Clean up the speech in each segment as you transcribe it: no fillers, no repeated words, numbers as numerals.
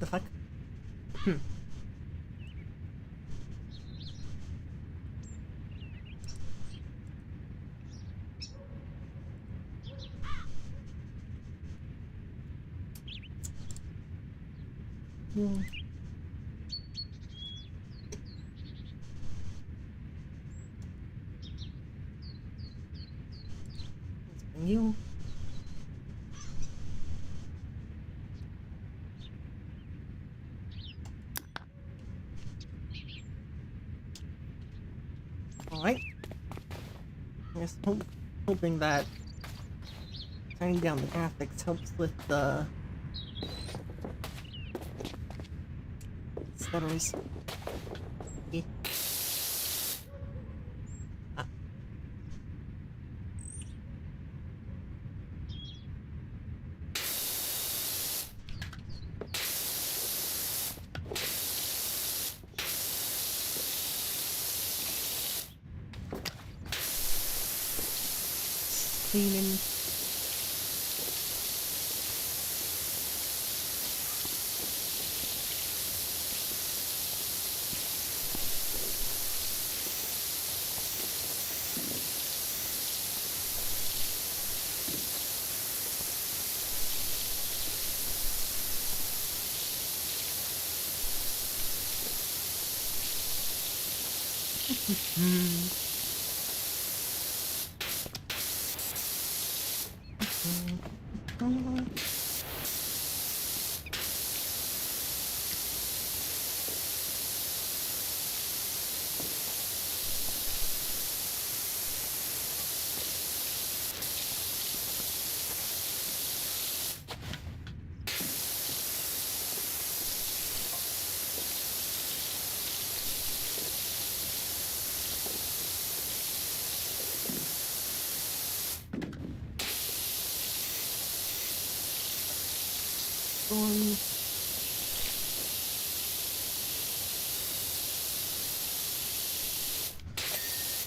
The fuck? You. Alright. I guess hoping that turning down the graphics helps with the stutters. Eh. Ah. Cleaning.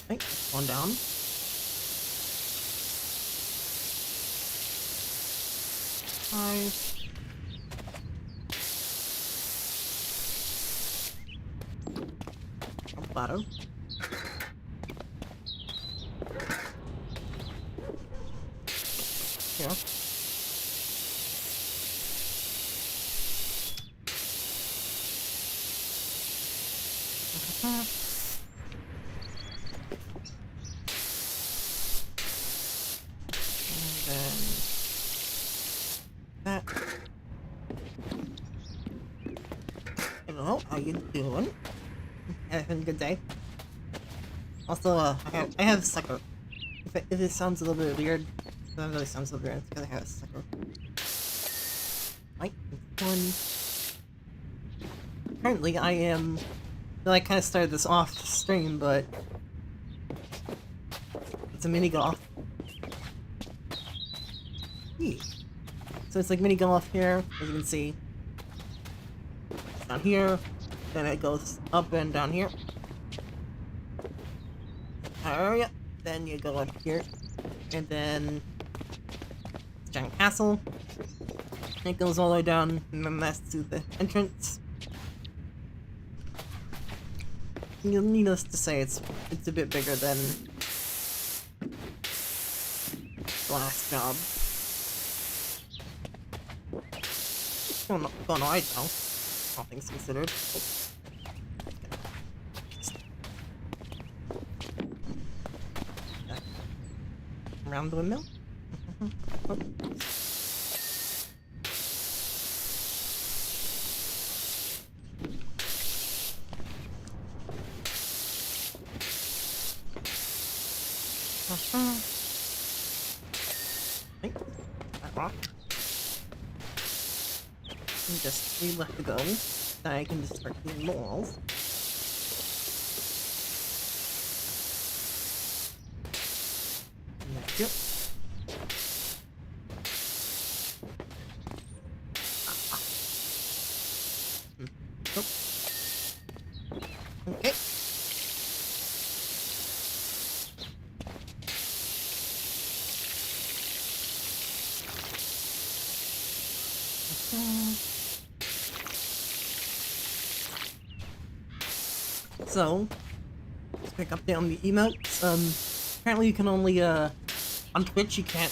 Okay, one down. Five. A plateau. Yeah. Hello, how you doing? Having a good day. Also, I have sucker. If it sounds a little bit weird, that really sounds a little weird because I have a sucker. Right, one. Currently, I am. Well, I kind of started this off stream, but it's a mini golf. So it's like mini golf here, as you can see. Down here, then it goes up and down here. Area, then you go up here, and then giant castle. It goes all the way down, and then that's to the entrance. Needless to say, it's a bit bigger than the last job. Going alright though. all things considered. Around the windmill? That rock. And just 3 left to go. Then I can just start doing the walls. Yep. Okay. So, let's pick up on the emotes. Apparently you can only, on Twitch you can't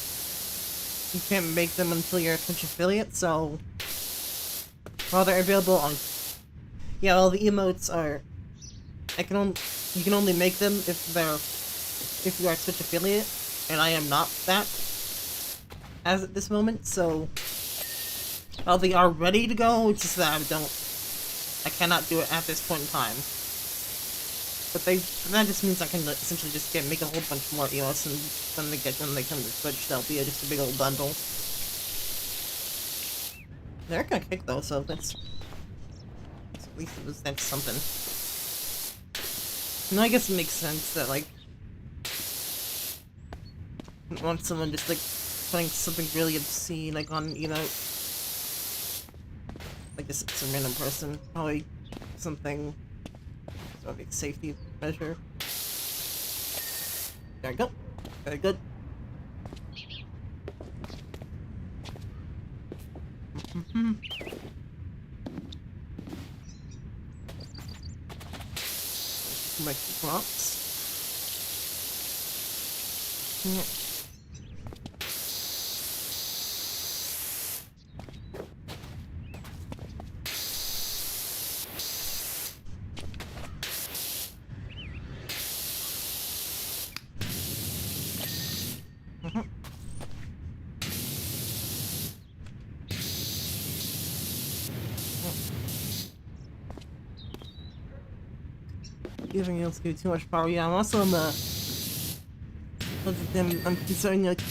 make them until you're a Twitch affiliate, so while they're available on, yeah, all the emotes are, you can only make them if you are a Twitch affiliate, and I am not that as at this moment, so while they are ready to go, it's just that I cannot do it at this point in time. But that just means I can essentially just make a whole bunch more emotes, and when they come to Twitch, they'll be just a big old bundle. They're gonna kick though, so that's at least that's something. And I guess it makes sense that like want someone just like putting something really obscene like on like just some random person, probably something. A big safety measure. There we go. Very good. Make the props. Yeah. Giving else give too much power. Yeah, I'm also I'm considering like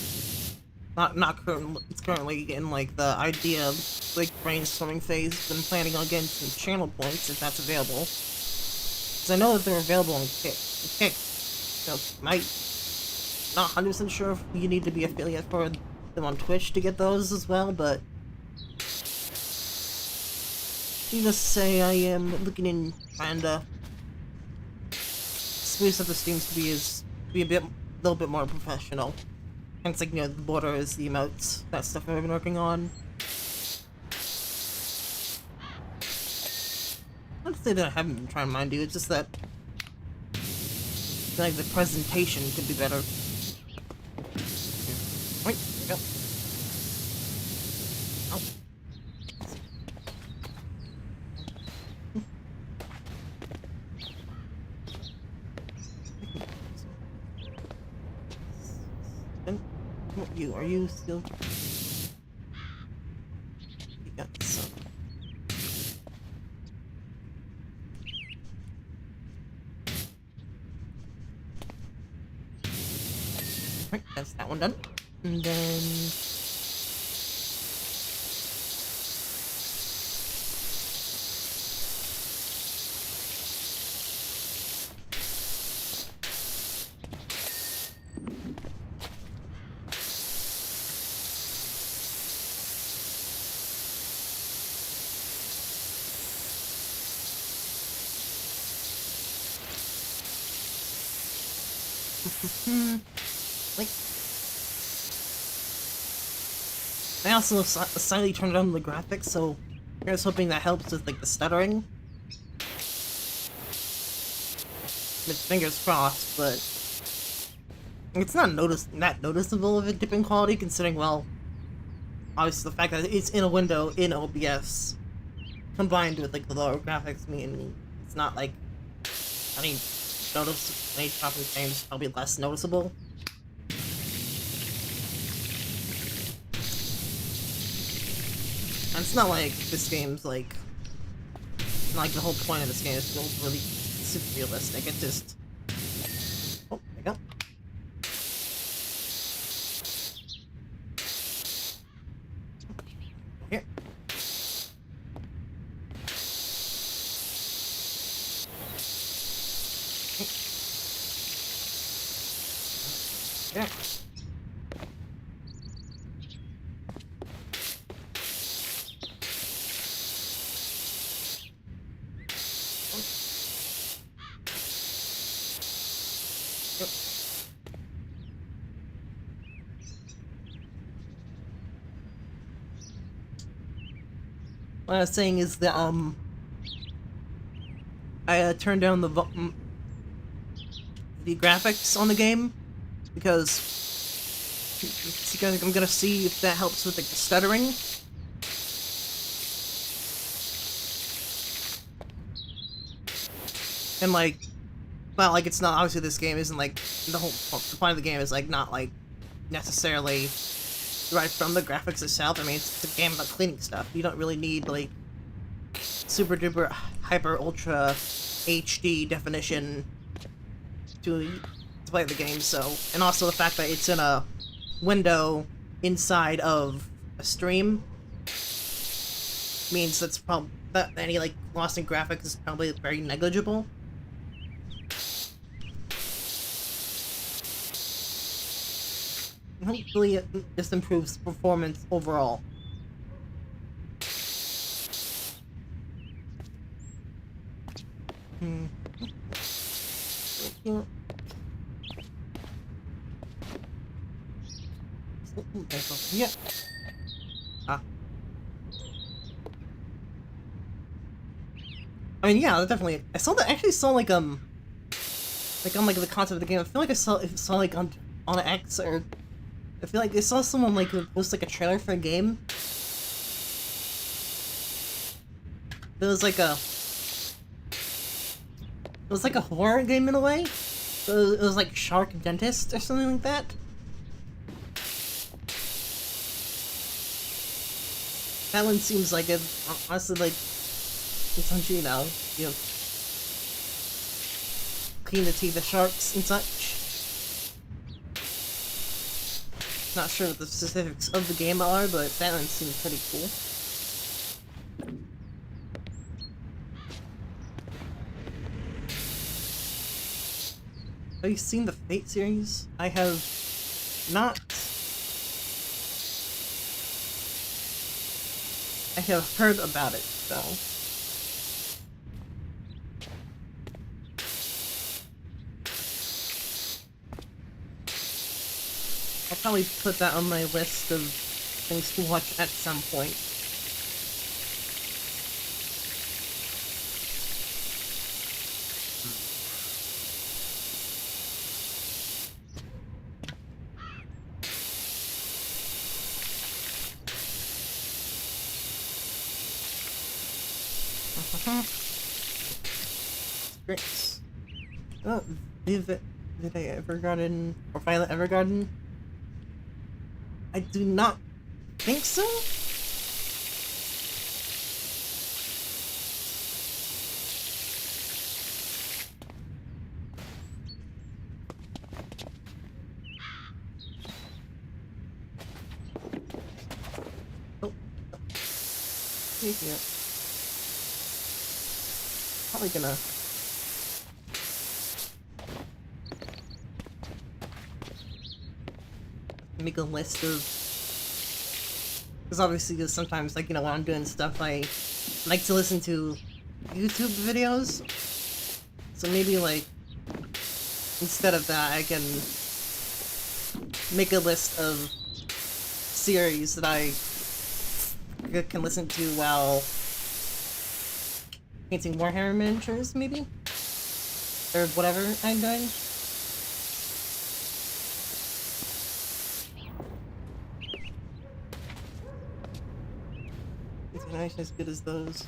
not currently. It's currently in like the idea of like brainstorming phase. Been planning on getting some channel points if that's available. Because I know that they're available on Kick. Not 100% sure if you need to be affiliate for them on Twitch to get those as well, but needless to say, I am looking in kinda spruce up the streams to be a little bit more professional. And it's like, the borders, the emotes, that stuff I've been working on. Not to say that I haven't been trying to mind you, it's just that like the presentation could be better. Wait, there we go. Ow. Are you still? You got some. Right, that's that one done. And then like, I also slightly turned on the graphics, so I was hoping that helps with like the stuttering. With fingers crossed, but it's not that noticeable of a dip in quality, considering, well, obviously the fact that it's in a window in OBS. combined with like the lower graphics mean it's not like any any drop in frames is probably less noticeable. And it's not like this game's like the whole point of this game is really super realistic. It just oh, there you go. Here. Yeah. What I was saying is that I turned down the graphics on the game because I'm gonna see if that helps with like the stuttering. And like, well, like it's not obviously this game isn't like the point of the game is like not like necessarily right from the graphics itself. I mean, it's a game about cleaning stuff. You don't really need like super duper hyper ultra HD definition to play the game. So, and also the fact that it's in a window inside of a stream means that's probably that any like loss in graphics is probably very negligible. Hopefully it just improves performance overall. Yeah. Ah. I mean, yeah, definitely. I saw that. Actually, saw like on like the concept of the game. I feel like I saw like on X or I feel like I saw someone like post like a trailer for a game. It was like a horror game in a way. It was like Shark Dentist or something like that. That one seems like it honestly like essentially you know clean the teeth of sharks and such. Not sure what the specifics of the game are, but that one seems pretty cool. Have you seen the Fate series? I have not. I have heard about it, though. I'll probably put that on my list of things to watch at some point. Great. Oh, Vivid Evergarden or Violet Evergarden? I do not think so. Oh. Yeah. Probably gonna make a list of, because obviously sometimes like when I'm doing stuff I like to listen to YouTube videos, so maybe like instead of that I can make a list of series that I can listen to while painting Warhammer miniatures, maybe, or whatever I'm doing. It's nice as good as those.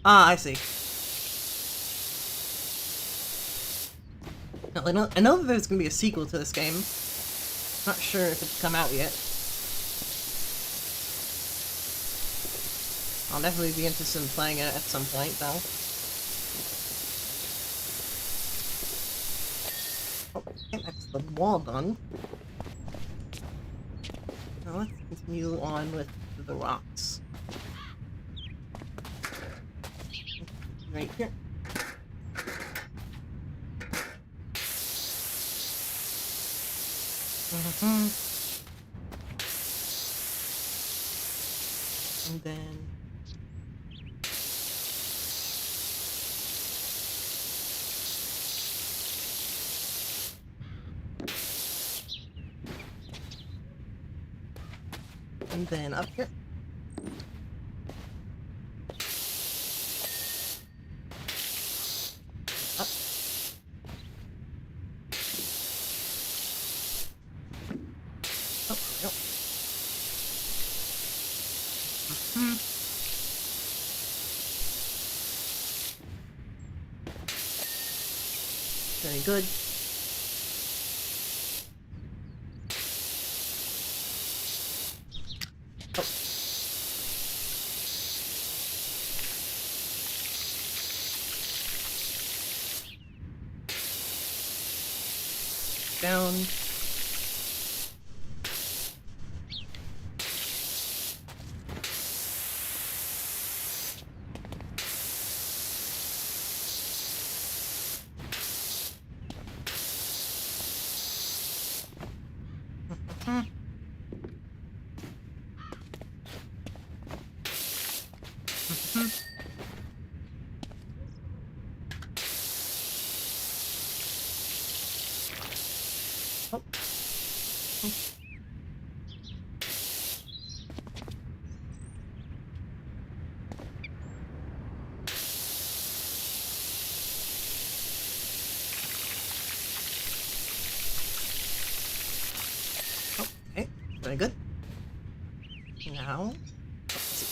Ah, I see. No, I know that there's gonna be a sequel to this game. Not sure if it's come out yet. I'll definitely be interested in playing it at some point, though. Okay, that's the wall done. Now let's continue on with the rocks. Right here. And then... and then up here. Up. Oh, there we go. Very good. Oh. Down. Oh. Okay, very good. Now, let's see.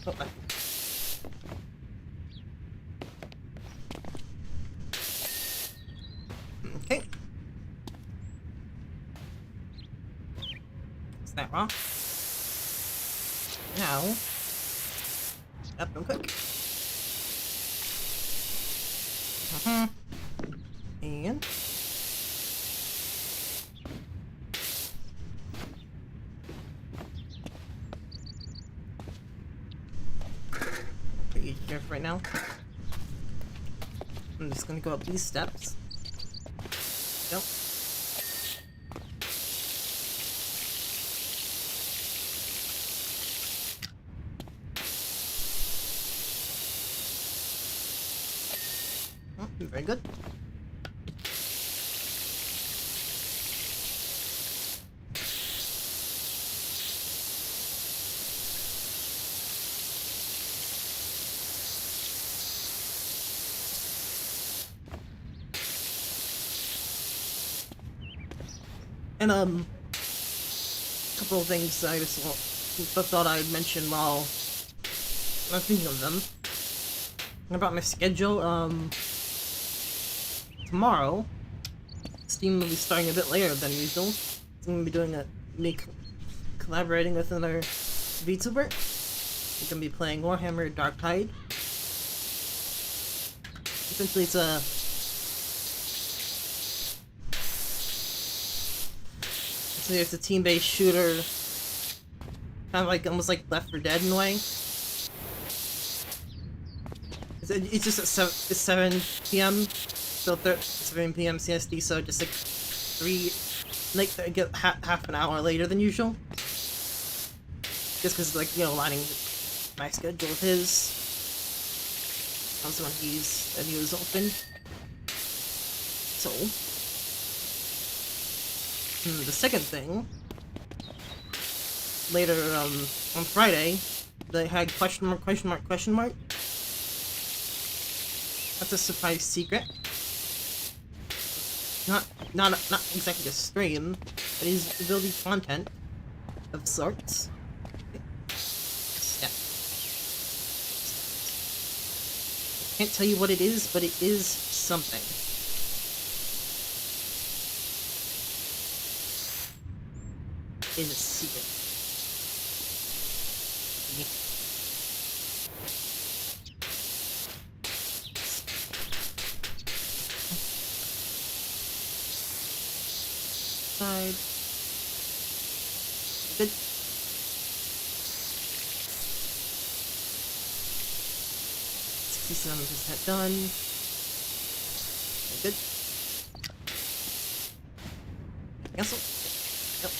Oh, okay. Is that wrong? Now, up real quick. And pretty easy here for right now. I'm just gonna go up these steps. Nope. Oh, very good. And a couple of things I just thought I'd mention while I'm thinking of them. About my schedule, tomorrow, Steam will be starting a bit later than usual. I'm gonna be doing collaborating with another VTuber. We're gonna be playing Warhammer Darktide. Essentially, it's a team-based shooter, kind of like almost like Left 4 Dead in a way. It's just at 7 p.m. So 7 p.m. CST, so just like I get half an hour later than usual. Just because, like, you know, aligning my schedule with his. Also when he was open. So the second thing, later on Friday, they had question mark. That's a surprise secret. Not exactly a stream, but he's building content. of sorts. Yeah. I can't tell you what it is, but it is something. It is a secret. Side. Good. 67% done. Good. Cancel. Yep.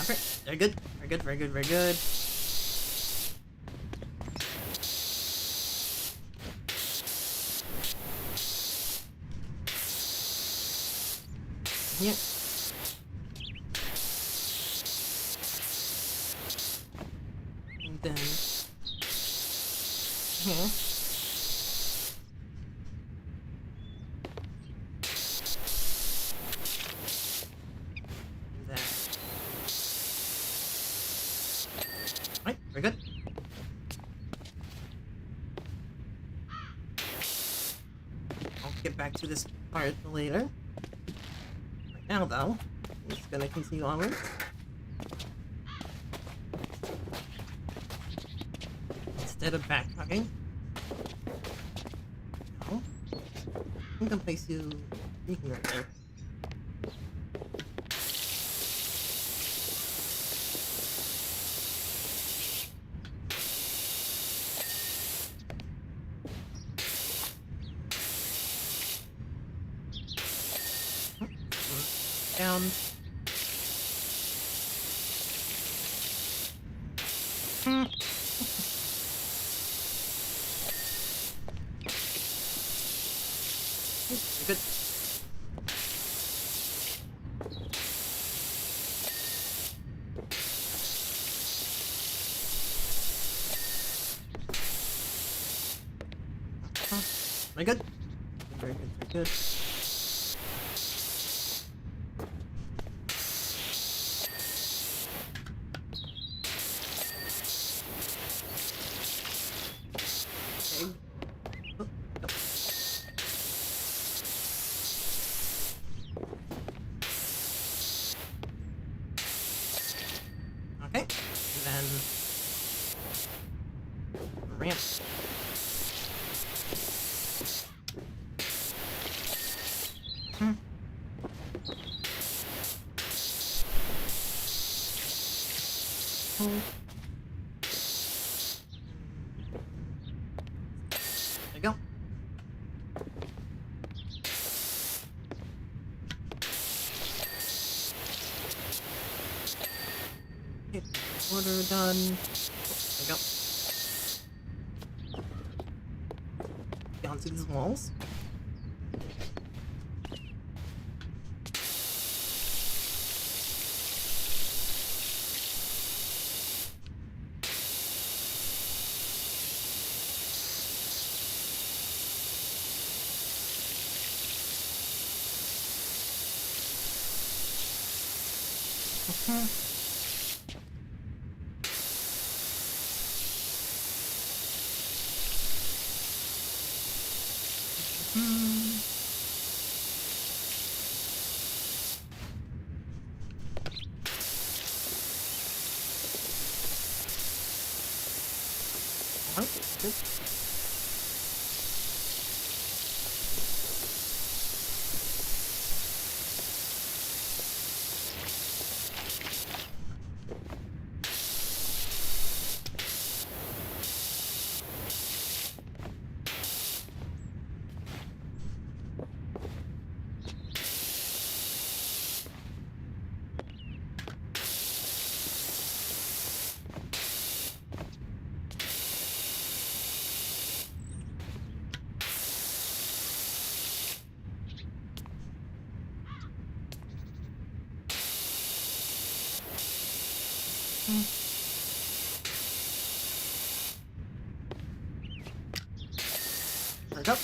Okay. Very good. Very good. Very good. Very good. Yep. And then here. There. Alright, very good. I'll get back to this part later. Right now, though, I'm just gonna continue onward. Instead of backtracking. No. I'm gonna place you right there. Down. Good. Very good. Very good. Very good. Okay, and then ramp. There you go. Okay, order done. There you go. Down to these walls. Good. There we go.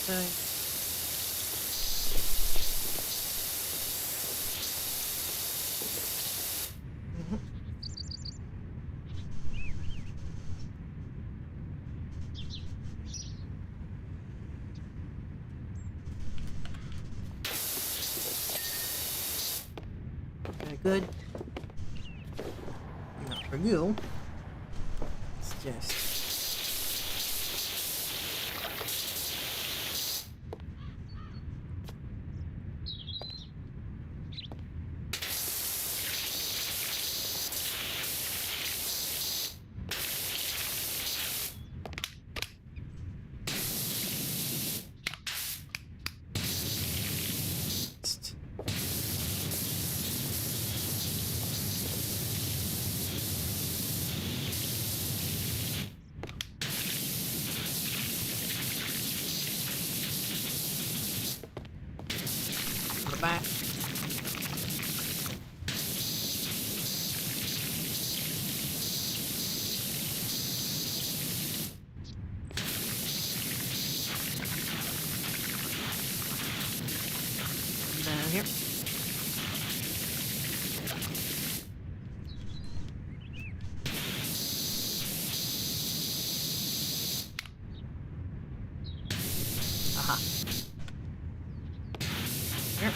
Okay. Very good. Now for you, it's just... back. Down here. Aha. Here.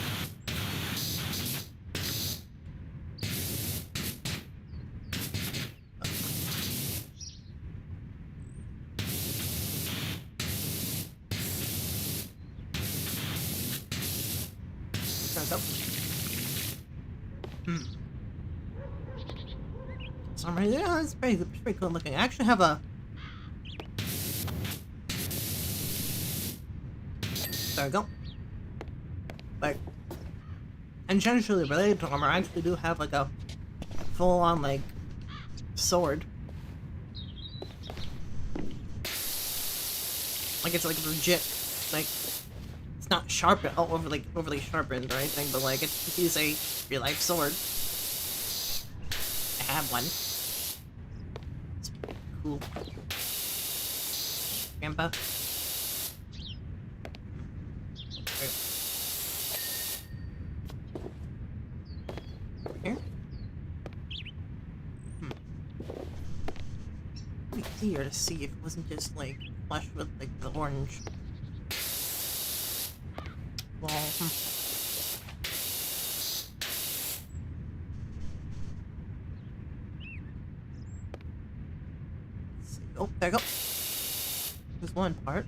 Go. Somewhere there, it's pretty cool looking. I actually have a... There we go. Like, tangentially related to armor, I actually do have like a full-on like sword. Like it's like legit, like it's not sharpened, overly sharpened or anything, but like it is a real life sword. I have one. It's pretty cool. Grandpa. Here. It'd be easier to see if it wasn't just like flushed with like the orange wall. Oh, there you go. There's one part.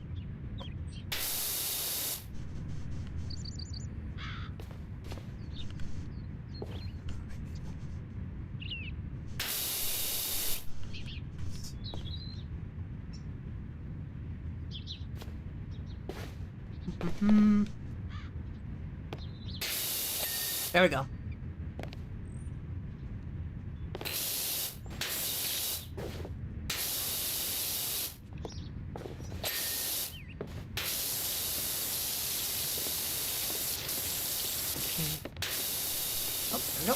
There we go. Oh, there we go.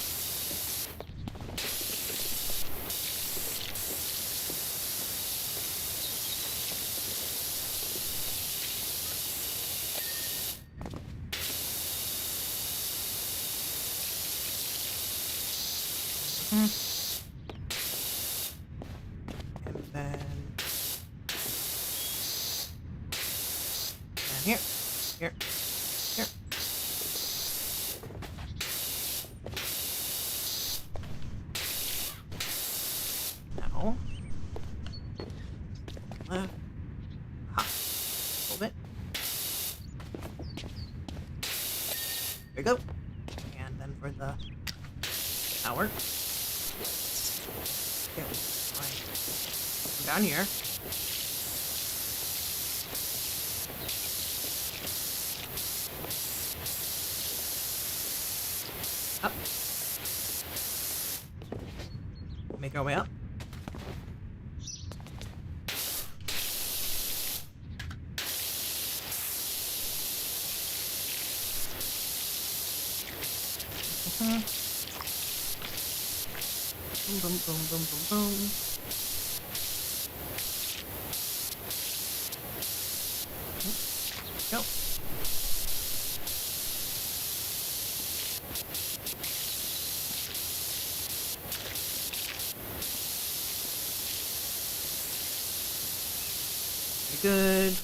And then here, here, here. Now, left, ha, hold it. There we go. And then for the tower. Okay, fine. Down here. Up. Make our way up. Boom, boom, boom, boom, boom, boom. Go. Very good.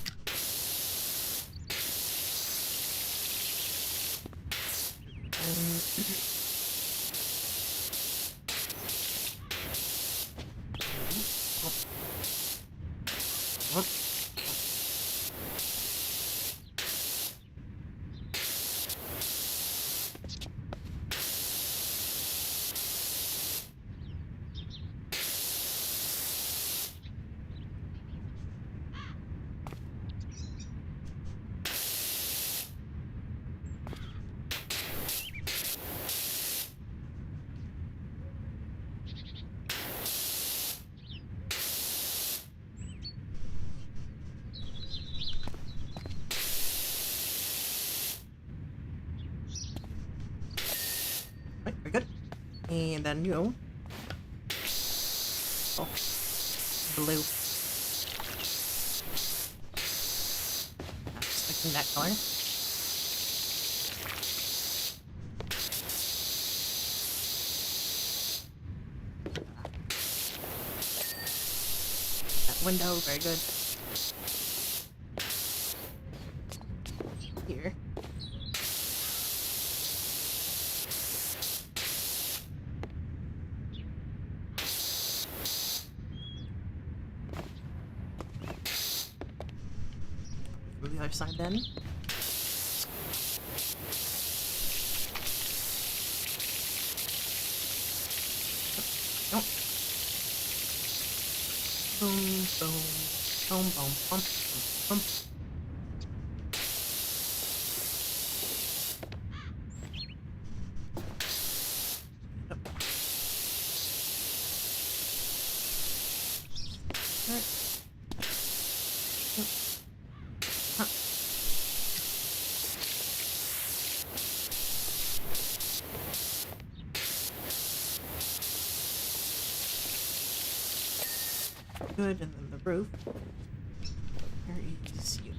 Right, very good. And then, you know... Oh. Blue. Not expecting that color. That window, very good. Here. Go the other side then. Nope. Boom, boom, boom, boom, boom, boom, boom. Good, and then the roof. Where is you?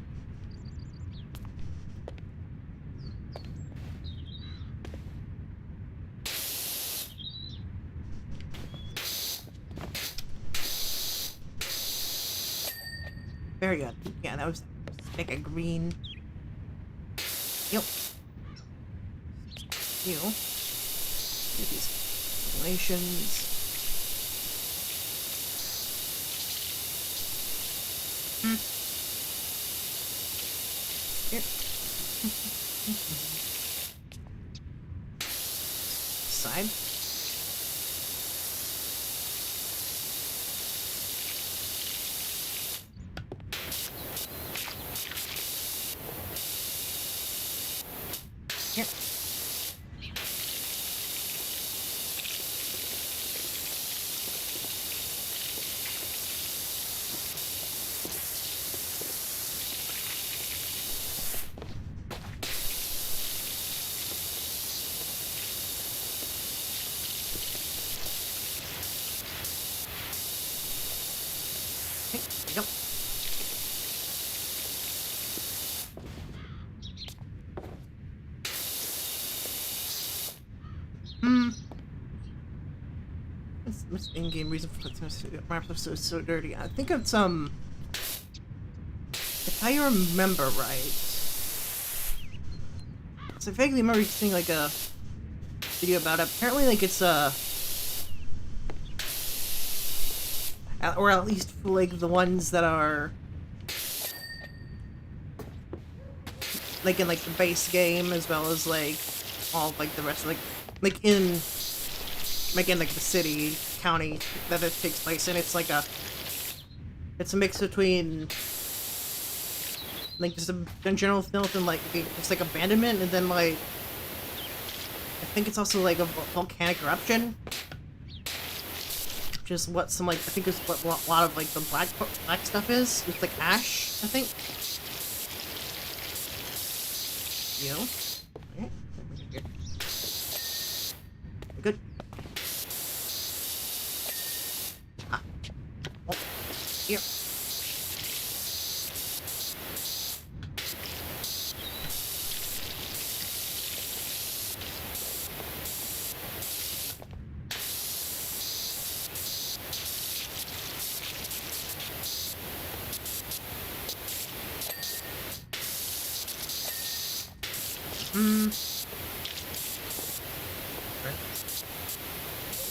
Very good. Yeah, that was like a green. Yep. You. Do these simulations. Here. Side. Here. Okay, there you go. What's the in-game reason for Microsoft so dirty? I think it's if I remember right. So I vaguely remember seeing like a video about it. Apparently, like it's or at least for, like the ones that are like in like the base game as well as like all like the rest of like in like the city county that it takes place in. It's like it's a mix between like just a general filth and like it's like abandonment, and then like I think it's also like a volcanic eruption, which is what some like I think is what a lot of like the black stuff is. It's like ash, I think. You know? Okay. Good. Ah. Oh. Here. Right.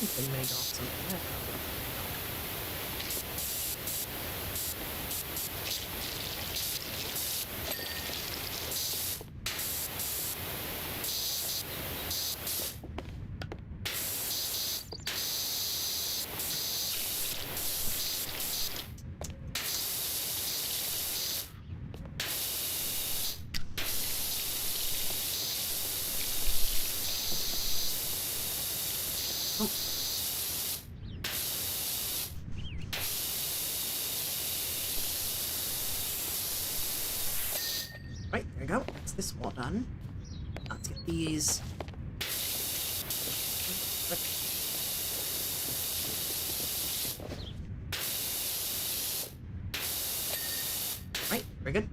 You can make off something. Oh. Right, there we go. That's this wall done. Let's get these Right, very good.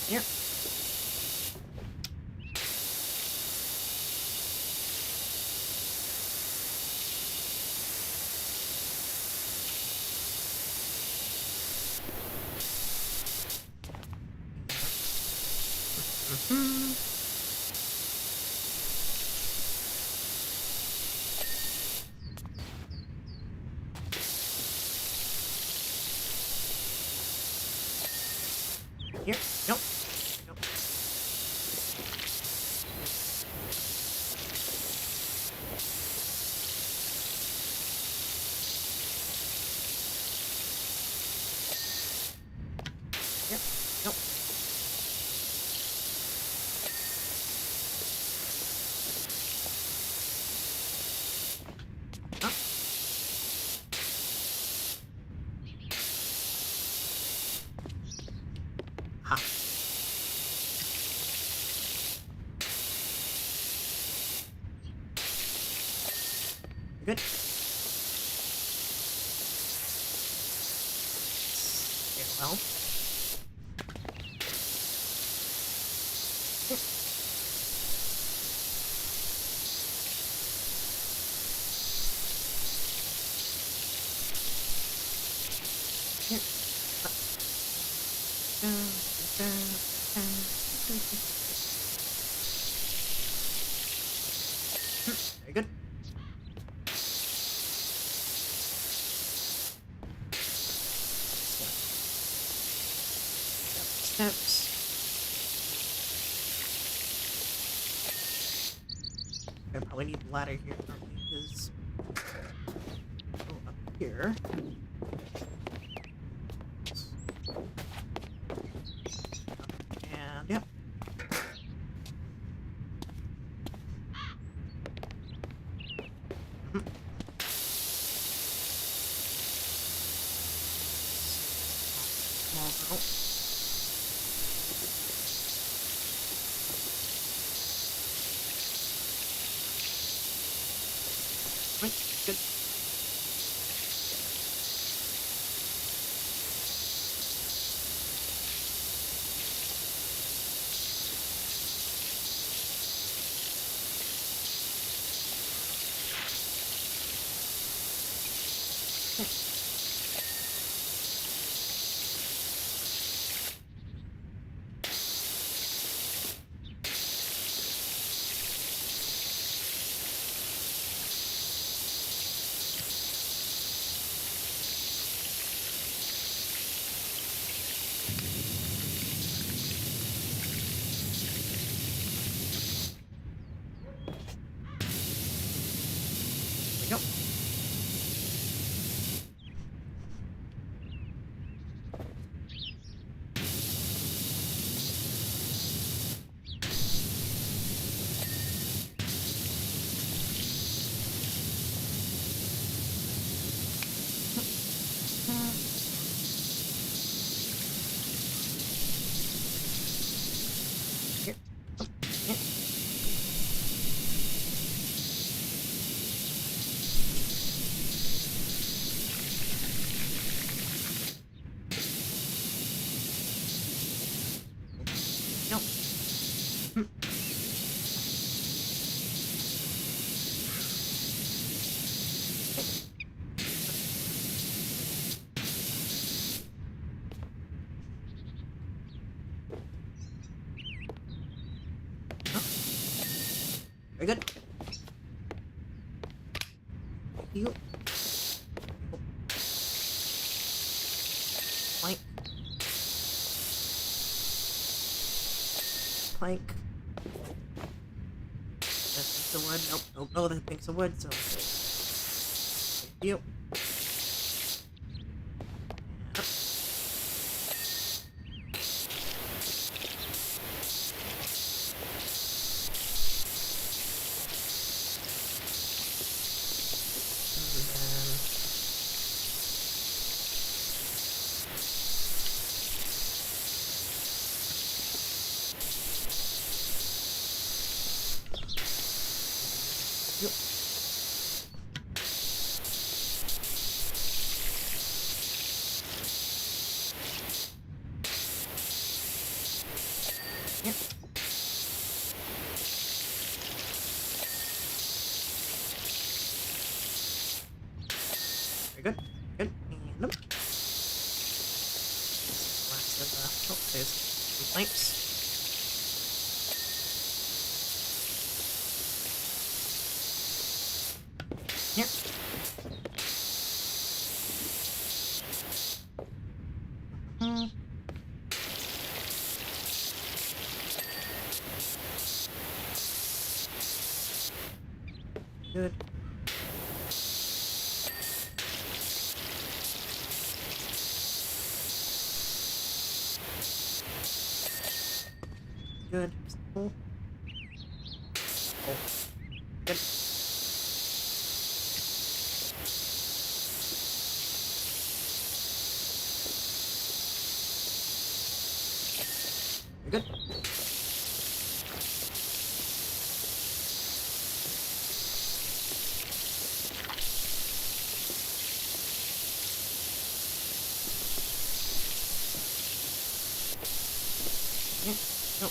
Here. Here. Nope. Nope. Yep. Nope. Up. Ha. Good. Okay, well. Here. Very good. Steps. I probably need the ladder here, because go up here. And yep. Small girl. Right, good. There we go. Here. Here. No. Very good. Heal. Plank. Plank. That's the wood. Nope, nope, no, that piece of wood, so. Heal. Up. Yep. Yep. Very good. Good. And up. Last of the... Oh, there's some planks. Here. Good. Good. Oh. Oh. Good. Very good. Yeah. No.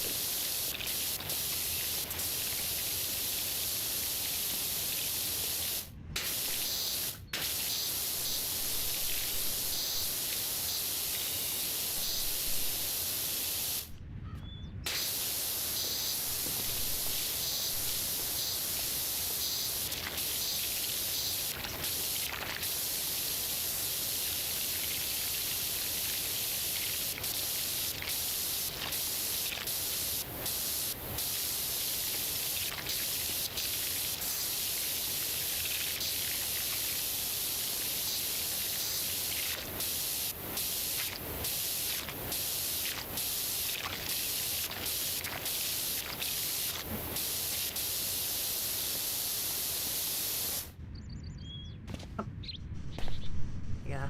Yeah.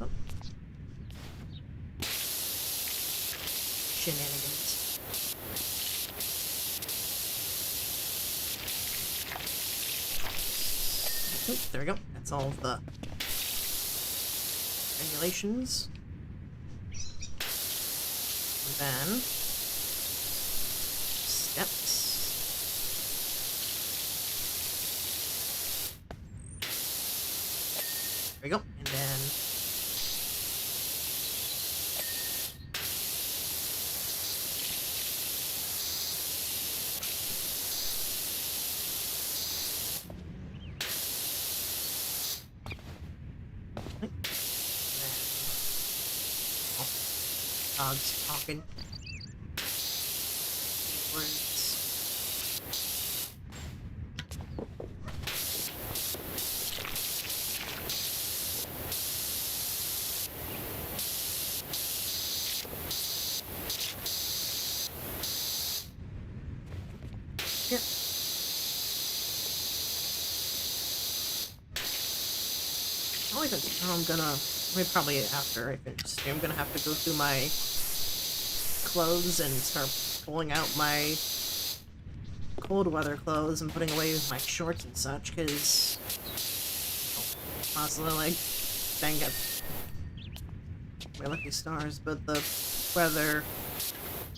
Oh. Shenanigans. Oop, there we go. That's all of the regulations. And then steps. There we go. And then dogs talking. Words. Here. I think that's how I'm gonna... Probably after I finish this stream, I'm gonna have to go through my clothes and start pulling out my cold weather clothes and putting away my shorts and such, because constantly like bang up my lucky stars, but the weather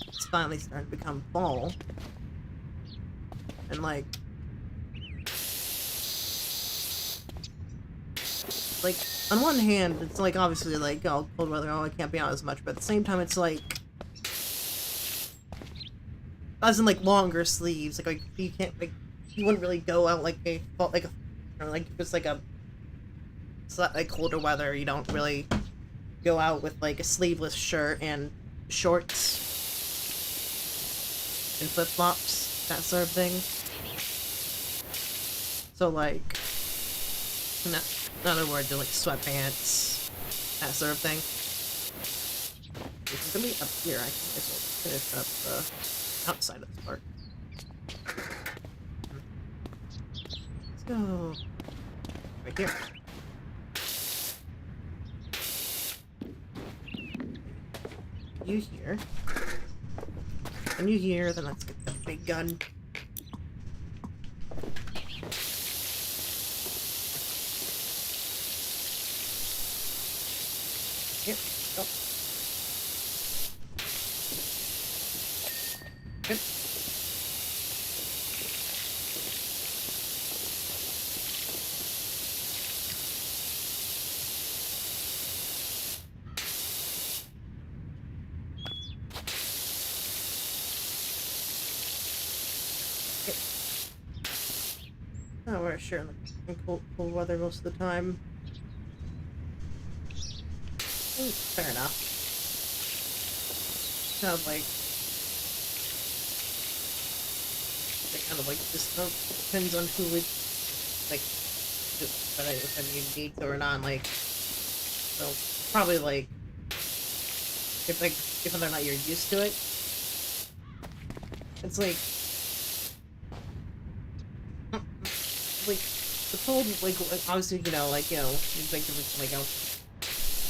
is finally starting to become fall, and like on one hand it's like obviously like, oh, cold weather, oh, I can't be out as much, but at the same time it's like as in like longer sleeves, like you can't, like you wouldn't really go out like a or like if it's like a like colder weather, you don't really go out with like a sleeveless shirt and shorts and flip-flops, that sort of thing. So like in other words, like sweatpants, that sort of thing. It's gonna be up here. I can just finish up the outside of this part. Let's go right here. You here. And you here, then let's get the big gun. Good. Oh, we're sure in cold weather most of the time. Fair enough. Kind of like, just depends on who would like, if I need to or not. Like, so probably like if whether or not you're used to it. It's like the cold, like obviously you big difference like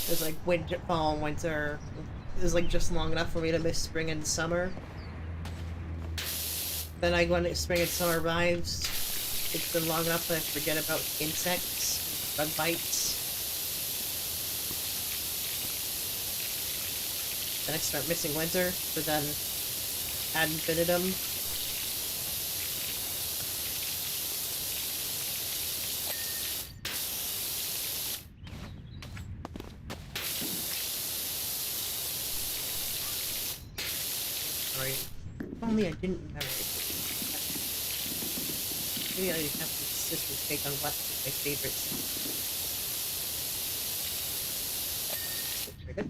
there's like winter, fall, and winter is like just long enough for me to miss spring and summer. Then when spring and summer arrives, it's been long enough that I forget about insects, bug bites. Then I start missing winter, but then ad infinitum. Sorry. If only I didn't remember. Maybe I have to consistent take on what my favorites. Very good.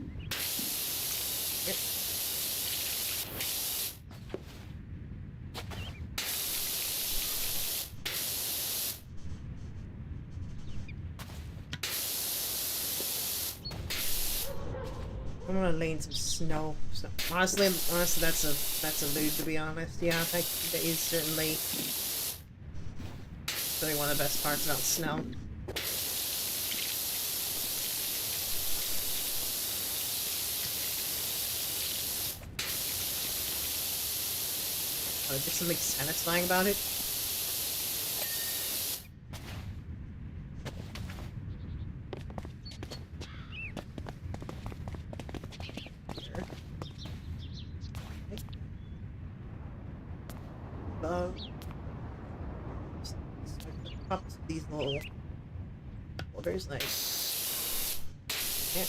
Yep. I'm gonna lay in some snow. So honestly, that's a mood, to be honest. Yeah, that is certainly one of the best parts about snow. There's something satisfying about it. Pop these little holders, like, yeah,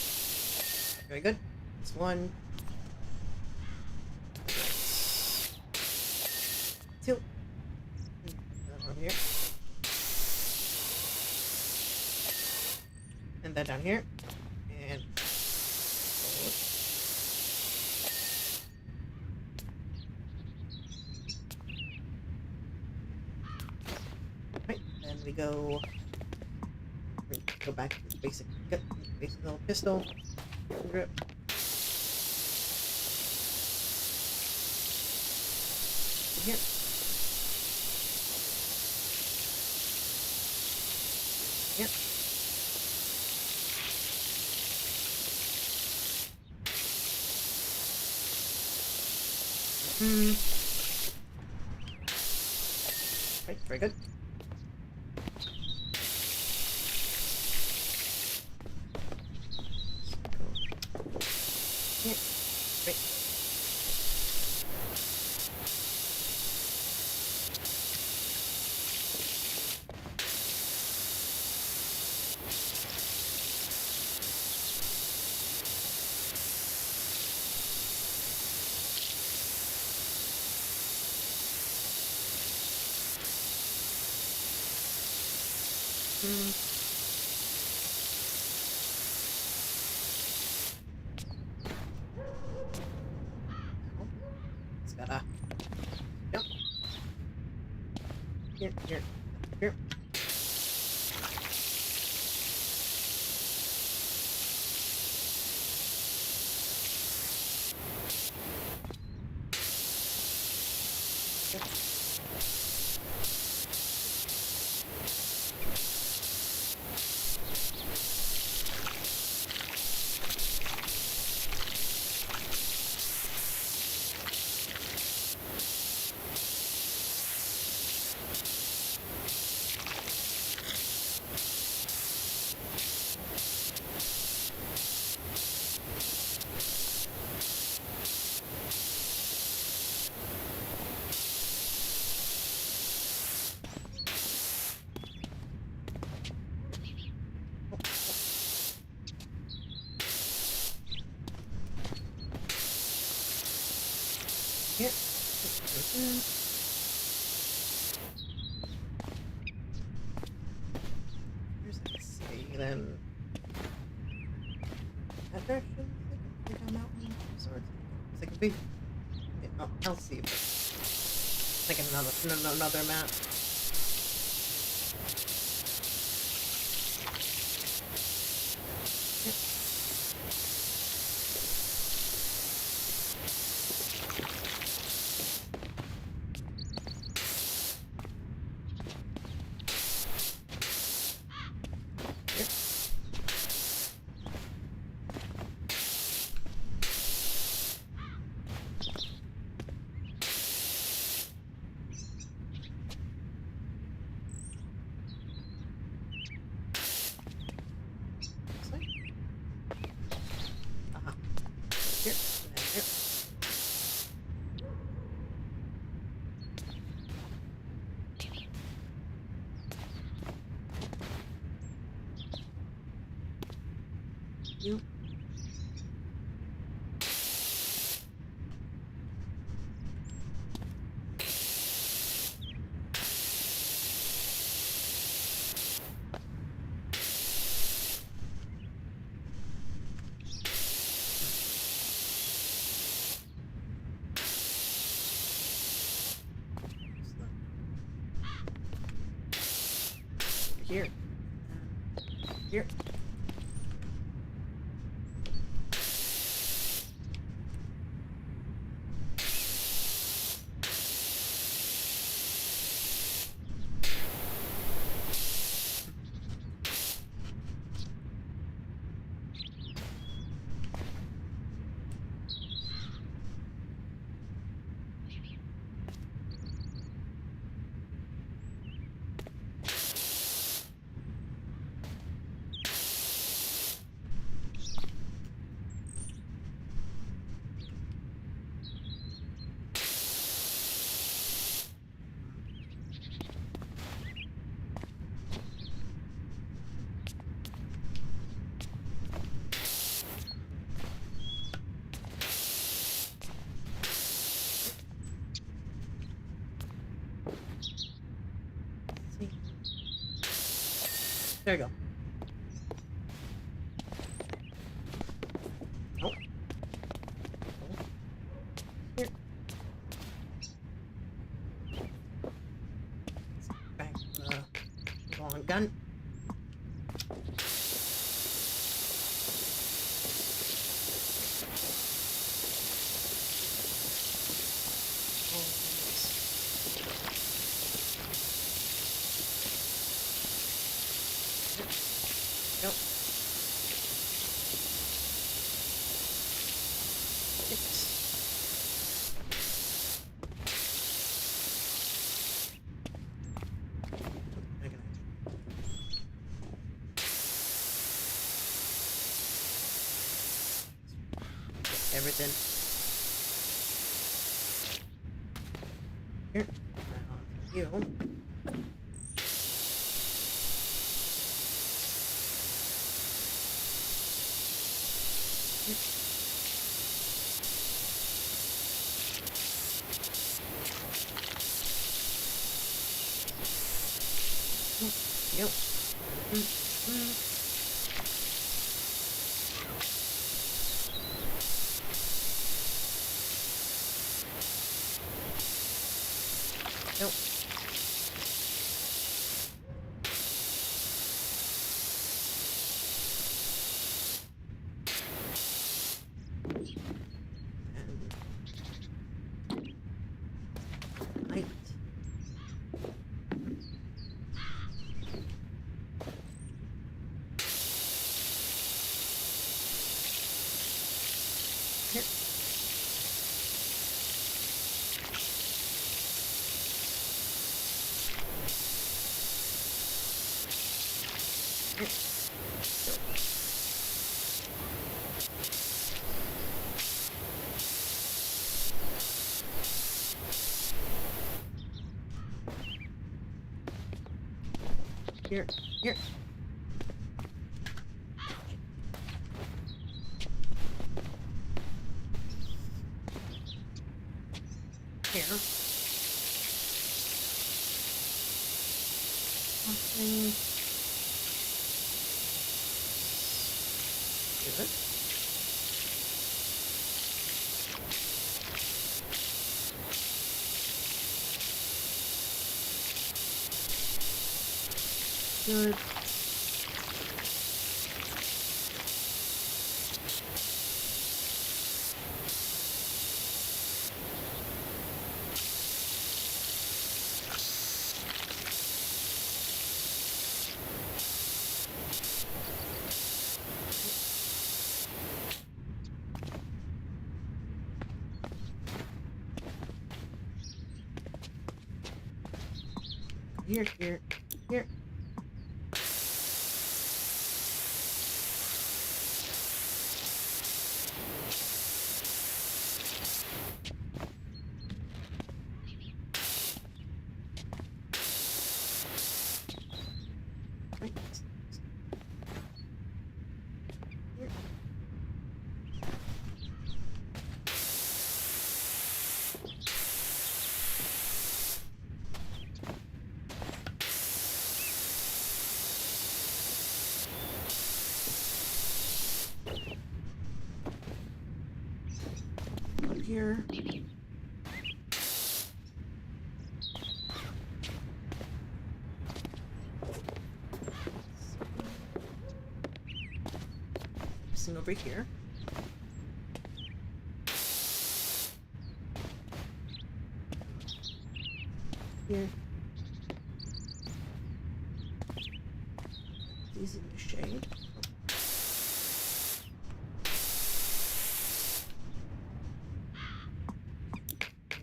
very good. This one, nice. Two, another one here, and that down here, and forward. Right, then we go back to the basic little pistol grip. Here. Yep. Right, very good. Yeah, great. It's gotta jump. Here. Here's the city, then that direction. I think a mountain of sorts. It could be. Yeah, I'll see if it's like another map. Here. Here. You. Here. Here. There you go. Oh. Here. Back the long gun. Yep. Everything. Here. You. Yep. Nope. Light. Here. Here. Here. Here. Nothing. Good. Good. Here, here, here. Right. Here. Up here. This over here. Here. These in the shade.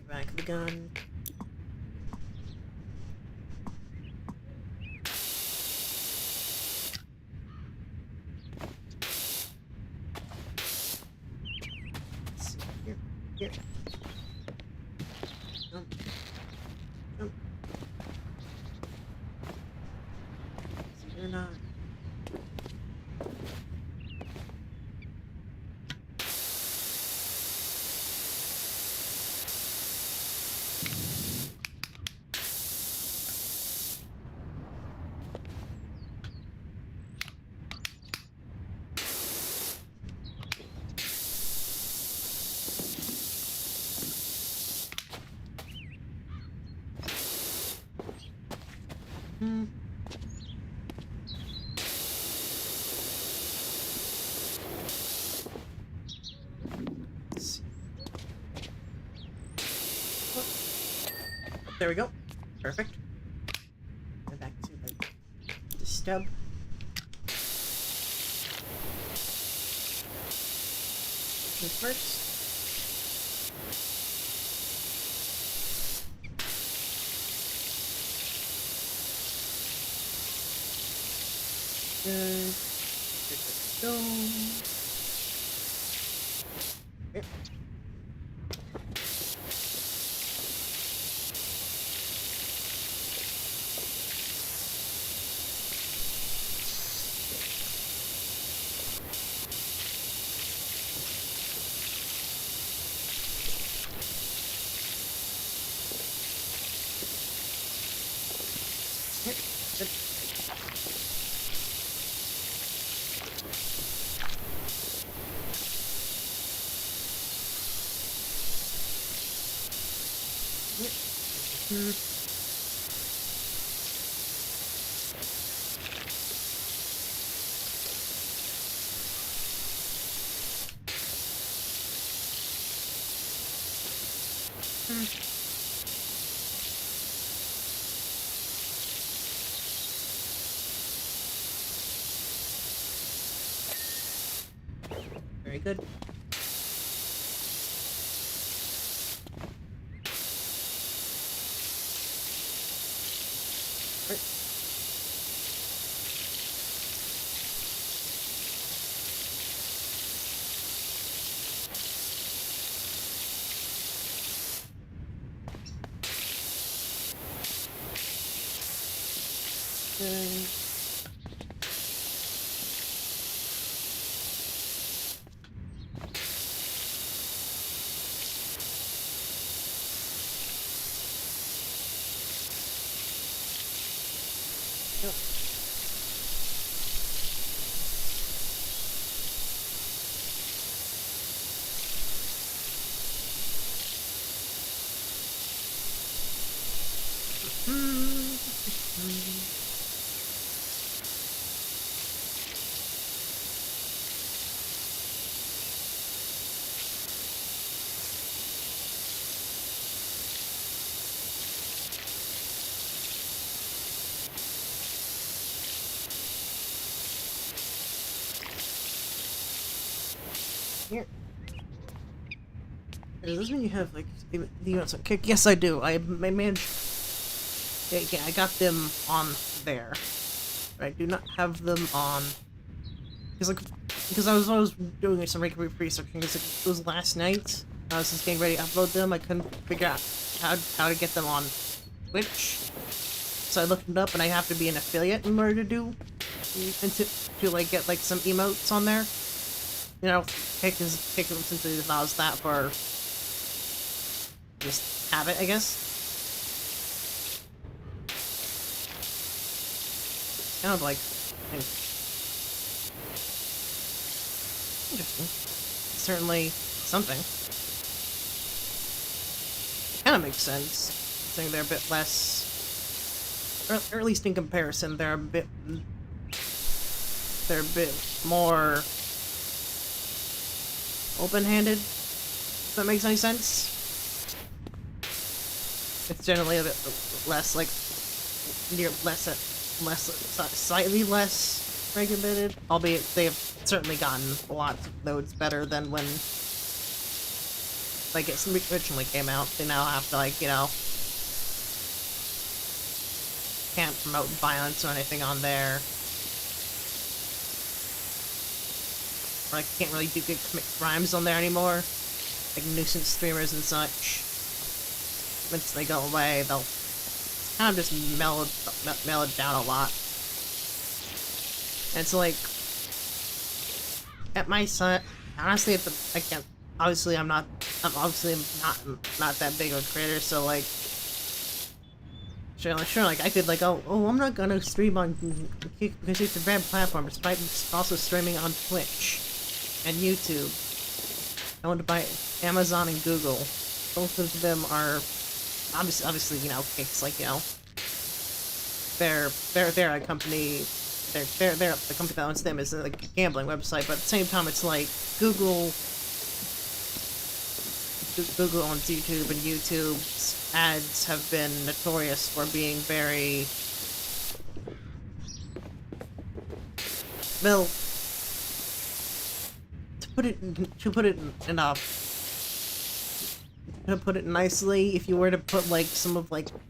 Back of the gun. Here, here. Jump. Jump. You're not. Hmm. Let's see. Oh. There we go. Perfect. Go back to the stub. First. Good. Go. Yep. Yep. Good. Yep. Very good. Right. Good. Yep. Here. Does this mean you have like the units on kick? Yes, I do. I managed. Yeah, I got them on there. But I do not have them on. Because I was doing some researching. Because it was last night. I was just getting ready to upload them. I couldn't figure out how to get them on Twitch. So I looked it up, and I have to be an affiliate in order to do and to like get like some emotes on there. You know, Kick simply allows that for just have it, I guess. Kind of like interesting. Certainly something. Kind of makes sense. Saying they're a bit less, or at least in comparison, they're a bit more open-handed. If that makes any sense. It's generally a bit less like slightly less regulated. Albeit they have certainly gotten a lot of loads better than when like it originally came out. They now have to like, you know, can't promote violence or anything on there. Or like can't really commit crimes on there anymore. Like nuisance streamers and such. Once they go away, they'll kind of just mellow it down a lot. And so like at my side, honestly, obviously I'm not that big of a creator, so like sure, like I could like oh I'm not gonna stream on Kick because it's a bad platform, despite also streaming on Twitch and YouTube, owned by Amazon and Google. Both of them are obviously, you know, Kick's like, you know, they're a company. They're the company that owns them is a gambling website, but at the same time, it's like Google owns YouTube, and YouTube's ads have been notorious for being very, well, to put it nicely, if you were to put like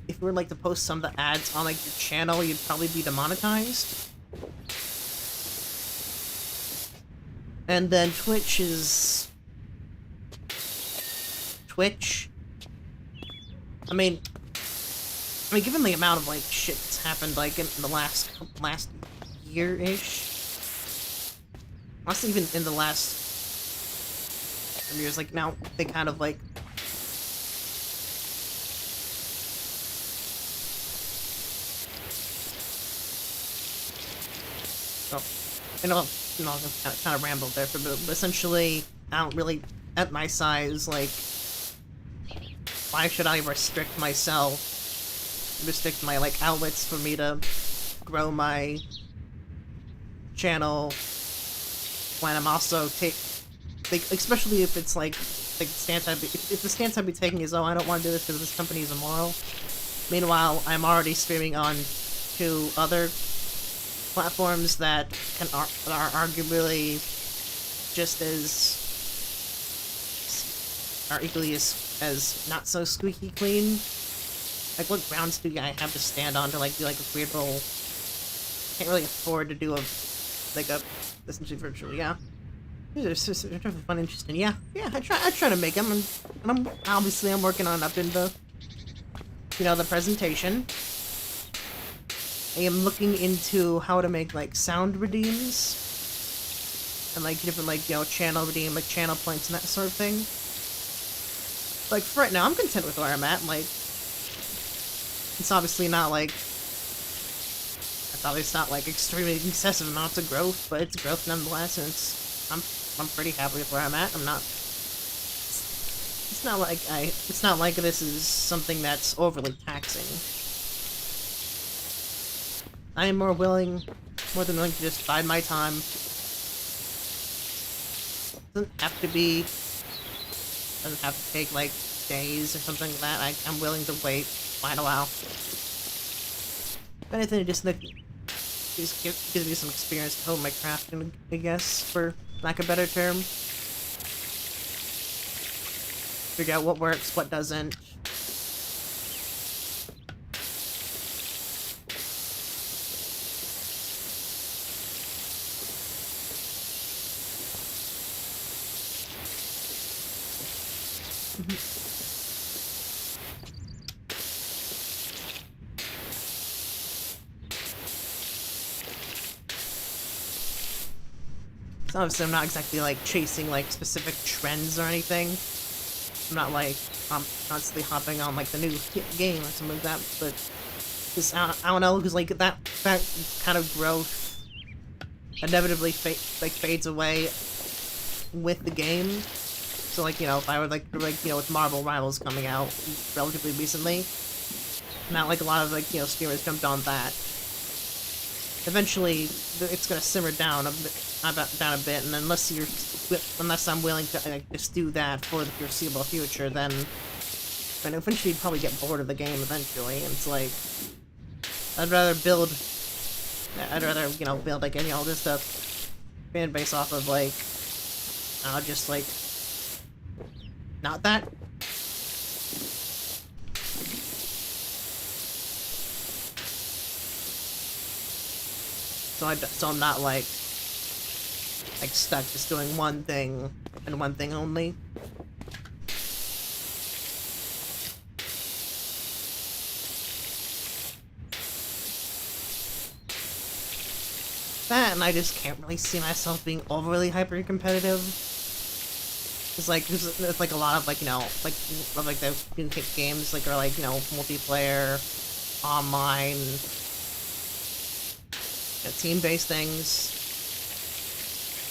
if you were like to post some of the ads on like your channel, you'd probably be demonetized. And then Twitch. I mean, given the amount of like shit that's happened like in the last year-ish, honestly, even in the last years, like now they kind of like kind of rambled there for a bit, but essentially, I don't really, at my size, like, why should I restrict my like outlets for me to grow my channel when I'm also especially if it's like the stance if the stance I'd be taking is, oh, I don't want to do this because this company is immoral. Meanwhile, I'm already streaming on 2 other platforms that are arguably just as are equally as not so squeaky clean. Like, what grounds do I have to stand on to like do like a weird little? Can't really afford to do essentially virtual, yeah. These are definitely fun, interesting. Yeah. I try to make them, and I'm working on up in the, you know, the presentation. I am looking into how to make like sound redeems and like different like, you know, channel redeem, like channel points and that sort of thing. Like for right now, I'm content with where I'm at. Like, it's obviously not like a Probably it's not like extremely excessive amounts of growth, but it's growth nonetheless, and I'm pretty happy with where I'm at. I'm not. It's not like It's not like this is something that's overly taxing. I am more than willing to just bide my time. Doesn't have to be. Doesn't have to take like days or something like that. I'm willing to wait quite a while. If anything, just gives me some experience to hone my crafting, I guess, for lack of a better term. Figure out what works, what doesn't. So obviously I'm not exactly like chasing like specific trends or anything. I'm not like constantly hopping on like the new game or something like that, but just I don't know, because like that kind of growth inevitably fades away with the game. So like, you know, if I would like you know, with Marvel Rivals coming out relatively recently, not like a lot of like, you know, streamers jumped on that. Eventually, it's gonna simmer down a bit, and unless I'm willing to like, just do that for the foreseeable future, then eventually you'd probably get bored of the game eventually. And it's like, I'd rather you know, build like any all this stuff fan base off of like, just like not that. So I'm not like stuck just doing one thing and one thing only. That, and I just can't really see myself being overly hyper competitive. It's like there's like a lot of like, you know, like the games like are like, you know, multiplayer, online, team-based things.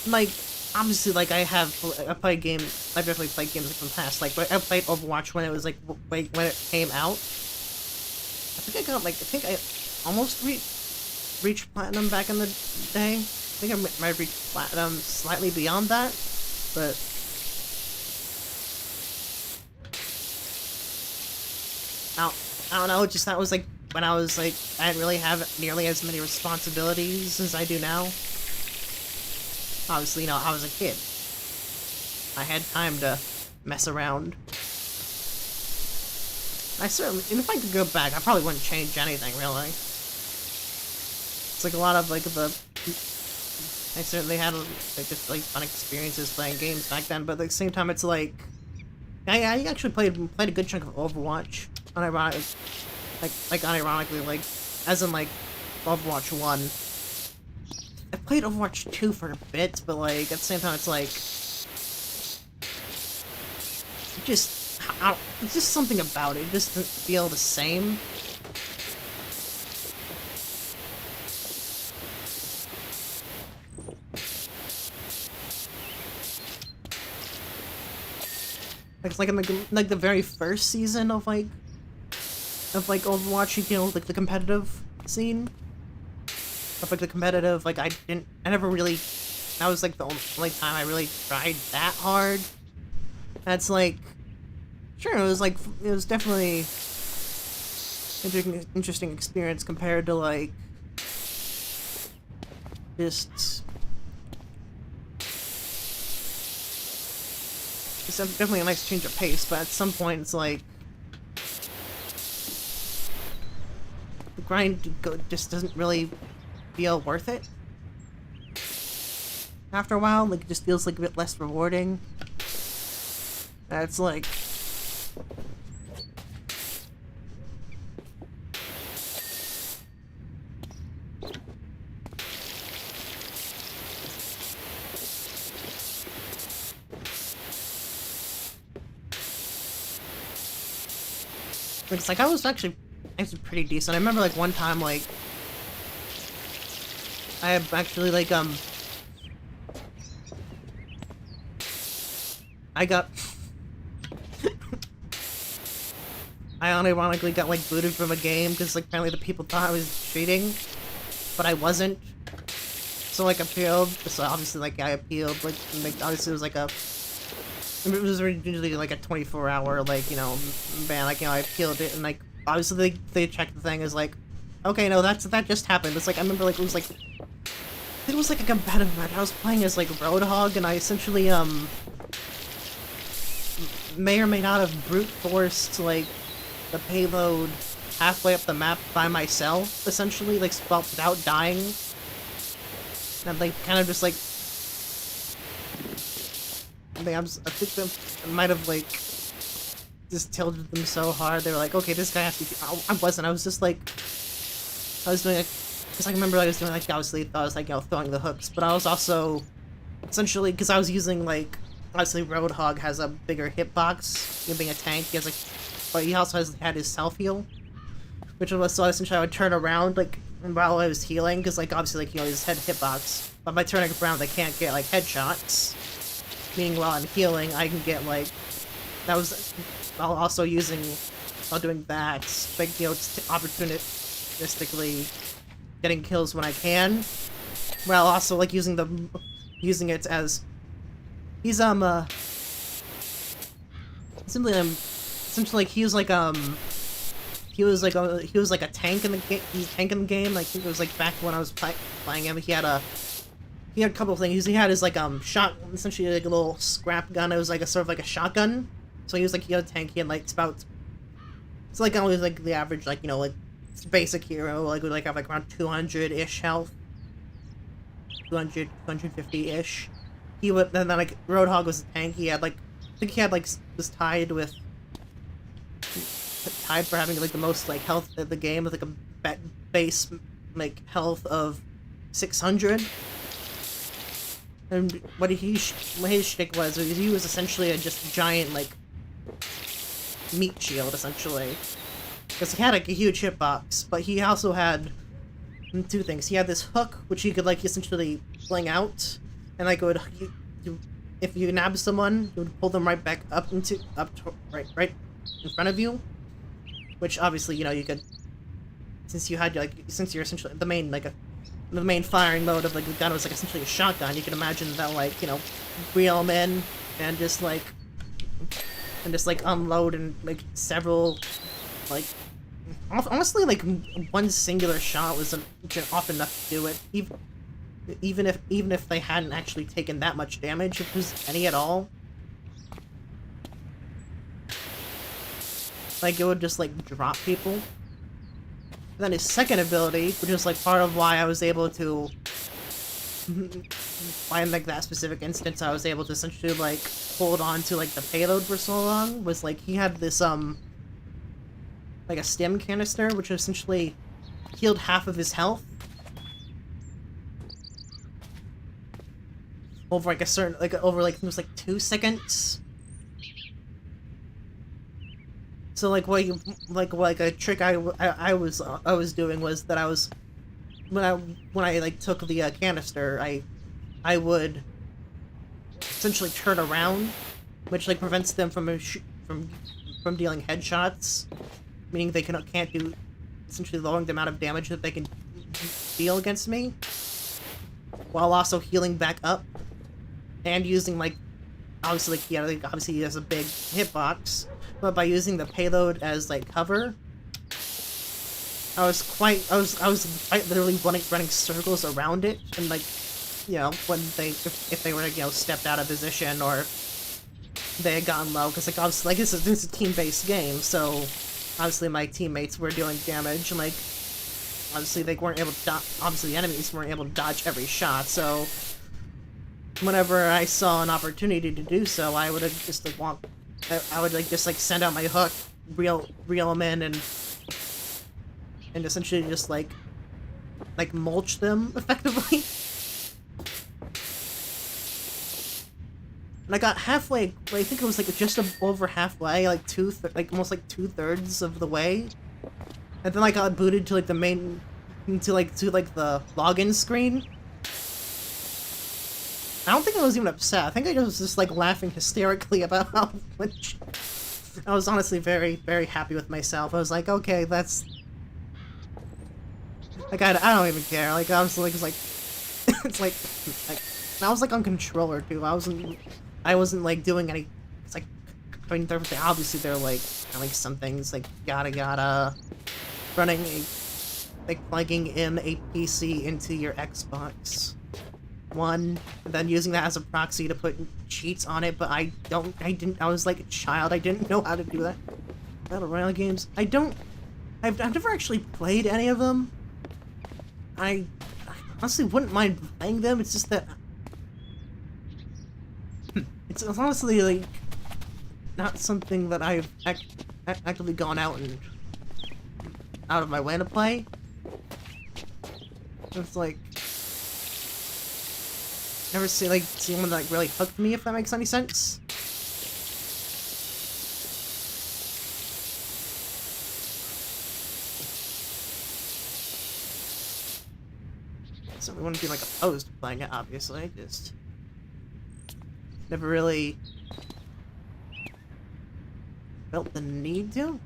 Like, obviously, like, I've definitely played games like in the past. Like, I played Overwatch when it was, like, when it came out. I think I almost reached Platinum back in the day. I think I might have reached Platinum slightly beyond that, but I don't know, just that was, like, when I was, like, I didn't really have nearly as many responsibilities as I do now. Obviously, you know, I was a kid. I had time to mess around. And if I could go back, I probably wouldn't change anything, really. It's like a lot of, like, I certainly had, like, just, like, fun experiences playing games back then, but at the same time, it's like, I actually played a good chunk of Overwatch, unironically, unironically, like, as in, like, Overwatch 1. I played Overwatch 2 for a bit, but, like, at the same time, it's like, it's just something about it. It just doesn't feel the same. Like, it's like in the very first season of Overwatch, you know, like the competitive scene. Of like the competitive, like I never really, that was like the only time I really tried that hard. That's like, sure, it was definitely interesting experience compared to like, just, it's definitely a nice change of pace, but at some point it's like, the grind just doesn't really feel worth it. After a while, like, it just feels like a bit less rewarding. It's like, I was actually pretty decent. I remember like one time, like, I have actually, like, I got... I unironically got, like, booted from a game because, like, apparently the people thought I was cheating, but I wasn't. So, like, appealed. So, obviously, like, I appealed. Like, obviously, it was, like, a... It was usually, like, a 24-hour, like, you know, ban. Like, you know, I appealed it, and, like, obviously, they checked the thing as, like, okay, no, that just happened. It's, like, I remember, like, it was, like... It was, like, a competitive match. I was playing as, like, Roadhog, and I essentially, may or may not have brute forced, like, the payload halfway up the map by myself, essentially, like, without dying. And, like, kind of just, like... I think they might have, like, just tilted them so hard. They were like, okay, this guy has to be... I wasn't. I was just, like... I was doing, like... Because I remember I was doing, like, obviously, I was, like, you know, throwing the hooks. But I was also... Essentially, because I was using, like... Obviously, Roadhog has a bigger hitbox. You know, being a tank, he has, like... But he also had his self-heal. Which was, so essentially I would turn around, like, while I was healing. Because, like, obviously, like, you know, his head hitbox. But by turning around, I can't get, like, headshots. Meaning while I'm healing, I can get, like... That was... While also using... While doing that, like, you know, opportunistically getting kills when I can. While also, like, using it as... He's, essentially, like, he was like a tank in the game. He's a tank in the game. Like, it was, like, back when I was playing him, he had a couple of things. He had his, like, essentially, like, a little scrap gun. It was, like, a sort of, like, a shotgun. So he had a tank. He had, like, about... It's, like, always, like, the average, like, you know, like, basic hero, like, would, like, have, like, around 200-ish health. 200, 250-ish. He would... And then, like, Roadhog was a tank. He had, like... I think he had, like, was tied for having, like, the most, like, health in the game with, like, a base, like, health of 600. And what his shtick was he was essentially just a giant, like, meat shield, essentially. Because he had, like, a huge hitbox, but he also had two things. He had this hook, which he could, like, essentially fling out, and, like, if you nab someone, you would pull them right back up right in front of you. Which, obviously, you know, you could... Since you're essentially the main firing mode of, like, the gun was, like, essentially a shotgun, you can imagine that, like, you know, reel them in and just, like, unload and, like, several, like, honestly, like, one singular shot was often enough to do it, even if they hadn't actually taken that much damage, if it was any at all. Like, it would just, like, drop people. And then his second ability, which is, like, part of why I was able to... Why in, like, that specific instance I was able to essentially, like, hold on to, like, the payload for so long, was, like, he had this, like, a stim canister, which essentially healed half of his health. Over, like, it was, like, 2 seconds. So, like, a trick I was doing was that I was... When I like, took the, canister, I would essentially turn around, which, like, prevents them from dealing headshots, meaning they can't do... essentially lowering the amount of damage that they can deal against me, while also healing back up, and using, like... Obviously, like, yeah, like, obviously he has a big hitbox, but by using the payload as, like, cover, I was quite literally running circles around it, and, like, you know, when if they were, you know, stepped out of position, or they had gotten low, because, like, obviously, like, this is a team-based game, so obviously my teammates were dealing damage, and, like, obviously they weren't able to obviously the enemies weren't able to dodge every shot, so whenever I saw an opportunity to do so, I would have just, like, I would, like, just, like, send out my hook, reel them in, and essentially just, like, mulch them, effectively. And I got halfway, I think it was, like, just over halfway, like, almost, like, 2/3 of the way. And then I got booted to, like, the main to the login screen. I don't think I was even upset. I think I was just like laughing hysterically about how much. I was honestly very, very happy with myself. I was like, okay, that's like I don't even care. Like I was like, it's like it's like I was like on controller too. I wasn't like doing any. It's like I mean, obviously they're like some things like yada running a like plugging in a PC into your Xbox One, and then using that as a proxy to put cheats on it. But I was like a child. I didn't know how to do that. Battle Royale games. I've never actually played any of them. I honestly wouldn't mind playing them. It's just that it's honestly like not something that I've actively gone out of my way to play. It's like never seen one that like really hooked me, if that makes any sense. So we wouldn't be like opposed to playing it, obviously. Just never really felt the need to,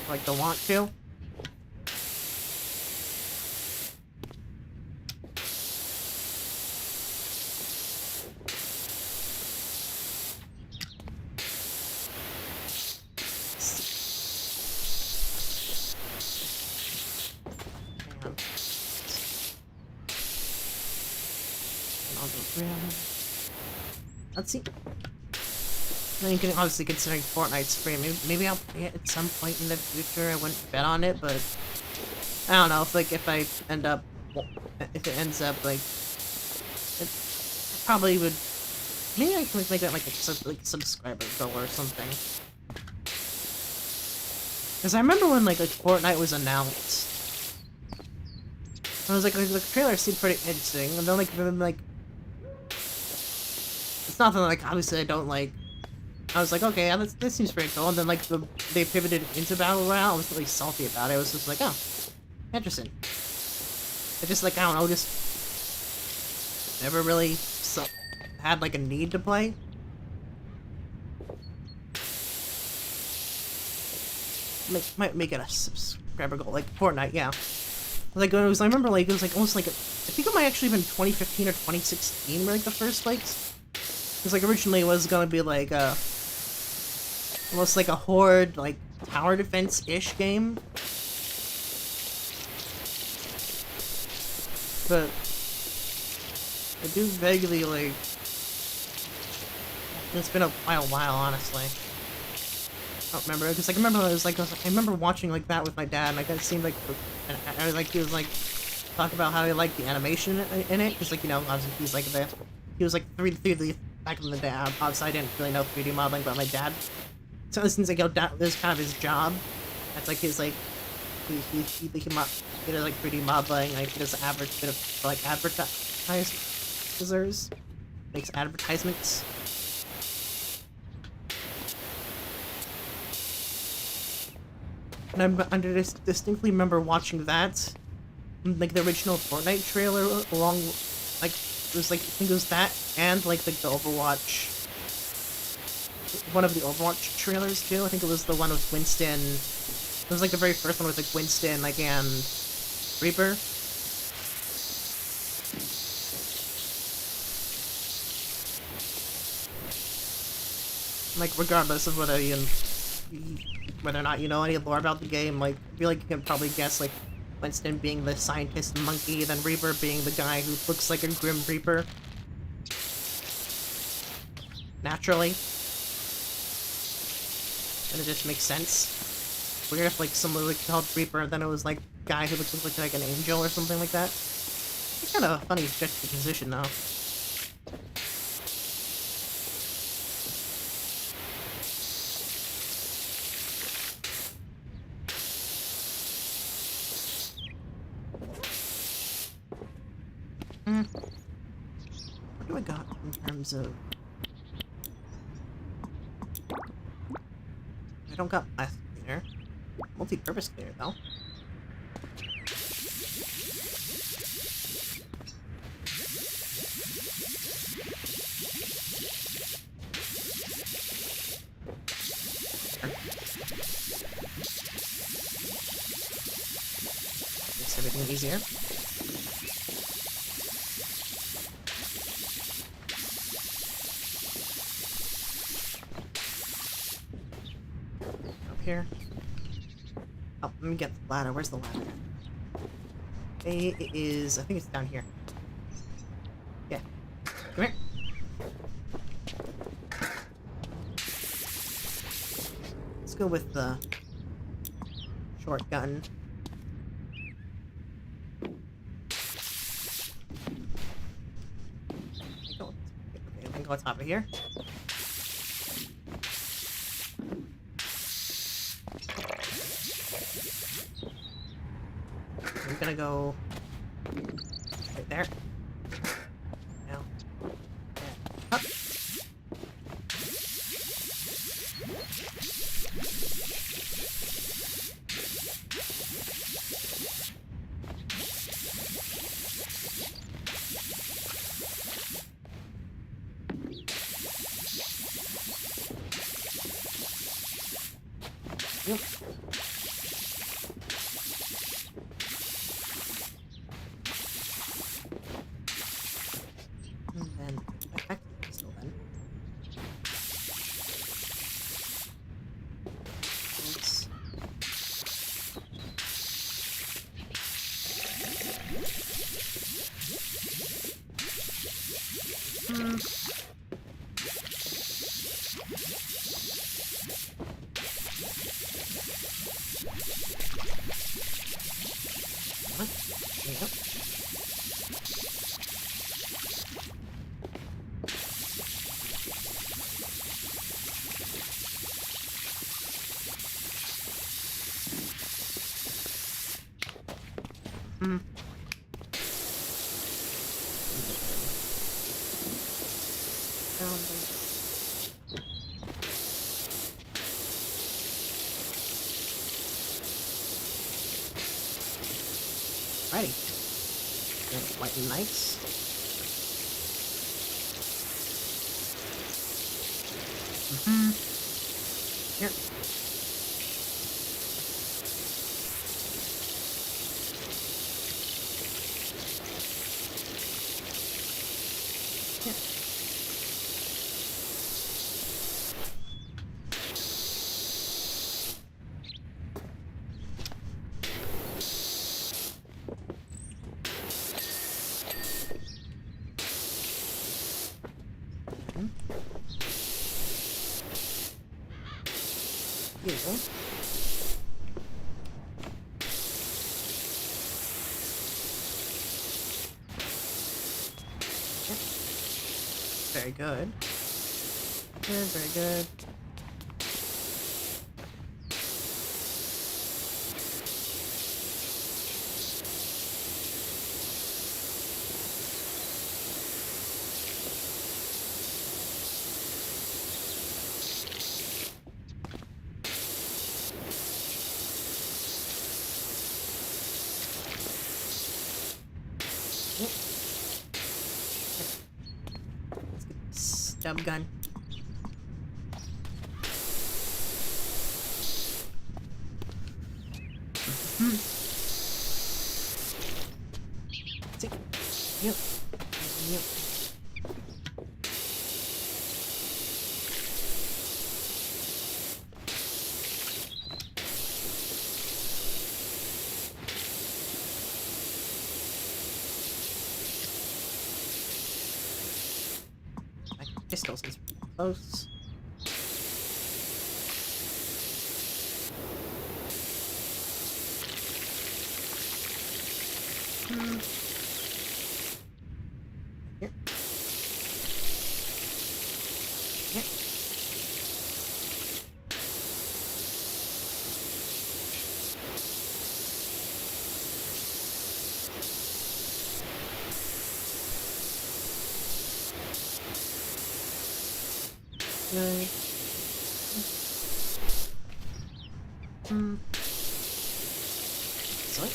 like the want to. Let's see. Then you can obviously considering Fortnite's free. Maybe I'll play it at some point in the future. I wouldn't bet on it, but I don't know. If I end up, if it ends up like, it probably would. Maybe I can make that like a subscriber goal or something. Because I remember when like Fortnite was announced, I was like the trailer seemed pretty interesting, and then like. It's not that like obviously I don't like. I was like, okay, yeah, this seems pretty cool, and then like they pivoted into Battle Royale. I was really salty about it. I was just like, oh, interesting. I just like I don't know, just never really had like a need to play. Might make it a subscriber goal, like Fortnite, yeah. Like it was, I remember like it was like almost like I think it might actually have been 2015 or 2016 were like the first like. Because like originally it was gonna be like almost like a horde like tower defense-ish game, but I do vaguely like it's been a while honestly. I don't remember because like I remember watching like that with my dad, and like it seemed like I was like he was like talk about how he liked the animation in it because like you know obviously he's like he was like 3D. Back in the day, obviously I didn't really know 3D modeling, but my dad, so this seems like this is kind of his job. That's like his like, he does like 3D modeling, like he does average bit of like advertisers, makes advertisements. And I distinctly remember watching that, like the original Fortnite trailer along, like. It was like, I think it was that, and like the Overwatch, one of the Overwatch trailers too. I think it was the one with Winston. It was like the very first one with like Winston, like and Reaper. Like regardless of whether whether or not you know any lore about the game, like I feel like you can probably guess like. Winston being the scientist monkey, then Reaper being the guy who looks like a Grim Reaper. Naturally. And it just makes sense. Weird if like someone like called Reaper and then it was like a guy who looks like an angel or something like that. It's kind of a funny juxtaposition though. What do I got in terms of... I don't got math cleaner. Multi-purpose cleaner, though. everything easier. Up here. Oh, let me get the ladder. Where's the ladder? It is... I think it's down here. Yeah. Come here. Let's go with the shotgun. Okay, I think go on top of here. I'm gonna go right there. Now, up. Yep. And then back to the pistol then. Oops. What? Yep. Righty. That's quite nice. Here. Here. Beautiful. Yep. Very good. Good, very good. Yep. Let's get the stub gun. See? Yep. Yep. My pistol is close. Here. Here. Good. Sorry.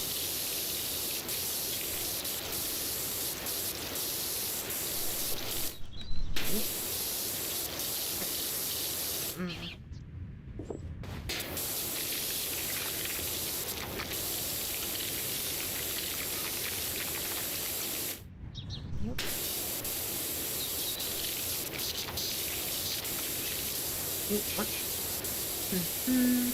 What? Hmm.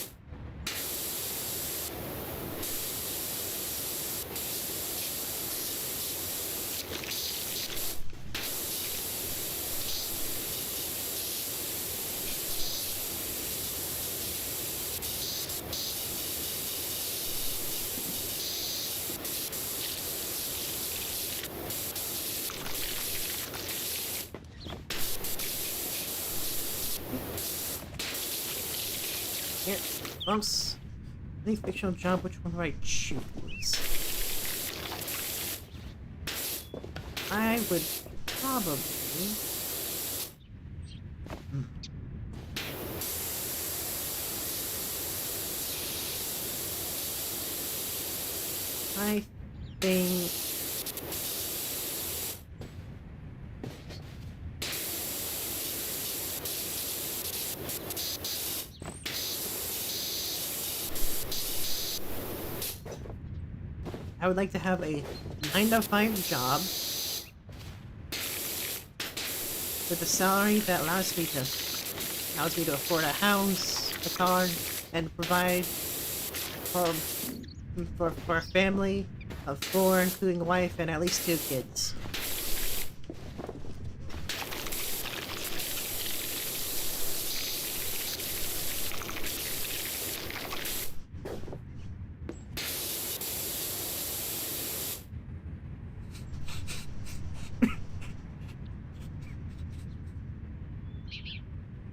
Here, bumps. Any fictional job, which one do I choose? I would probably... I think... I would like to have a 9-to-5 job with a salary that allows me to afford a house, a car, and provide for a family of 4, including a wife and at least 2 kids.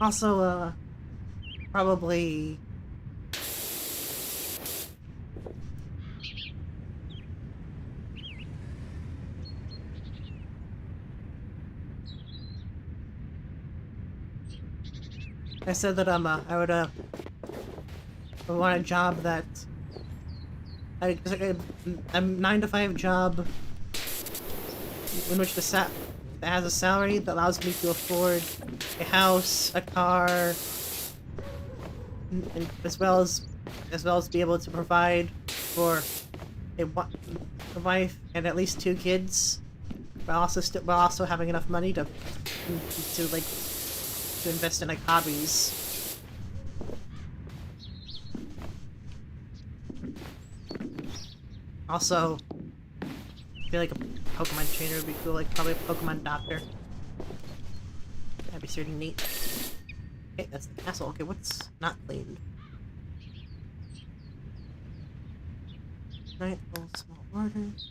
Also, probably... I said that I would want a job that... like a 9-to-5 job in which that has a salary that allows me to afford a house, a car, and as well as be able to provide for a wife and at least 2 kids, while also having enough money to invest in like hobbies. Also, I feel like a Pokemon trainer would be cool, like probably a Pokemon doctor. That'd be certainly neat. Okay, that's the castle. Okay, what's not cleaned? Nightfall, small orders.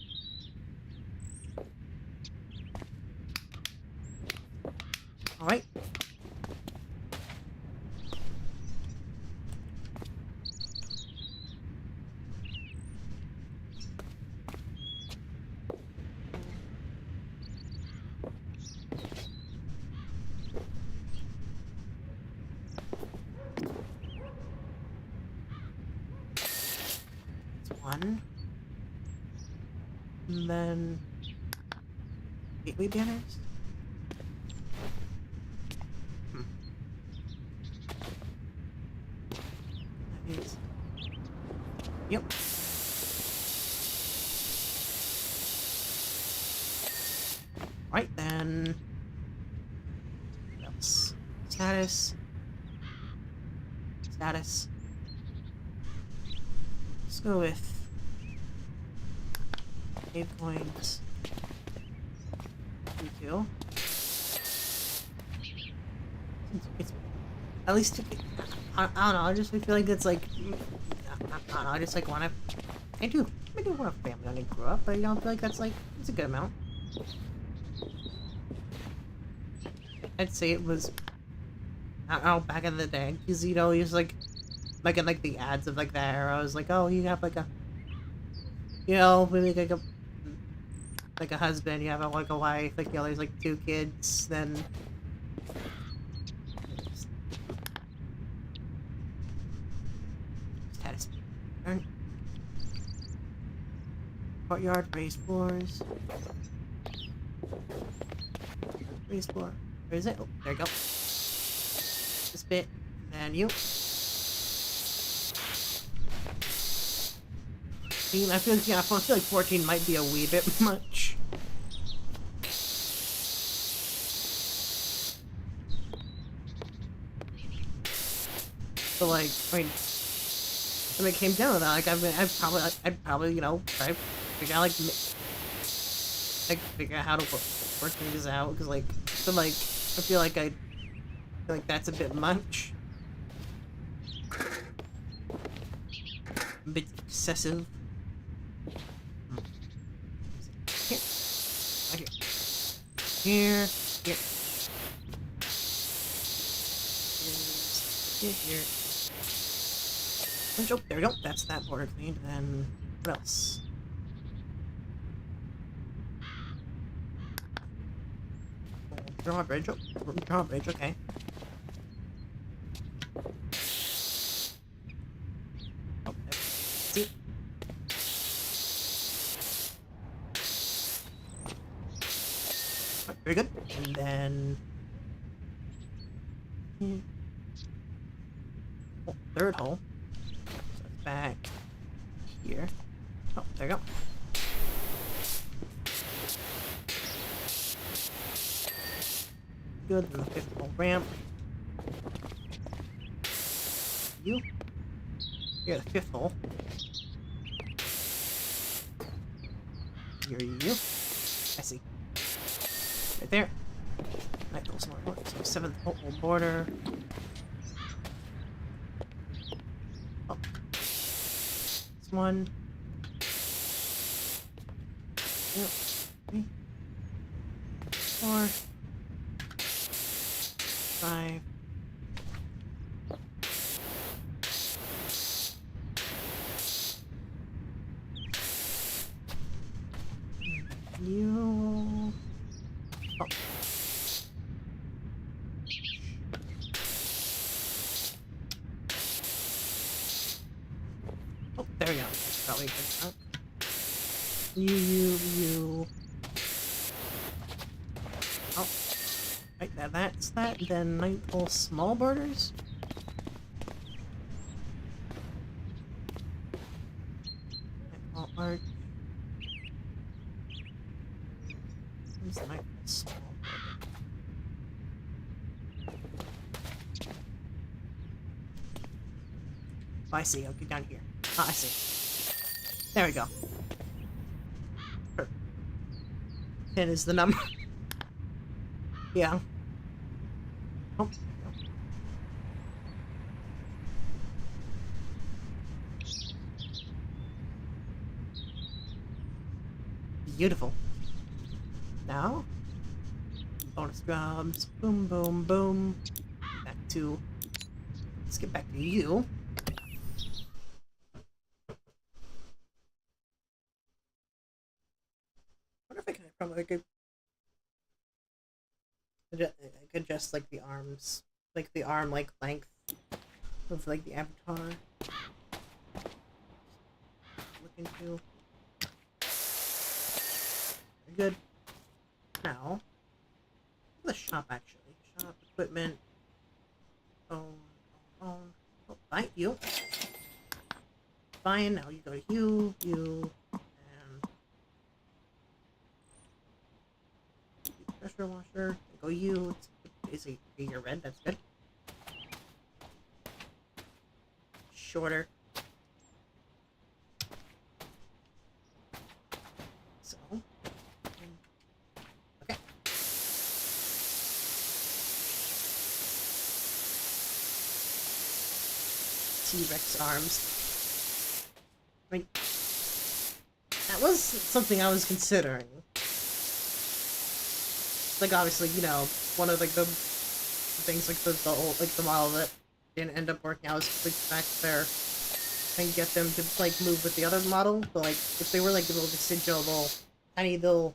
Alright. One. And then... gateway banners? That is... yep. Right then. What else? Status. Status. Let's go with... save coins. Retail. It's at least I don't know. I just feel like it's like I don't know. I just like want to. I do want a family when I grow up, but I don't feel like that's like it's a good amount. I'd say it was. I don't know, back in the day, because you know, he was like in like the ads of like the era. I was like, oh, you have like a, you know, maybe like a husband, you have like a wife, like you know, there's like 2 kids, then status. Courtyard, raised floors. Raised floor. Where is it? Oh, there you go. This bit, and you. I feel like, yeah, I feel like 14 might be a wee bit much. But like, I mean, when it came down to that, like, I'd probably, you know, try to figure out figure out how to work things out, because like, but like, I feel like that's a bit much, a bit excessive. Here, here, here, here. Oh, there we go. That's that border cleaned. And what else? Drawbridge. Oh, drawbridge. Okay. Oh, see. Oh, very good. And then. Oh, third hole. So it's back here. Oh, there you go. Good. And the fifth hole ramp. You. You're the fifth hole. You're you. I see. Right there. Ninth hole smart work. So seventh hole border. Oh. This one. Yep. 3, 4, 5. You. Oh. Oh, there we go. That's probably a good shot. You. Oh. Right, that's that. Then ninth hole small borders. Ninth hole arch. Where's the ninth hole small border? Oh, I see. Okay, down here. Ah, I see. There we go. 10 is the number. Yeah. Oh. Beautiful. Now, bonus drums. Boom, boom, boom. Back to. Let's get back to you. I wonder if I can probably could adjust like the arms, like the arm like length of like the avatar. Look into. Very good. Now, the shop actually. Shop equipment. Oh, bite you. Fine. Now you go to you, and pressure washer. Go you. It's basically your red. That's good. Shorter. So. Okay. T-Rex arms. I mean, that was something I was considering. Like, obviously, you know, one of like the things like the old, like the model that didn't end up working out was like back there and get them to like move with the other model. But like, if they were like a little vestigial, little tiny little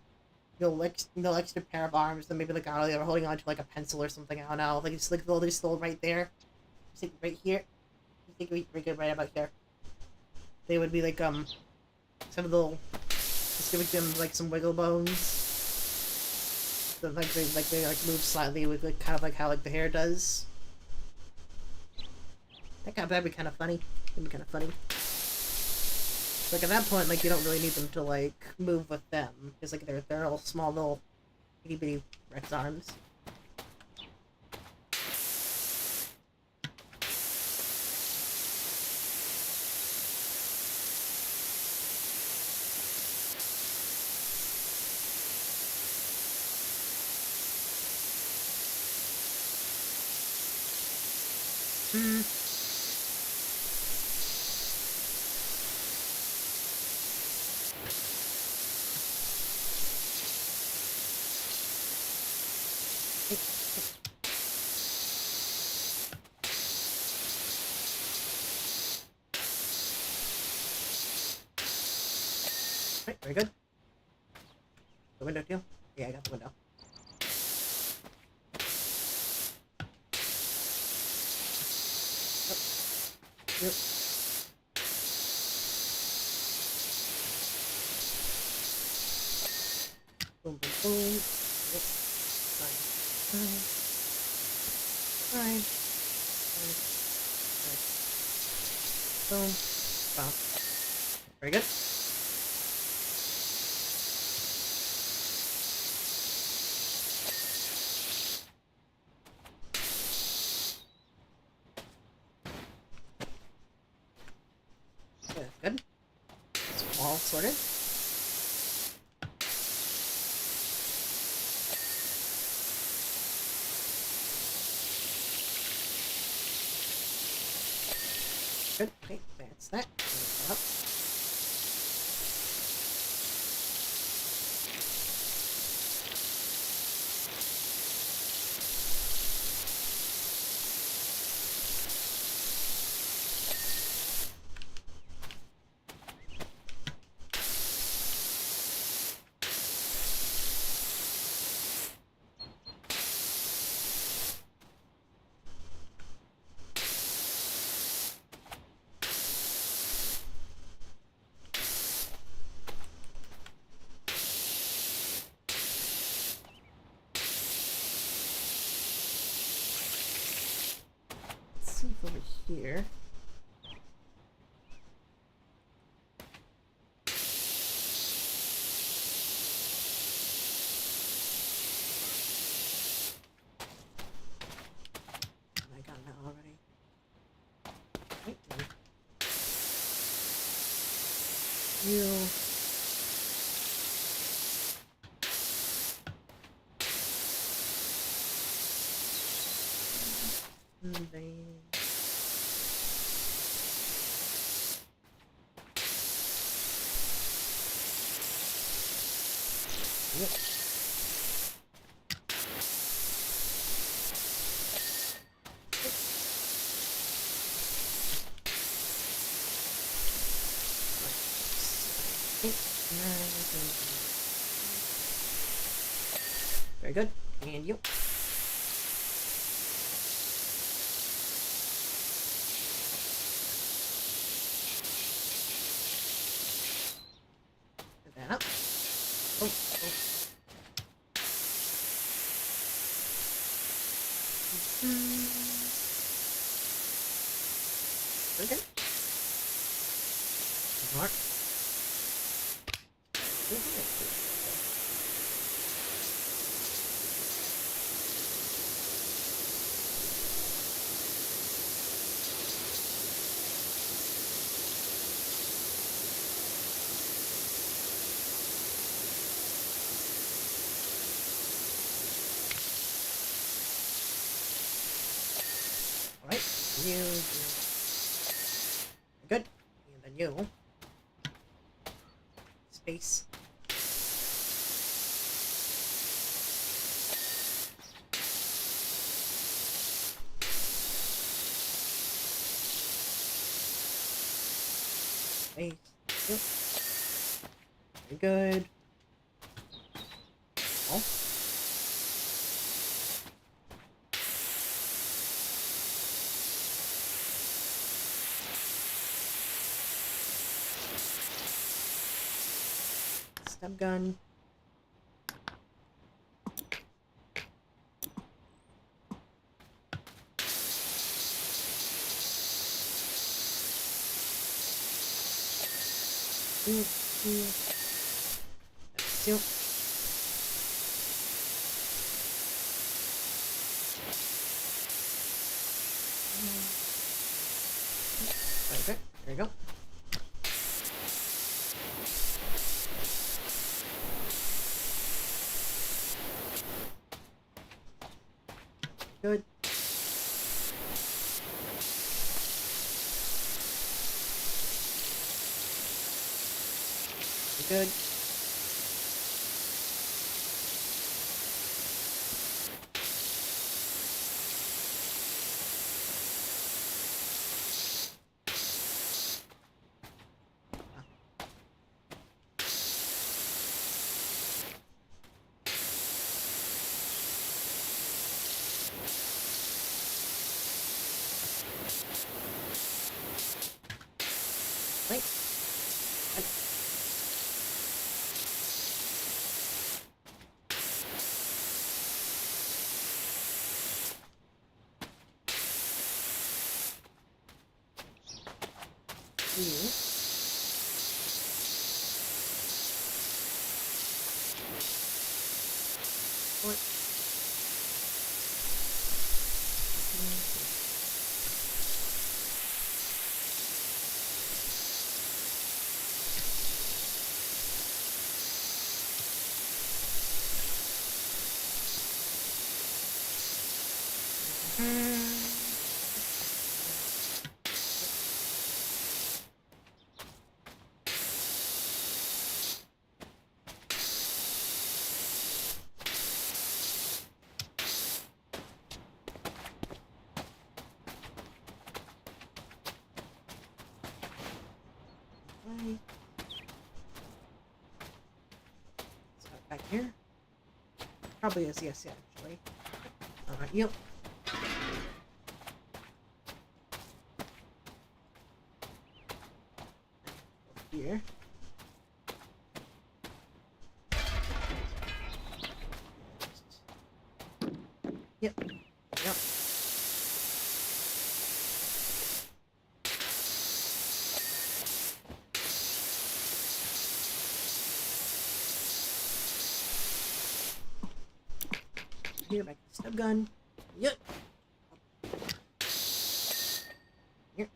extra pair of arms, then maybe like I don't know, they were holding on to like a pencil or something. I don't know. Like it's like they're still right there. Just like right here. Just like right about here. They would be like some little, just giving them like some wiggle bones. So like they move slightly with like kind of like how like the hair does. That'd be kind of funny. That'd be kind of funny. Like at that point, like you don't really need them to like move with them because like they're all small little itty bitty Rex arms. Right, very good. The window too? Yeah, I got the window. Yep. Boom, boom, boom. Yep. Fine. Fine. Fine. Fine. Fine. Boom. Wow. Very good. Yeah, good. It's all sorted. Good. Okay, that's that. Up. Let's see if over here. I got that already. Wait, no. You. And then. Yep. Very good. And you. Put that up. Oh, oh. Very good. Mark. Alright, you. Good. And then you. Space. Space. Yep. Very good. Oh. Stub gun. Still. Okay, there you go. Good. good. Wait. What? Back here? Probably is, yes, yeah, actually. Alright, yep. Here. Yep. Yep. Here, back to the stub gun. Yep. Here. Yep.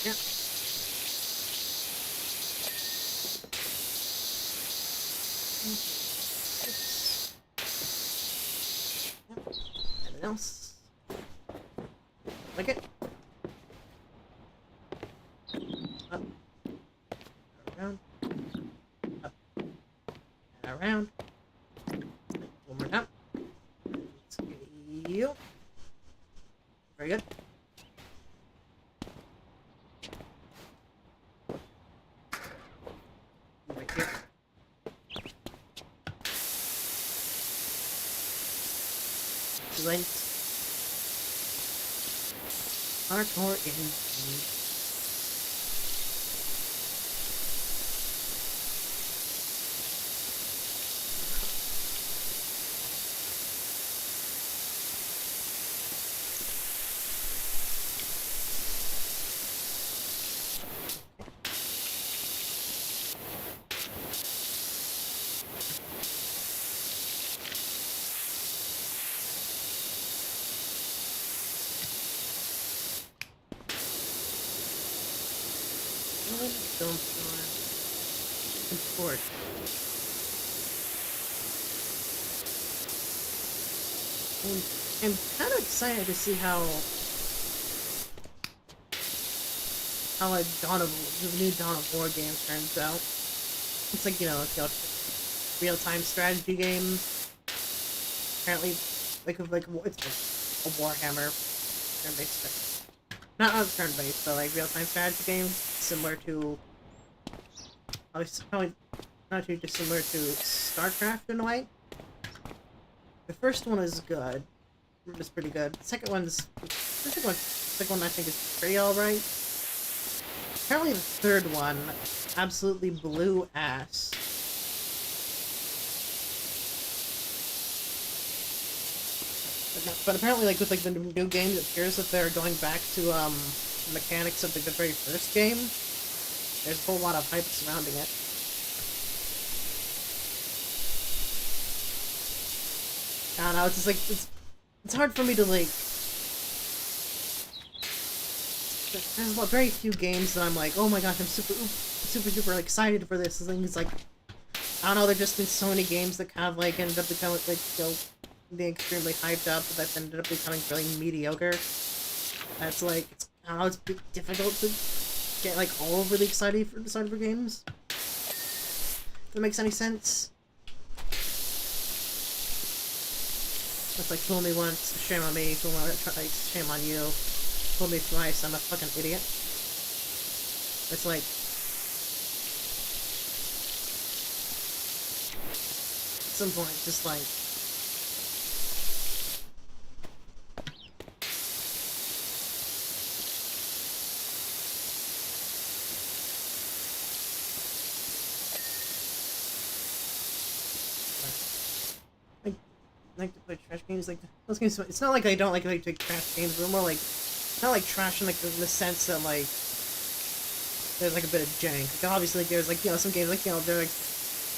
Yep. Anything else? Like it? Up. Around. Up. And around. One more time. Let's get you. Very good. Right here. Excellent. Hardcore indeed. Don't import. I'm kind of excited to see how like the new Dawn of War game turns out. It's like, you know, real-time strategy game. Apparently, like it's like a Warhammer turn-based. Not turn-based, but like real-time strategy games, similar to probably not too dissimilar to StarCraft in a way. The first one is good. It's pretty good. The second one I think is pretty alright. Apparently the third one absolutely blew ass. But apparently, like with like the new game, it appears that they're going back to mechanics of like the very first game. There's a whole lot of hype surrounding it. I don't know. It's just like it's hard for me to like. There's very few games that I'm like, oh my gosh, I'm super duper excited for this. It's like, I don't know. There's just been so many games that kind of like ended up becoming like, you know, being extremely hyped up, but that ended up becoming really mediocre. That's like, it's, I don't know, it's difficult to get like all really excited for games. If that makes any sense. That's like, fool me once, shame on me, fool me, like, shame on you. Fool me twice, I'm a fucking idiot. It's like, at some point, just like, like to play trash games, like those games. It's not like I don't like to play trash games, but more like not like trash in like the sense that like there's like a bit of jank. Like obviously like, there's like, you know, some games like, you know, they're like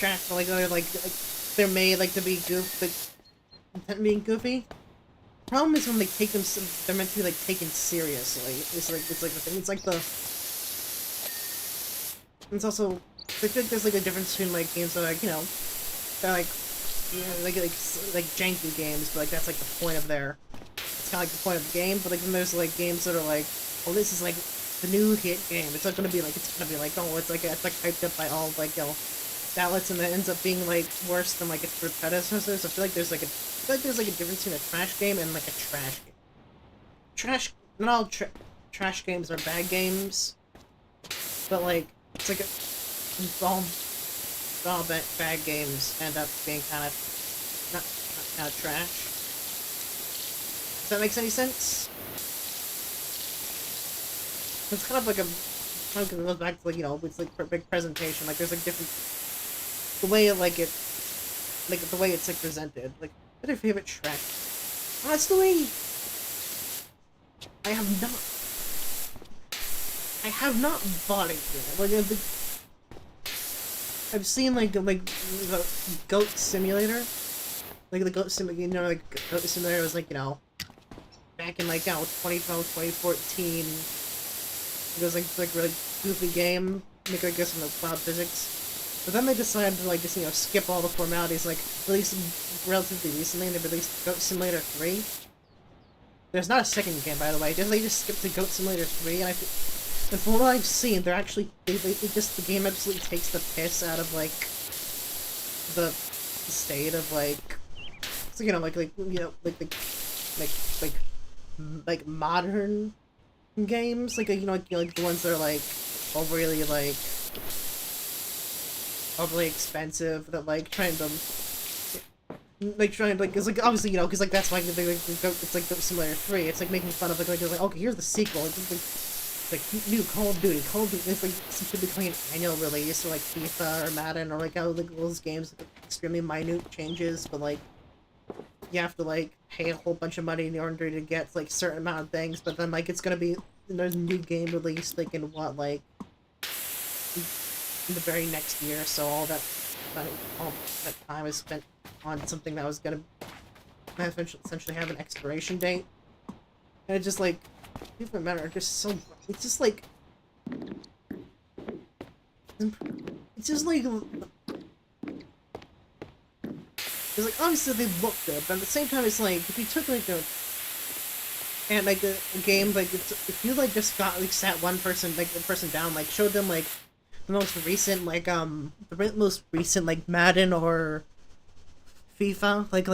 trash, but like they're made like to be intent being goofy. Problem is when they take them, they're meant to be like taken seriously. It's like the thing. It's like the. It's also I think there's like a difference between like games that are like, you know, they're like. Yeah, like janky games, but like that's like the point of their. It's kind of like the point of the game, but like then there's like games that are like, well, this is like the new hit game. It's not gonna be like oh, it's like hyped up by all like, you know, outlets, and it ends up being like worse than like its predecessors. I feel like there's like a difference between a trash game and like a trash game. Not all trash games are bad games, but like it's like all bad games end up being kind of not kind of trash. Does that make any sense? It's kind of like it goes back to like, you know, it's like for a big presentation. Like there's like different the way the way it's like presented. Like what's your favorite trash? Honestly, I have not bought it yet. Like I've seen like the Goat Simulator, like the Goat Simulator. You know, like Goat Simulator was like, you know, back in like, you know, 2012, 2014. It was like really goofy game, make I guess in the cloud physics. But then they decided to like just, you know, skip all the formalities. Like released relatively recently, they released Goat Simulator 3. There's not a second game, by the way. They just skipped to Goat Simulator 3, and and from what I've seen, they're actually the game absolutely takes the piss out of like the state of like, so, you know, you know, like modern games, like, you know, like the ones that are like overly expensive, that like trying to it's like obviously, you know, because like that's why it's like Goat Simulator 3. It's like making fun of like okay, here's the sequel. It's like new Call of Duty. Call of Duty is like simply becoming an annual release, or like FIFA or Madden, or like how like those games with extremely minute changes, but like you have to like pay a whole bunch of money in order to get like certain amount of things. But then like it's gonna be, there's a new game released like in what, like in the very next year, so all that time is spent on something that was gonna essentially have an expiration date. And it just like, people matter are just so, it's just like it's like obviously they look good, but at the same time it's like if you took like a game like if you like just got like sat one person, like the person down, like showed them like the most recent like Madden or FIFA, like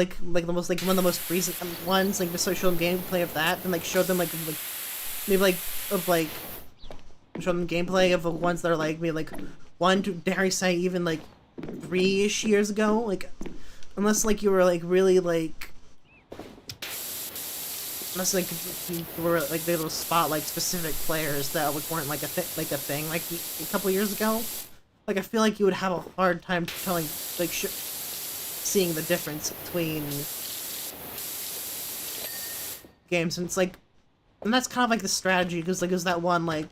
the most like one of the most recent ones, like the social gameplay of that, and like showed them like maybe like show them gameplay of the ones that are like maybe like 1 to, dare I say, even like 3-ish years ago, like unless like you were like really like, unless like you were like they will spot like specific players that weren't like a thing like a couple years ago. Like I feel like you would have a hard time telling like seeing the difference between games, and it's like, and that's kind of like the strategy, because like there's that one like,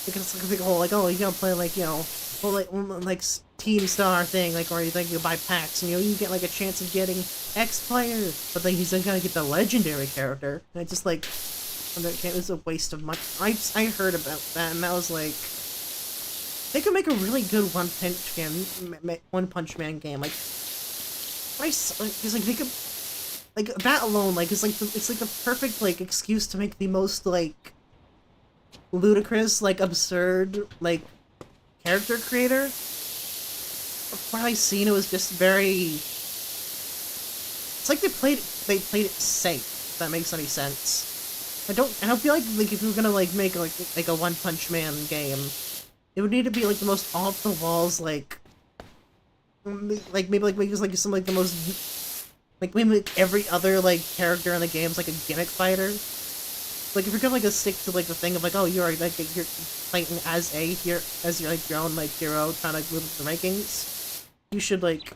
because like the whole like, oh, you gotta play like, you know, well like Team Star thing, like, or you think you buy packs and, you know, you get like a chance of getting X players, but then he's then gonna get the legendary character, and it's just like, it was a waste of money. I heard about that, and that was like, they could make a really good One Punch Man game, like, because like they could, like that alone, like it's like the perfect like excuse to make the most like ludicrous, like absurd, like character creator. What I've seen, it was just very. It's like they played it safe. If that makes any sense. I don't feel like if you were gonna like make like a One Punch Man game, it would need to be like the most off the walls like maybe like make some like the most like maybe like every other like character in the game is like a gimmick fighter. Like if you're gonna like stick to like the thing of like, oh, you're like you're fighting as your own like hero trying to move up the rankings, you should like.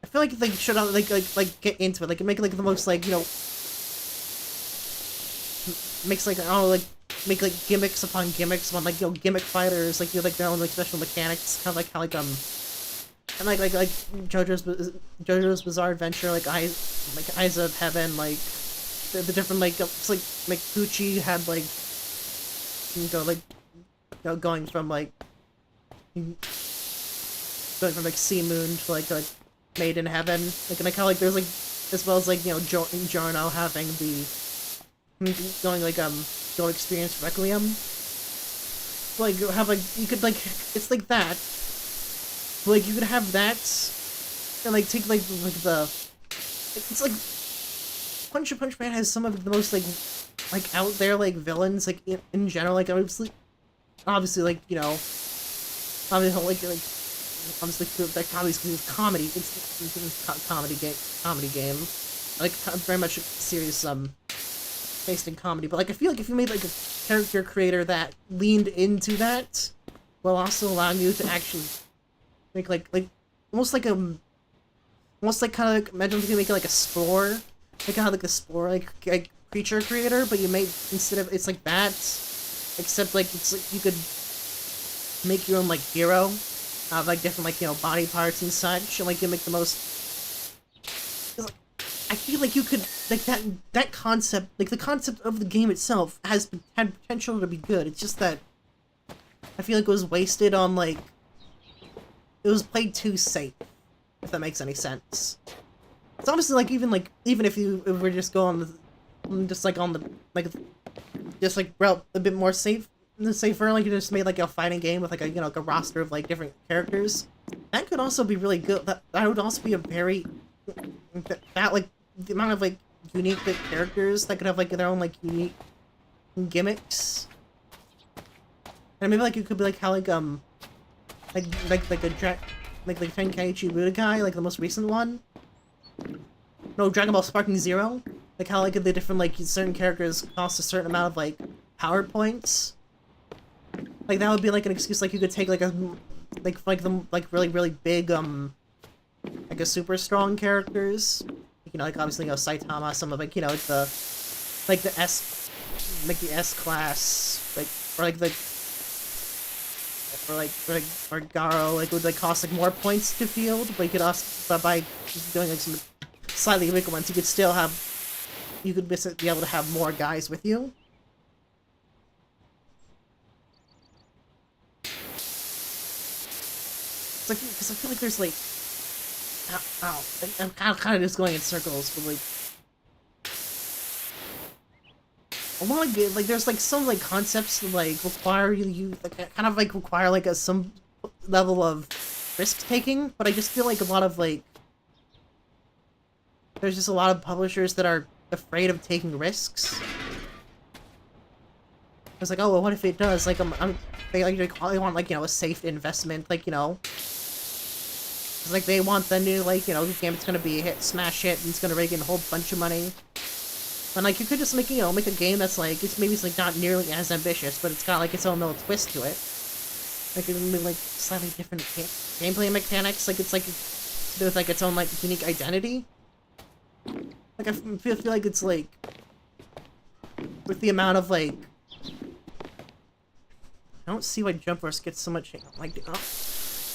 I feel like they should like get into it, like make it like the most like, you know, makes like, oh, like make like gimmicks upon gimmicks on like, you know, gimmick fighters, like you like their own like special mechanics, kind of like how like and like JoJo's Bizarre Adventure, like Eyes of Heaven, like the different like it's like Gucci had like, you know, like, you know, going from like Sea Moon to like Made in Heaven, like, and like how like there's like, as well as like, you know, Giorno having the going like go experience Requiem, like have like you could like it's like that, like you could have that and like take like the it's like Punch Man has some of the most like out there like villains like in general, like obviously like, you know, obviously like obviously that comedy it's comedy game like very much serious based in comedy, but like I feel like if you made like a character creator that leaned into that while also allowing you to actually make like almost like kind of like, imagine if you make like a Spore, like how like a Spore like creature creator, but you made, instead of, it's like that, except like it's like you could make your own like hero, have like different like, you know, body parts and such, and like you make the most. I feel like you could, like, that concept, like, the concept of the game itself had potential to be good. It's just that I feel like it was wasted on, like, it was played too safe, if that makes any sense. It's honestly, like, even if we're just going on just, like, on the, like, just, like, route a bit more safer, like, you just made, like, a fighting game with, like, a, you know, like, a roster of, like, different characters. That could also be really good. That would also be a very, like, the amount of like unique like, characters that could have like their own like unique gimmicks, and maybe like it could be like how like a like Tenkaichi Budokai, like the most recent one. No, Dragon Ball Sparking Zero, like how like the different like certain characters cost a certain amount of like power points. Like that would be like an excuse, like you could take like a like the like really big like a super strong characters. You know, like obviously, you know, Saitama, some of like, you know, like the S class, like, or like or Garo, like would like cost like more points to field, but you could also, but by doing like some slightly weaker ones, you could still have, you could be able to have more guys with you. It's like, because I feel like there's like, I'm kind of just going in circles, but like a lot of good, like there's like some like concepts that like require you like kind of like require like some level of risk taking, but I just feel like a lot of like there's just a lot of publishers that are afraid of taking risks. It's like, oh well, what if it does? Like they want like, you know, a safe investment, like, you know. It's like they want the new, like, you know, game, it's gonna be a smash hit, and it's gonna rake in a whole bunch of money. And like you could just make, you know, make a game that's like, it's like not nearly as ambitious, but it's got like its own little twist to it. Like it would be like slightly different gameplay mechanics, like it's like with like its own like unique identity. Like I feel like it's like with the amount of like, I don't see why Jump Force gets so much like.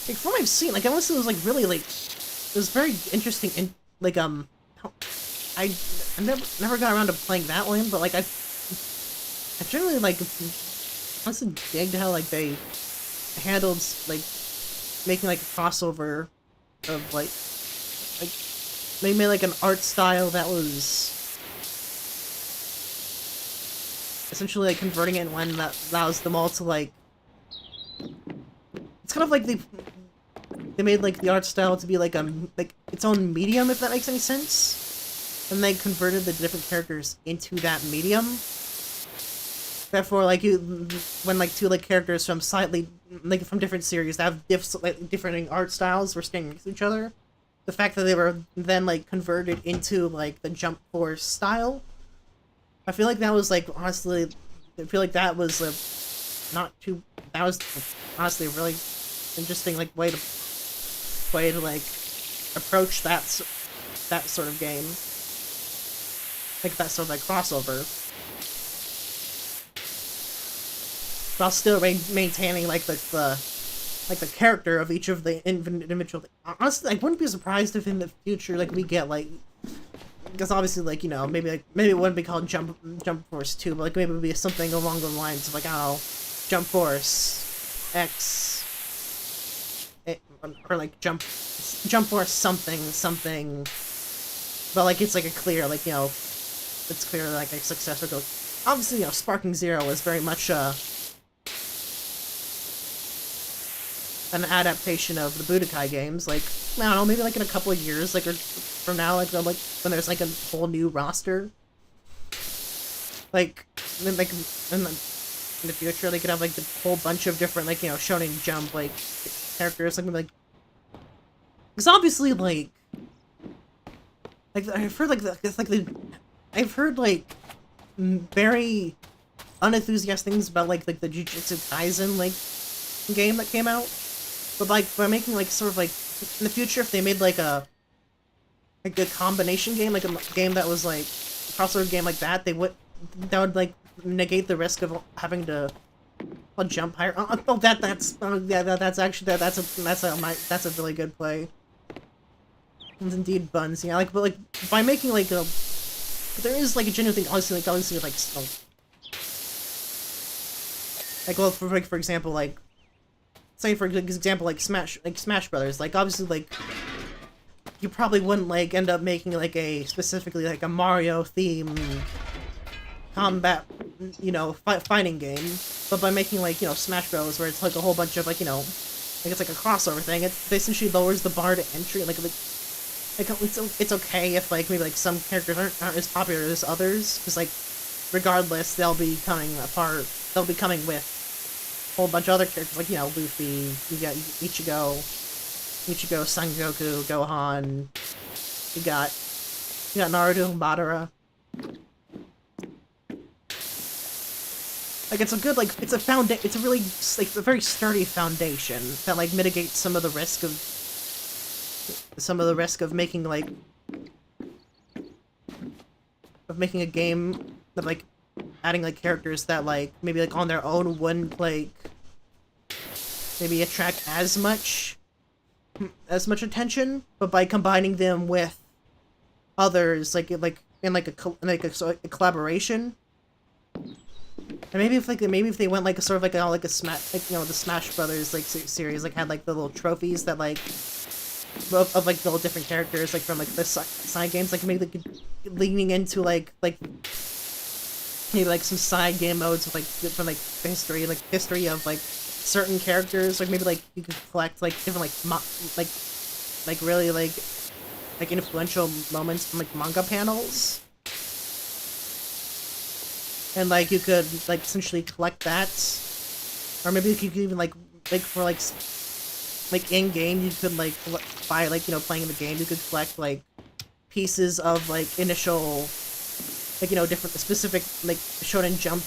Like, from what I've seen, like, unless it was, like, really, like, it was very interesting, and, like, I never got around to playing that one, but, like, I generally, like, honestly digged how, like, they handled, like, making, like, a crossover of, like, they made like an art style that was essentially like converting it in one that allows them all to like. It's kind of like they made like the art style to be like like its own medium, if that makes any sense, and they converted the different characters into that medium. Therefore, like when like two like characters from slightly like from different series that have different art styles were standing next to each other, the fact that they were then like converted into like the Jump Force style, I feel like that was like honestly, I feel like that was not too. That was honestly a really interesting like way to like approach that sort of game, like that sort of like crossover, while still maintaining like the character of each of the individual. Honestly, I wouldn't be surprised if in the future like we get like, because obviously like, you know, maybe it wouldn't be called Jump Force 2, but like maybe it would be something along the lines of like, I don't know, Jump Force X, or like Jump Force something, but like it's like a clear, like, you know, it's clear like a successor to, obviously, you know, Sparking Zero is very much an adaptation of the Budokai games. Like, I don't know, maybe like in a couple of years, like, or from now, like when there's like a whole new roster, like, then like in the future they could have like a whole bunch of different, like, you know, Shonen Jump like characters, like, because obviously like I've heard like I've heard like very unenthusiastic things about like the Jujutsu Kaisen like game that came out, but like by making like sort of like in the future, if they made like a combination game, like a game that was like a crossover game like that, that would like negate the risk of having to jump higher. That's actually that's a really good play. It's indeed Buns, yeah, like, but like by making like a, but there is like a genuine thing, obviously like so, like, well, for example, like, say for example like Smash Brothers, like obviously like you probably wouldn't like end up making like a specifically like a Mario themed combat, you know, fighting game, but by making like, you know, Smash Bros, where it's like a whole bunch of like, you know, like it's like a crossover thing, it essentially lowers the bar to entry. Like it's okay if like maybe like some characters aren't as popular as others, because like regardless they'll be coming with a whole bunch of other characters, like, you know, Luffy, you got Ichigo, Son Goku, Gohan, you got Naruto and Madara. Like, it's a good, like, it's a really, like, a very sturdy foundation that, like, mitigates some of the risk of making, like, a game that, like, adding, like, characters that, like, maybe, like, on their own wouldn't, like, maybe attract as much attention, but by combining them with others, like, in a collaboration. And maybe if they went like a sort of like a Smash, like, you know, the Smash Brothers like series, like had like the little trophies that like of like the little different characters, like from like the side games, like maybe they could leaning into like maybe like some side game modes with like from like the history of like certain characters, like maybe like you could collect like different like really like influential moments from like manga panels. And like you could like essentially collect that, or maybe you could even like for like in game you could like buy, like, you know, playing in the game you could collect like pieces of like initial, like, you know, different specific like Shonen Jump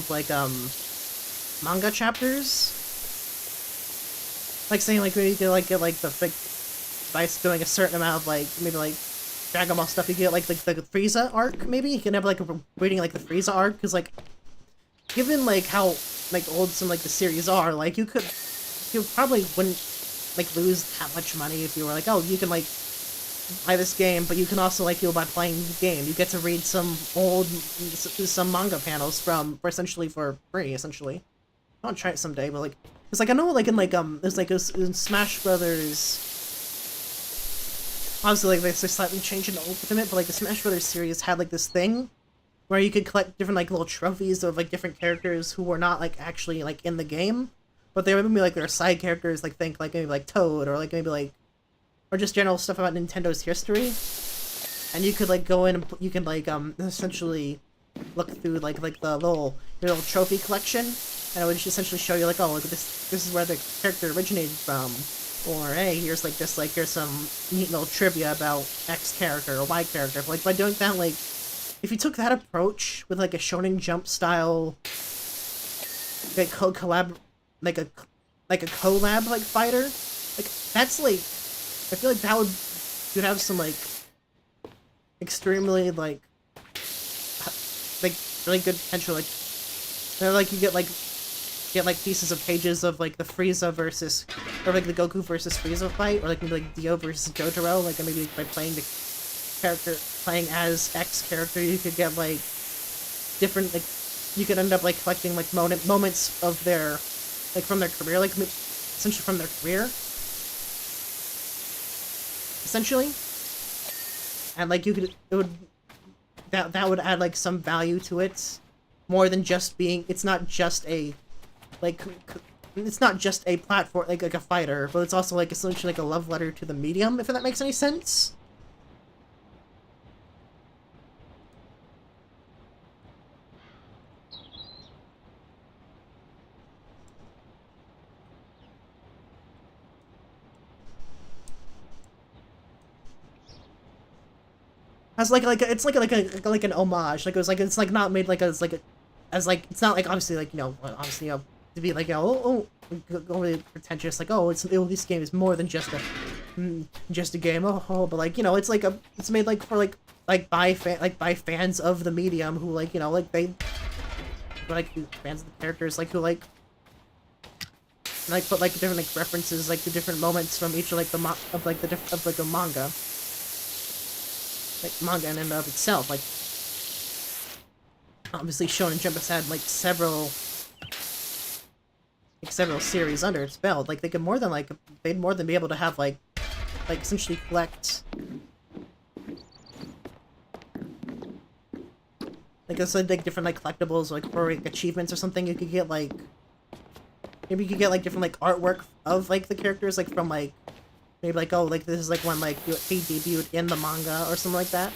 like manga chapters, like saying like maybe you could like get like the by doing a certain amount of like maybe like Dragon Ball stuff, you get like the Frieza arc, maybe you can have like reading like the Frieza arc, because like given like how like old some like the series are, like you probably wouldn't like lose that much money if you were like, oh, you can like buy this game, but you can also like, you know, by playing the game you get to read some manga panels for essentially for free, essentially. I'll try it someday, but like, it's like I know like in like there's like in Smash Brothers, Obviously, like, they slightly changed in Ultimate, but, like, the Smash Brothers series had, like, this thing where you could collect different, like, little trophies of, like, different characters who were not, like, actually, like, in the game, but they would be, like, their side characters, like, think, like, maybe, like, Toad, or, like, maybe, like, or just general stuff about Nintendo's history, and you could, like, go in and, you can, like, essentially look through, like, the your little trophy collection, and it would just essentially show you, like, oh, look, this is where the character originated from, or, hey, here's, like, this, like, here's some neat little trivia about X character or Y character. But, like, by doing that, like, if you took that approach with, like, a Shonen Jump style, like, collab, like a collab, like, fighter, like, that's, like, I feel like that you'd have some, like, extremely, like, really good potential, like, you get, like, pieces of pages of, like, the Frieza versus, or, like, the Goku versus Frieza fight, or, like, maybe, like, Dio versus Jotaro, like, maybe by playing as X character, you could get, like, different, like, you could end up, like, collecting, like, moments of their, like, from their career, like, essentially from their career, essentially, and, like, that would add, like, some value to it, more than just being, it's not just a, like, it's not just a platform, like a fighter, but it's also, like, essentially, like, a love letter to the medium, if that makes any sense. As it's like an homage, like, it's like not made like as like it's not like, obviously, like, you know, obviously, you know, to be like, you know, really pretentious, like, oh, this game is more than just a game, but, like, you know, it's like it's made, like, for, like by fans of the medium who, like, you know, like, they like fans of the characters, like, who like put, like, different, like, references, like, to different moments from each of, like, the a manga, like, manga in and of itself. Like, obviously Shonen Jump has had, like, several series under its belt. Like, they'd more than be able to have, like essentially collect, like, it's like different, like, collectibles, like, for, like, achievements or something. You could get, like, maybe you could get, like, different, like, artwork of, like, the characters, like, from, like, maybe, like, oh, like, this is, like, when, like, he debuted in the manga or something like that.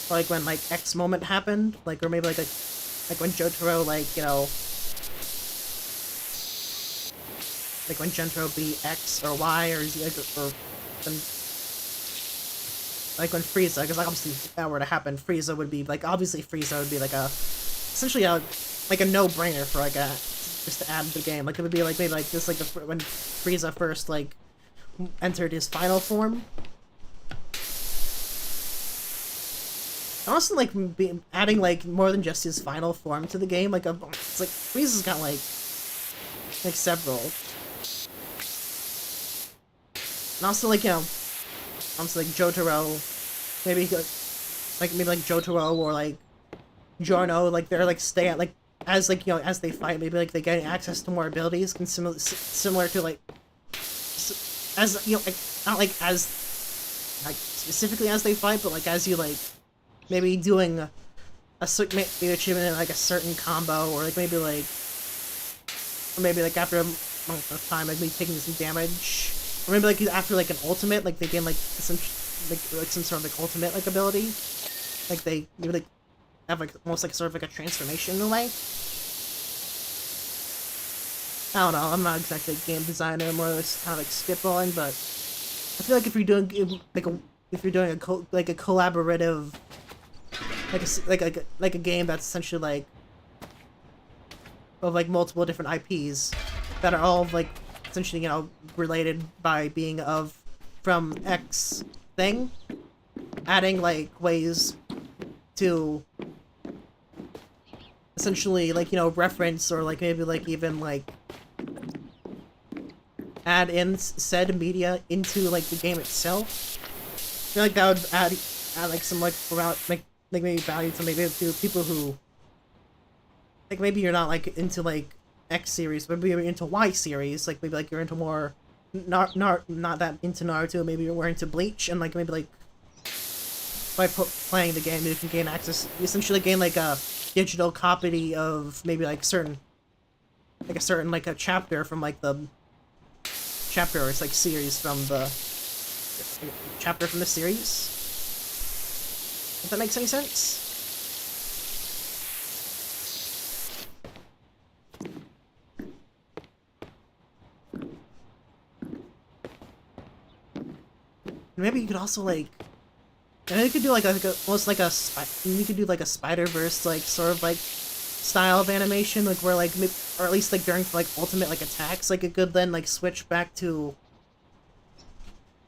Or, like, when, like, X moment happened, like, or maybe, like when Jotaro, like, you know, like, when Jotaro beat X or Y or Z, or like, when Frieza, because, like, obviously, if that were to happen, Frieza would be, like, obviously Frieza would be, like, essentially like a no-brainer for, like, just to add to the game. Like, it would be, like, maybe, like, just, like, when Frieza first, like, entered his final form. Honestly, like, adding, like, more than just his final form to the game, like, it's like, Frieza's got, like, several. And also, like, you know, obviously, like, Jotaro, maybe, like, Jotaro or, like, Giorno, like, they're, like, stay at, like, as, like, you know, as they fight, maybe, like, they get access to more abilities, similar to, like, as, you know, like, not, like, as, like, specifically as they fight, but, like, as you, like, maybe doing a certain achievement in, like, a certain combo, or, like, maybe, like, after a month of time, like, maybe taking some damage, or maybe, like, after, like, an ultimate, like, they gain, like, some, like some sort of, like, ultimate, like, ability, like, they maybe, like, have, like, almost, like, sort of, like, a transformation in a way. I don't know, I'm not exactly a game designer, I'm more or less kind of, like, spitballing, but I feel like if you're doing, like, a collaborative, like a game that's essentially, like, of, like, multiple different IPs that are all, like, essentially, you know, related by being from X thing, adding, like, ways to essentially, like, you know, reference, or, like, maybe, like, even, like, add in said media into, like, the game itself. I feel like that would add like, some, like, around, like, maybe value to maybe to people who, like, maybe you're not, like, into, like, X series, but maybe you're into Y series, like, maybe, like, you're into more not that into Naruto, maybe you're more into Bleach, and like maybe like by playing the game, you can gain access. You essentially gain like a digital copy of maybe like a chapter from like the chapter or it's like series from the chapter from the series. If that makes any sense. Maybe you could also like, you could do like almost like you could do like a Spider-Verse like sort of like style of animation, like where like or at least like during like ultimate like attacks, like it could then like switch back to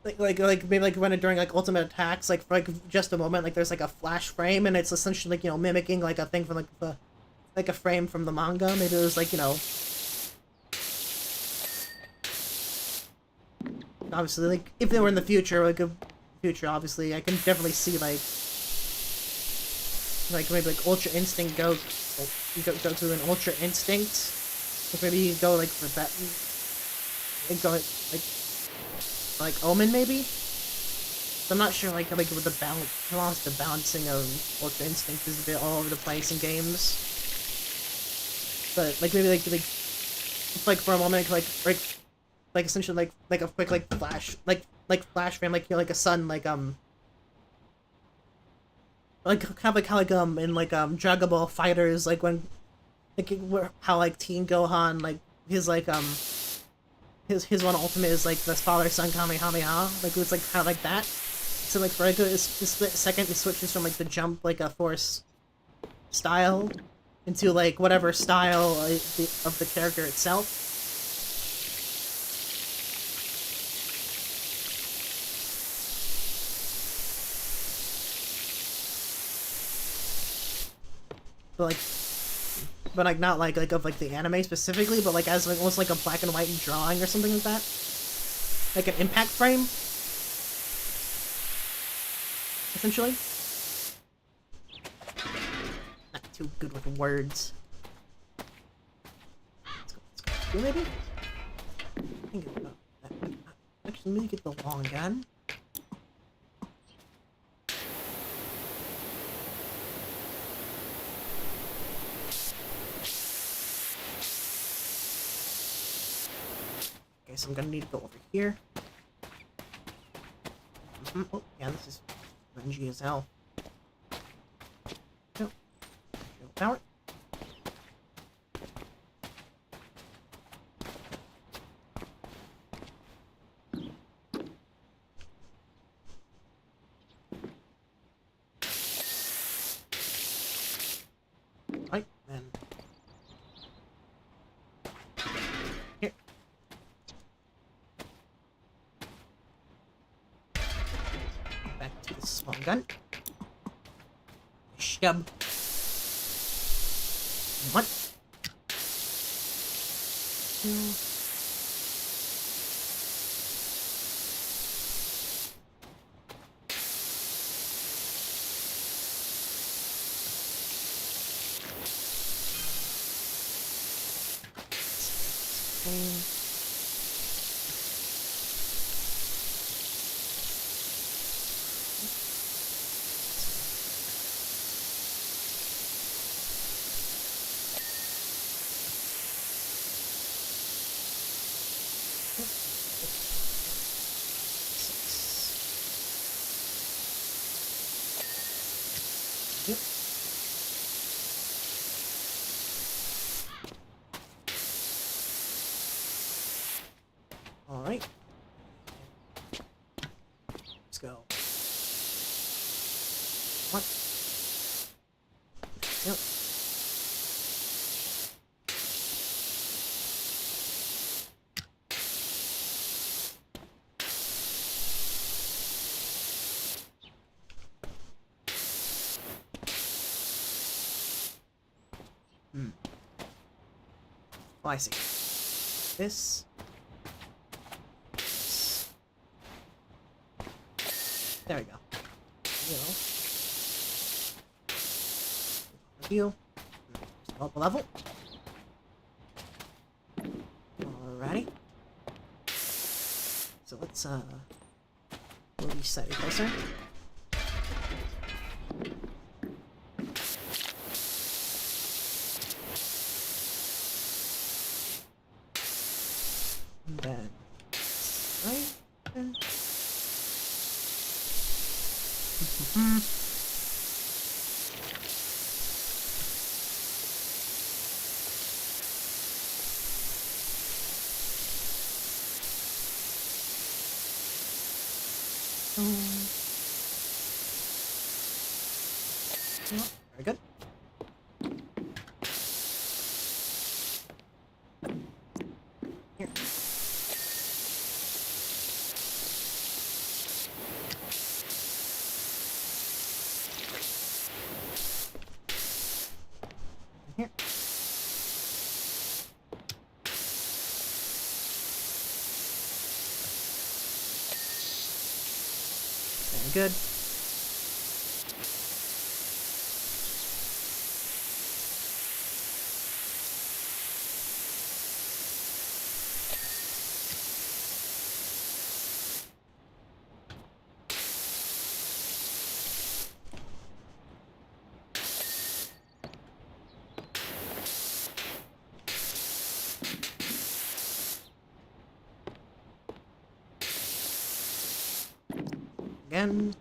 like maybe like when it during like ultimate attacks, like for like just a moment, like there's like a flash frame and it's essentially like, you know, mimicking like a thing from like the like a frame from the manga. Maybe it was like, you know, obviously like if they were in the future, like a future, obviously I can definitely see like maybe like Ultra Instinct go to an Ultra Instinct. Like maybe you go like for that, like go like Omen maybe. So I'm not sure like with the balance, to be honest, the balancing of Ultra Instinct is a bit all over the place in games. But like maybe like for a moment like essentially like a quick like flash flash frame, like, you know, like a sun like kind of like in like Dragon Ball Fighters, like when like how like Teen Gohan, like his like his one ultimate is like the father son Kamehameha, like it's like kind of like that. So like for like a split second it switches from like the jump like a force style into like whatever style of the character itself. But like not like of like the anime specifically, but like as like almost like a black and white drawing or something like that, like an impact frame, essentially. Not too good with words. Let's go maybe. I think it's about that. Actually, let me get the long gun. Okay, so I'm gonna need to go over here. Oh, yeah, this is grungy as hell. No. Power. Right, then. Here. Back to the small gun. Shub. What? Yep. All right. Let's go. What? Yep. Oh, I see. This. There we go. Review. Up a level. Alrighty. So let's move each slightly closer. And then right there. Very good. Here. Here. Very good. Again.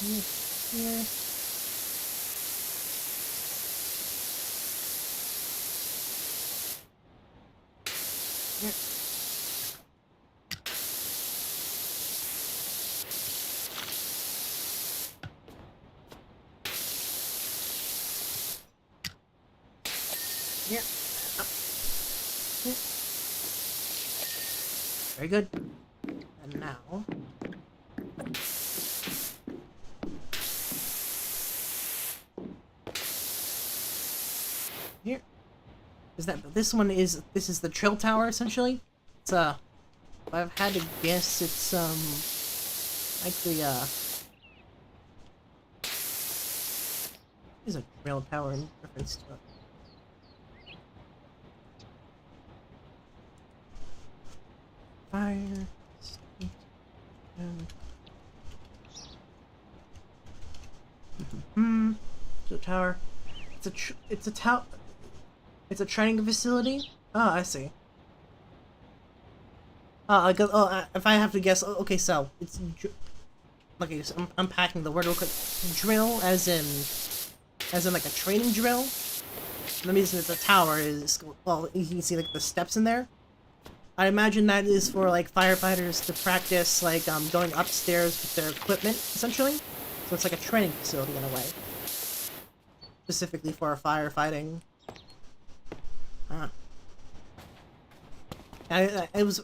Here. Here. Here. Up. Here. Very good. And now here. Is that this one is the Trill Tower essentially? It's if I've had to guess, it's likely is a Trill Tower in reference to it. Fire. The tower. It's a tower. It's a training facility. Oh, I see. If I have to guess, okay, so it's okay. So I'm unpacking the word real quick. Drill, as in like a training drill. The reason it's a tower is, well, you can see like the steps in there. I imagine that is for like firefighters to practice like going upstairs with their equipment, essentially. So it's like a training facility in a way, specifically for firefighting. I was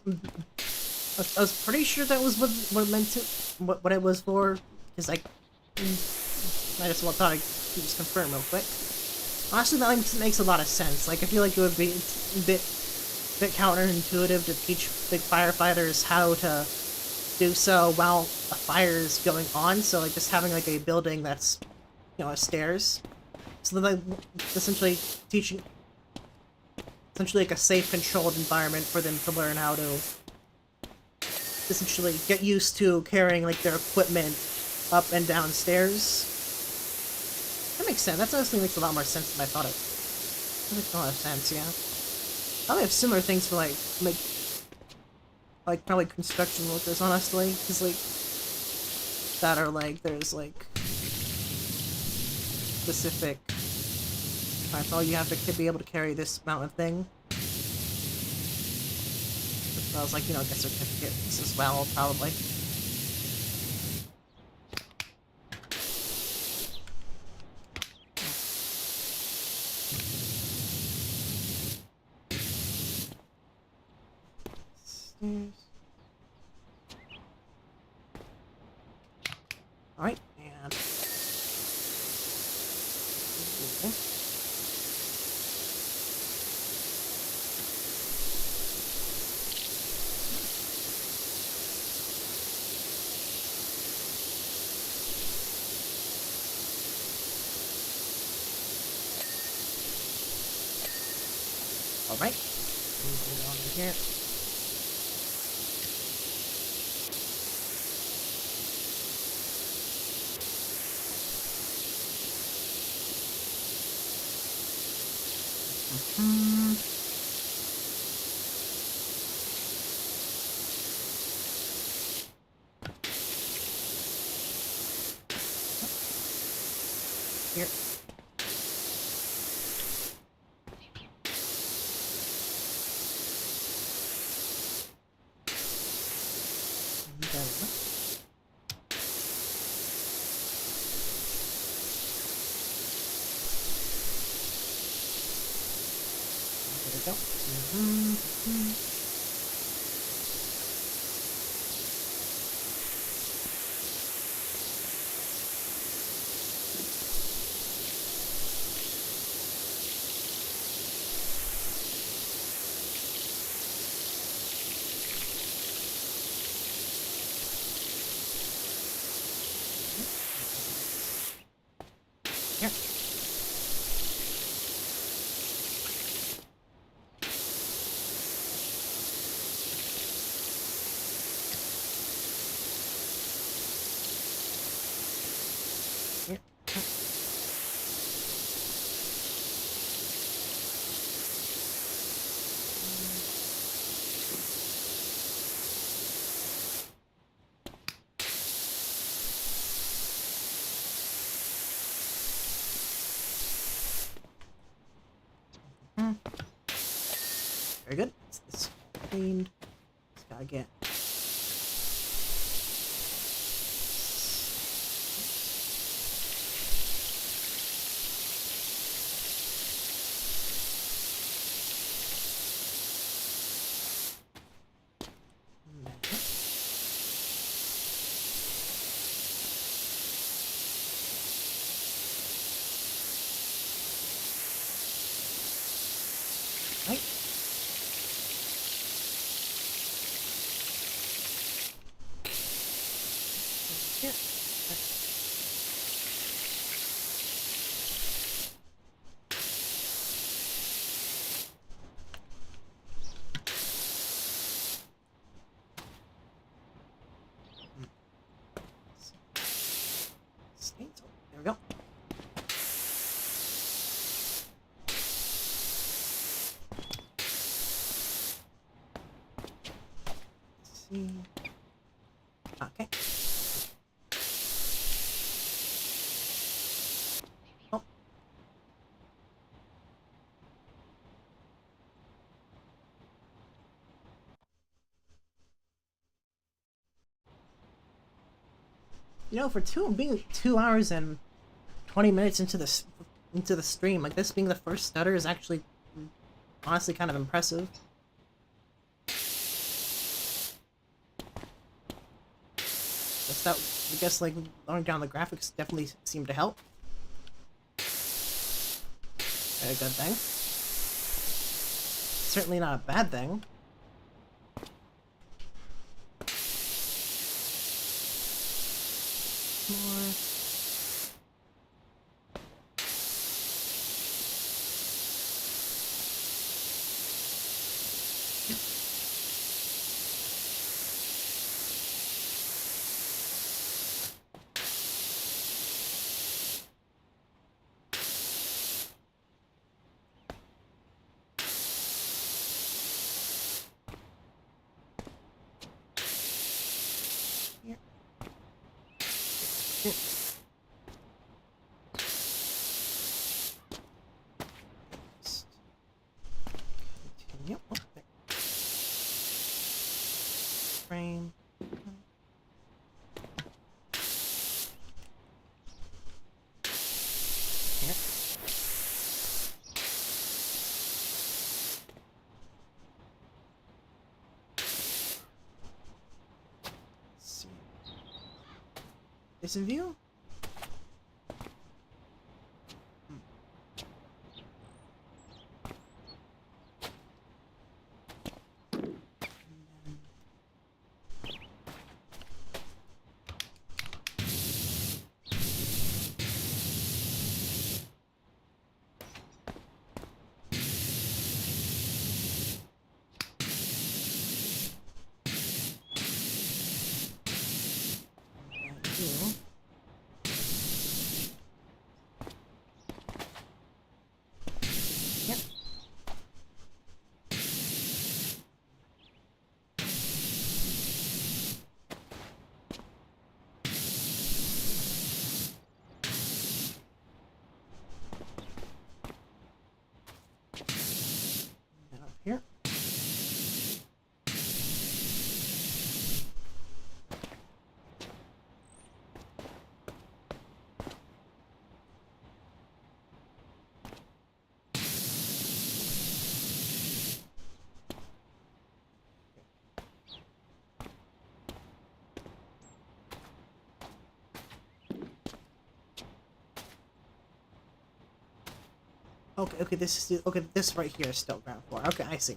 pretty sure that was what it meant to, what it was for, because I just well thought I'd just confirm real quick. Honestly, that makes a lot of sense. Like, I feel like it would be a bit counterintuitive to teach the firefighters how to do so while a fire is going on. So like just having like a building that's, you know, a stairs. So then like essentially teaching, essentially like a safe, controlled environment for them to learn how to essentially get used to carrying like their equipment up and down stairs. That makes sense. That honestly makes a lot more sense than I thought it. That makes a lot of sense, yeah. Probably have similar things for like probably construction workers, honestly, because like that are like there's like specific. That's all you have to be able to carry this amount of thing. As well as like, you know, get certificates as well, probably. Alright, and Alright. Move it on in here. Here. There we go. Here. Here. Very good. It's cleaned. Just gotta get. Right. Here. Stains. There we go. Let's see. Okay. Oh. You know, for being 2 hours and 20 minutes into the stream, like this being the first stutter is actually honestly kind of impressive. I guess like lowering down the graphics definitely seemed to help. Very good thing. Certainly not a bad thing. More. Here. Here. Continue. Oh, there. Frame. Here. Let's see. This in view? Yep. And up here. Okay, this is okay. This right here is still ground floor. Okay, I see.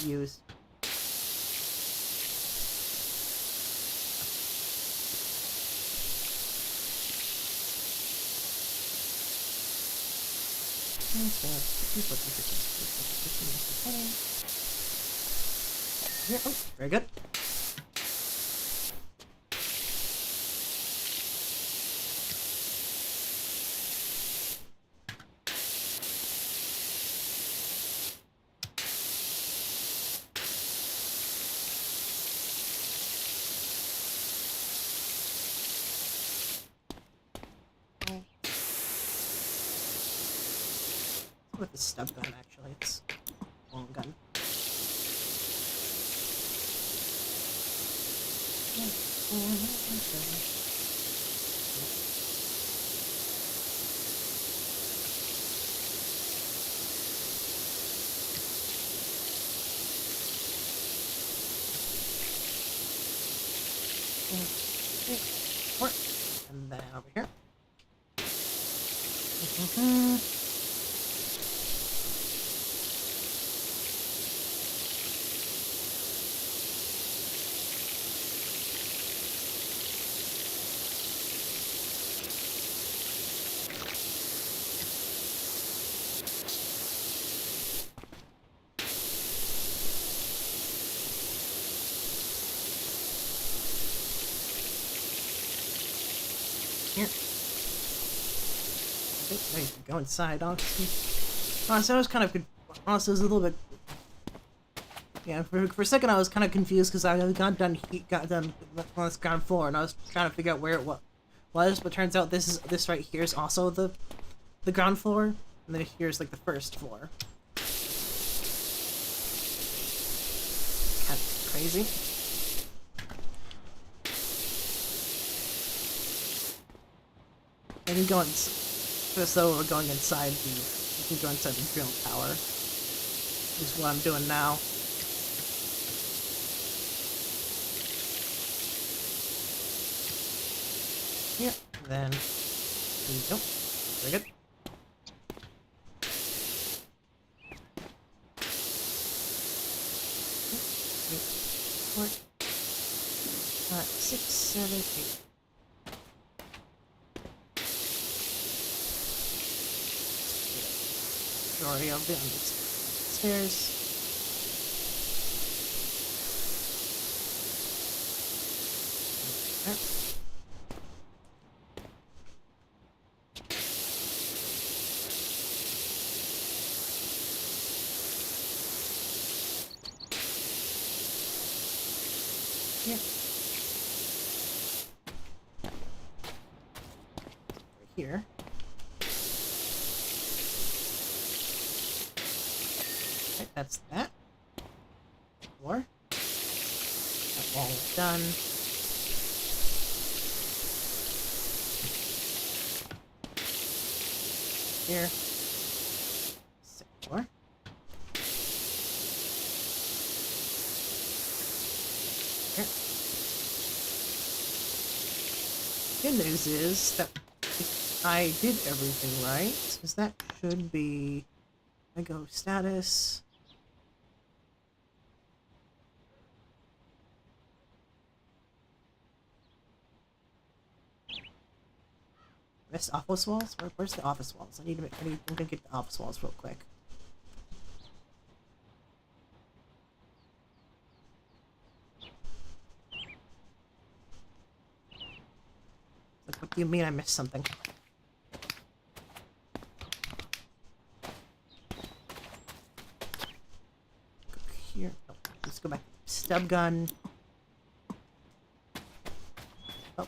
Use. Here. Oh, very good. With the stub gun, actually, it's a long gun. And then over here. Here. I think I could go inside, honestly. Honestly, I was kind of honestly, it was a little bit. Yeah, for a second I was kind of confused because I got done on this ground floor and I was trying to figure out where it was, but turns out this right here is also the ground floor, and then here's like the first floor. Kind of crazy. And you go just though we're going inside you can go inside the drill tower. Which is what I'm doing now. Here, then there you go. Very good. Four, 6, 7, 8. Majority of the stairs. Okay. Yeah. Right here. Okay, that's that. Four. That wall is done. Here. 6 more. Here. Good news is that if I did everything right, because that should be I go status. Missed office walls? Where's the office walls? I'm gonna get the office walls real quick. Like, what do you mean I missed something? here. Oh, let's go back. Stub gun. Oh.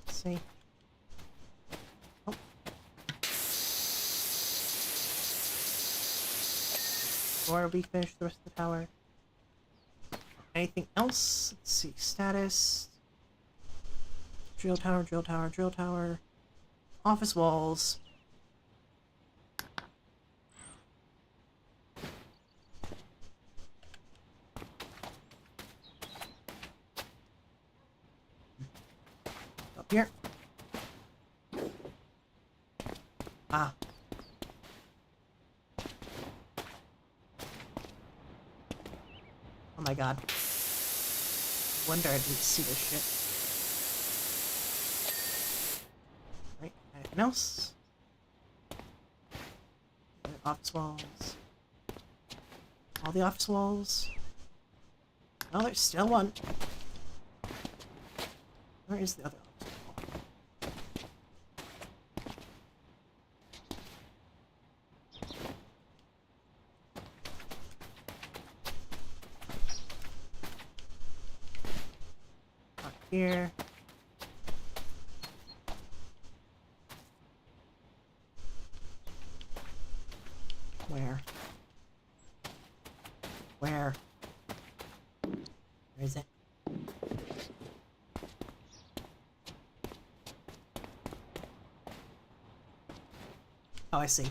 Let's see. Oh. Before we finish the rest of the tower. Anything else? Let's see. Status. Drill tower, drill tower, drill tower. Office walls. Up here. Ah. Oh my god. Wonder I didn't see this shit. Right, anything else? Office walls. All the office walls. Oh, there's still one. Where is the other office wall? Not here. Where? Where? Where is it? Oh, I see.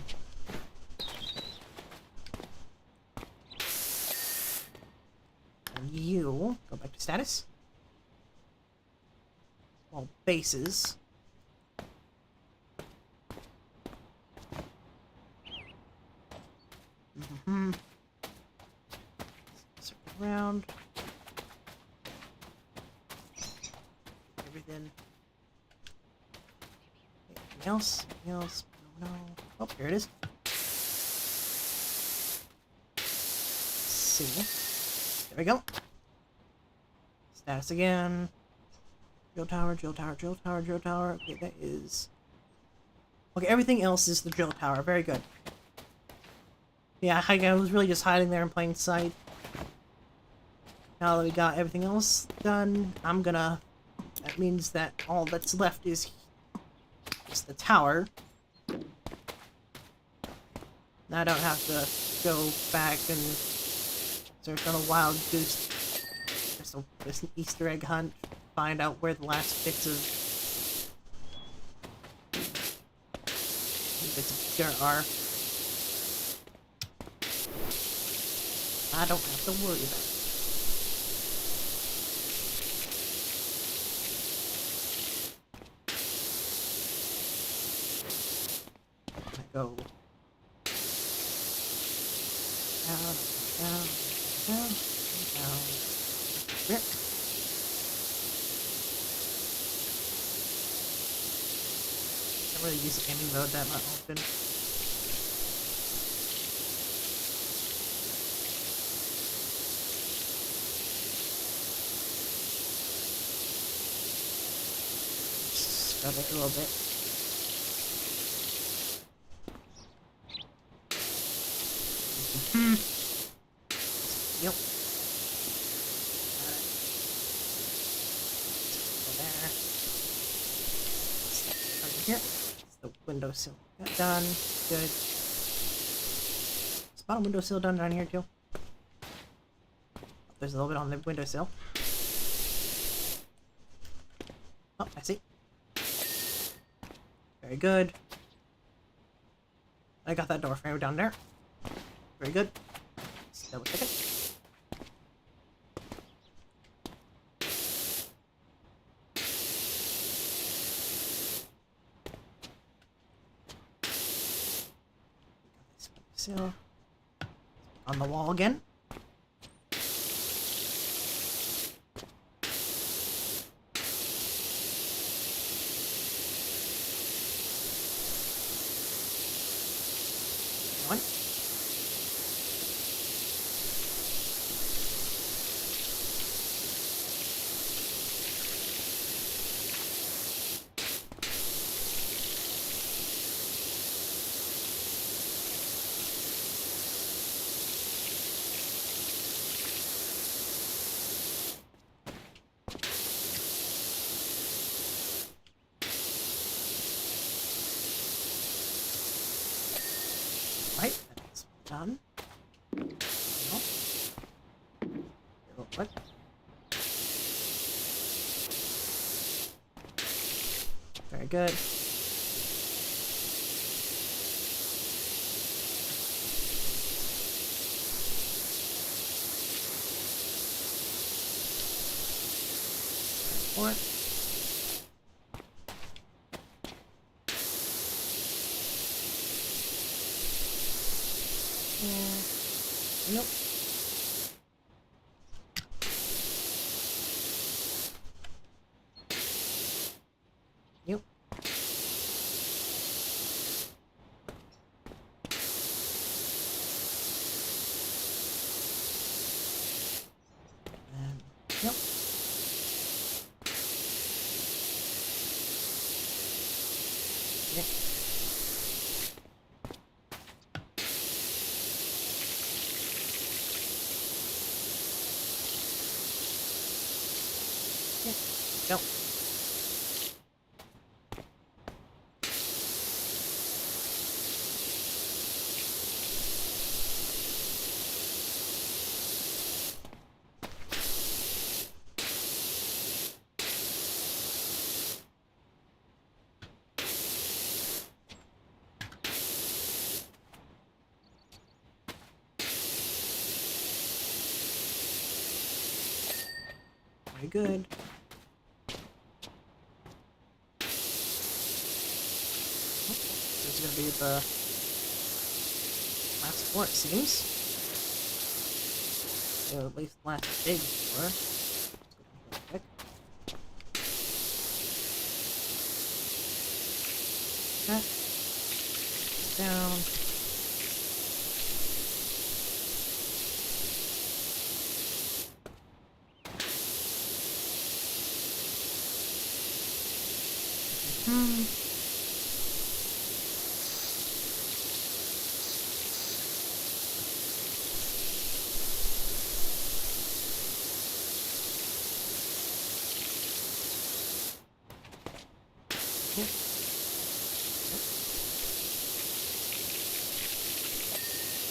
And you go back to status. Well, bases. Circle around. Everything. Anything else? Anything else? No. Oh, here it is. Let's see. There we go. Status again. Drill tower, drill tower, drill tower, drill tower. Okay, that is... Okay, everything else is the drill tower. Very good. Yeah, I was really just hiding there in plain sight. Now that we got everything else done, I'm gonna... That means that all that's left is the tower. Now I don't have to go back and search on a wild goose. There's an Easter egg hunt. Find out where the last bits of dirt are. I don't have to worry about it. I go down. Here. I don't really use aiming mode that much often. Scrub it a little bit. Yep. Here. It's the windowsill. Done. Good. Is bottom windowsill done down here too? There's a little bit on the windowsill. Oh, I see. Very good. I got that door frame down there. Very good. Let's double check it. So, on the wall again. One. What? Very good. What? Nope. Nope. Nope. Yep. Go. Very good. This is gonna be the last floor, it seems. Or at least last big floor. Let's go down real quick. Okay. Down.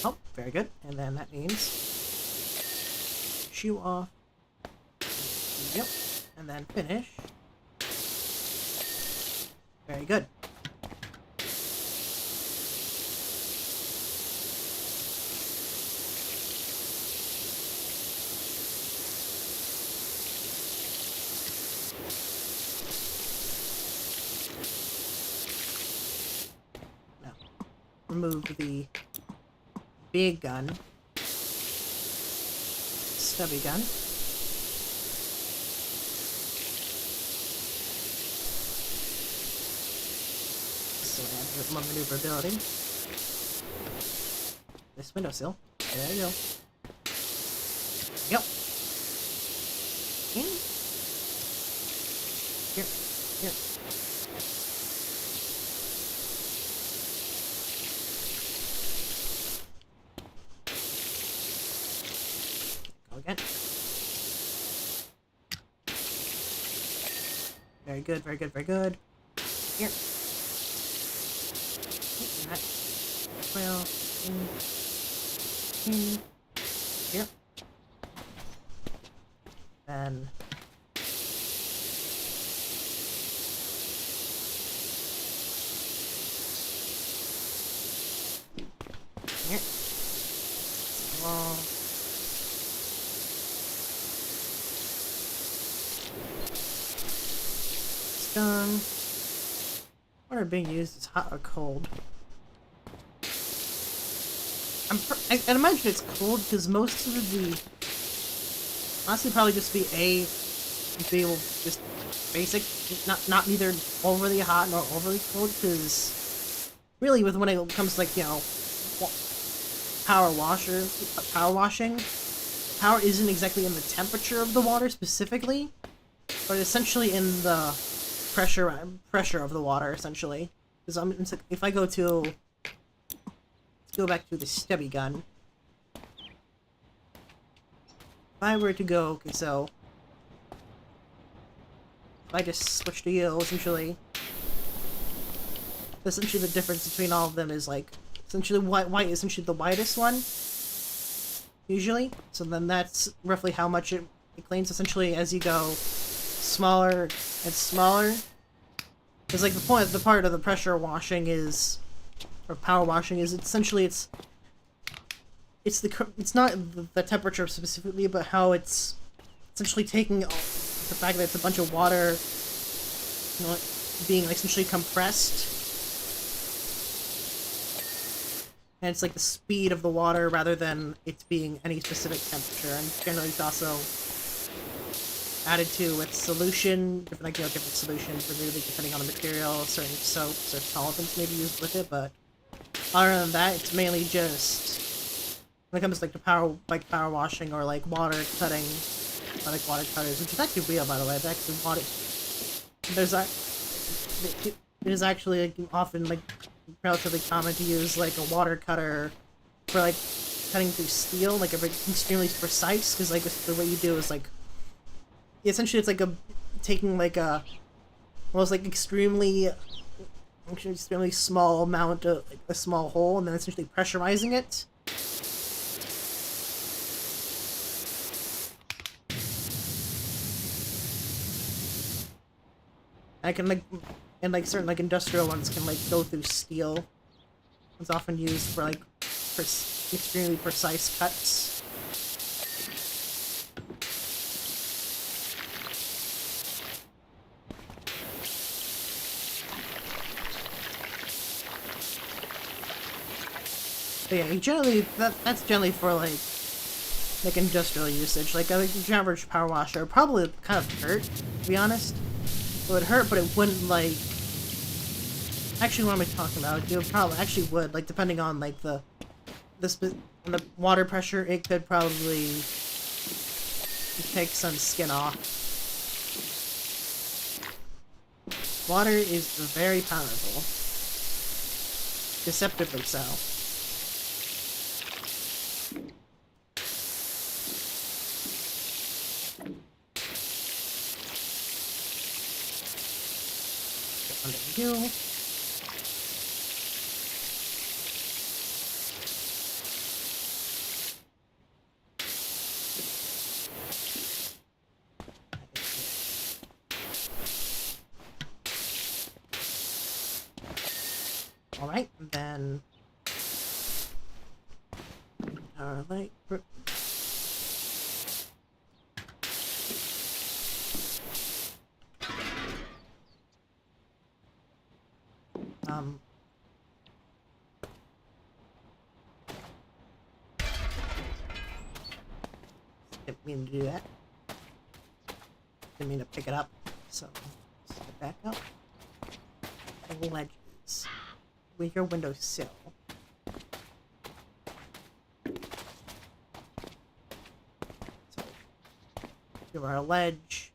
Oh, very good. And then that means shoe off. Yep. And then finish. Very good. Now, remove the big gun. Stubby gun. So add more maneuverability. This windowsill. There you go. Yep. In. Here. Here. Go again. Very good, very good, very good. Here. Well, in here. Then here. Well, it's done. Water being used is hot or cold? I'd imagine it's cold because most of the honestly probably just be just basic, not neither overly hot nor overly cold. Because really, when it comes to, like, you know, power washing, power isn't exactly in the temperature of the water specifically, but essentially in the pressure of the water essentially. Because if I go to go back to the stubby gun. If I were to go, okay, so if I just switch to you, essentially the difference between all of them is, like, essentially white essentially the widest one. usually. So then that's roughly how much it cleans. Essentially, as you go smaller and smaller, because like the part of the pressure washing is, or power washing is, essentially it's not the temperature specifically, but how it's essentially taking the fact that it's a bunch of water, you know, being like, essentially compressed, and it's like the speed of the water rather than it being any specific temperature. And generally it's also added to with solution, different, like, you know, different solutions, or really depending on the material, certain soaps or solvents may be used with it. But other than that, it's mainly just when it comes to like the power washing or like water cutting, or like water cutters, which is actually real, by the way. It's actually water. It is actually like, often like relatively common to use like a water cutter for like cutting through steel, like extremely precise, because like the way you do is like essentially it's like taking like a almost like extremely small amount of like a small hole, and then essentially pressurizing it. I can like, and like certain like industrial ones can like go through steel. It's often used for like extremely precise cuts. But yeah, generally that's generally for like industrial usage. Like I think the average power washer would probably kind of hurt, to be honest. It would hurt, but it wouldn't like. Actually, what am I talking about? It probably actually would, like, depending on like the water pressure. It could probably take some skin off. Water is very powerful, deceptively so. Under you. Alright, then like didn't mean to do that. Didn't mean to pick it up. So step back up. Ledges. With your windowsill. So you are a ledge.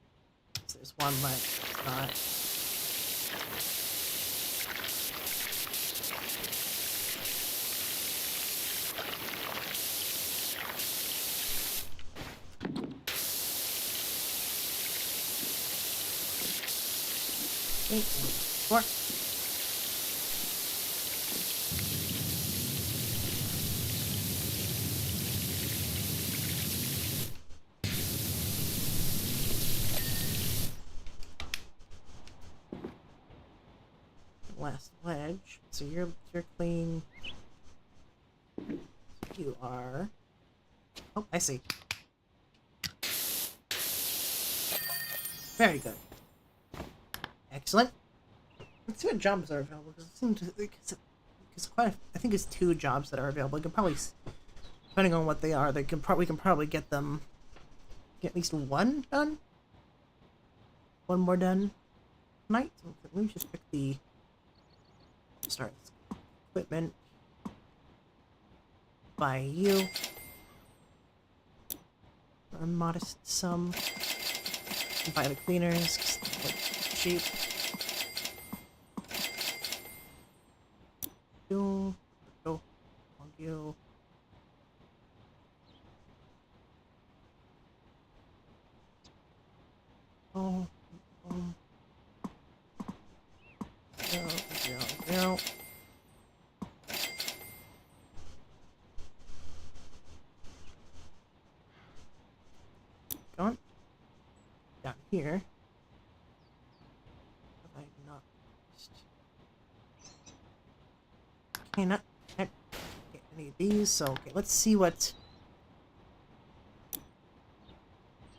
So there's one ledge. Not. Okay, 4. Last ledge. So you're clean. You are. Oh, I see. Very good. Excellent. Let's see what jobs are available. Because it seems it's quite. I think it's 2 jobs that are available. You can probably, depending on what they are, we can probably get them. Get at least 1 done. 1 more done tonight. So let me just pick the. Start equipment by you. A modest sum. Buy the cleaners, because they're cheap. You. Go. You. Oh. No. going. Down here. Have I not used? Okay, not can't get any of these, so okay, let's see what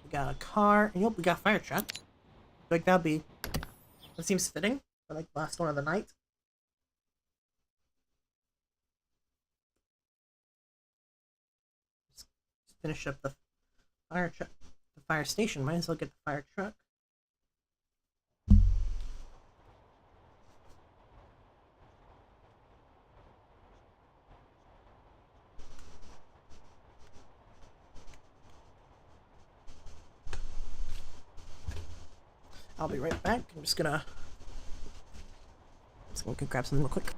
we got. A car, and yep, we got a fire truck. Like that seems fitting for like last one of the night. Just finish up the fire truck, the fire station. Might as well get the fire truck. I'll be right back. I'm just gonna grab something real quick.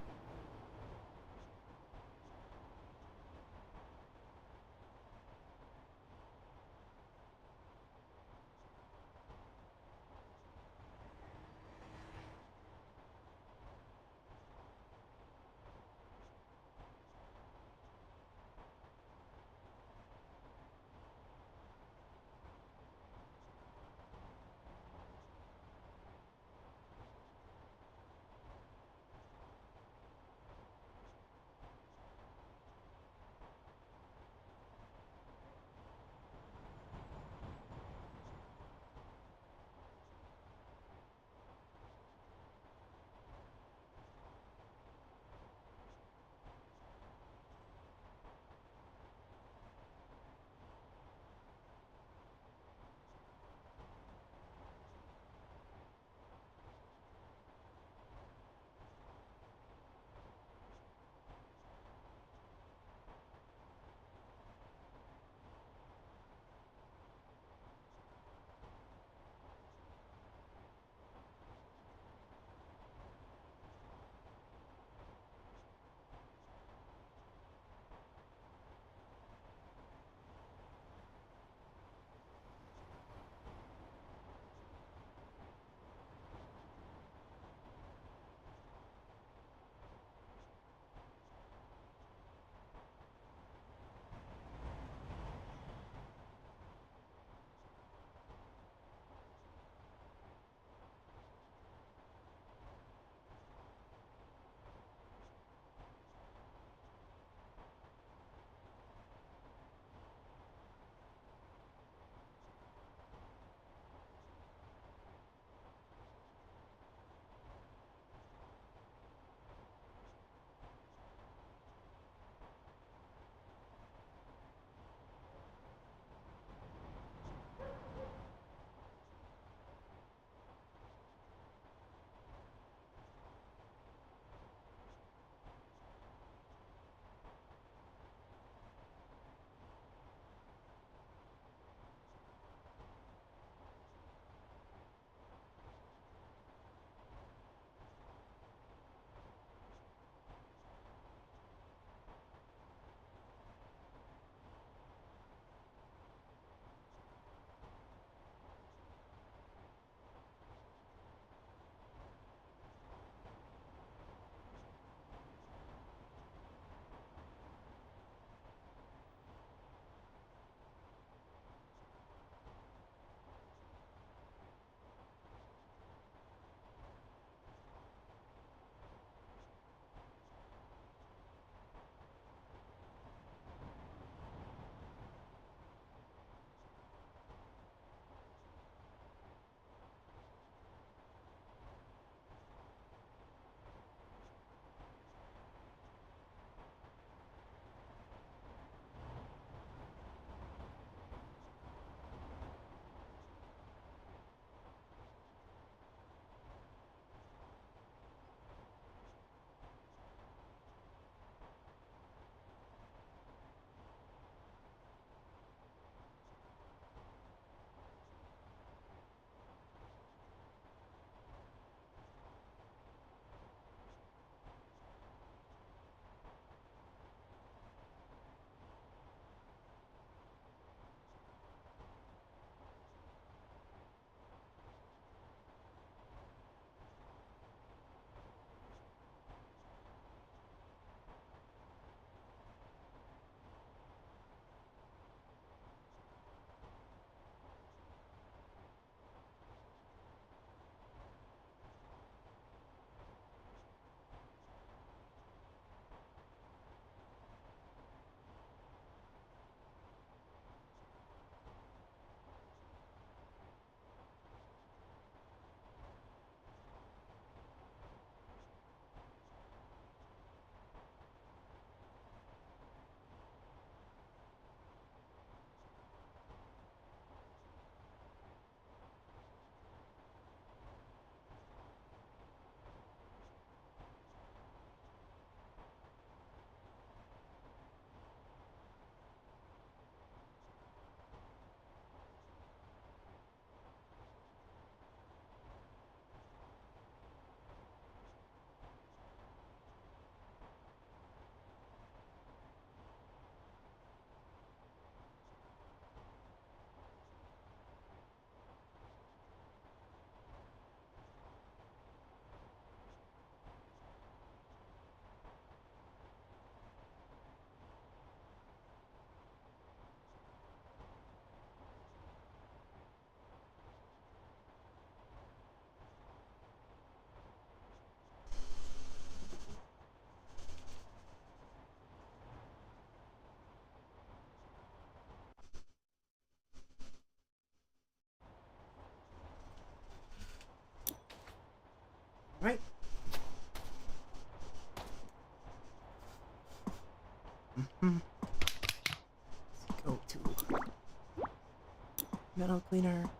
Shadow cleaner.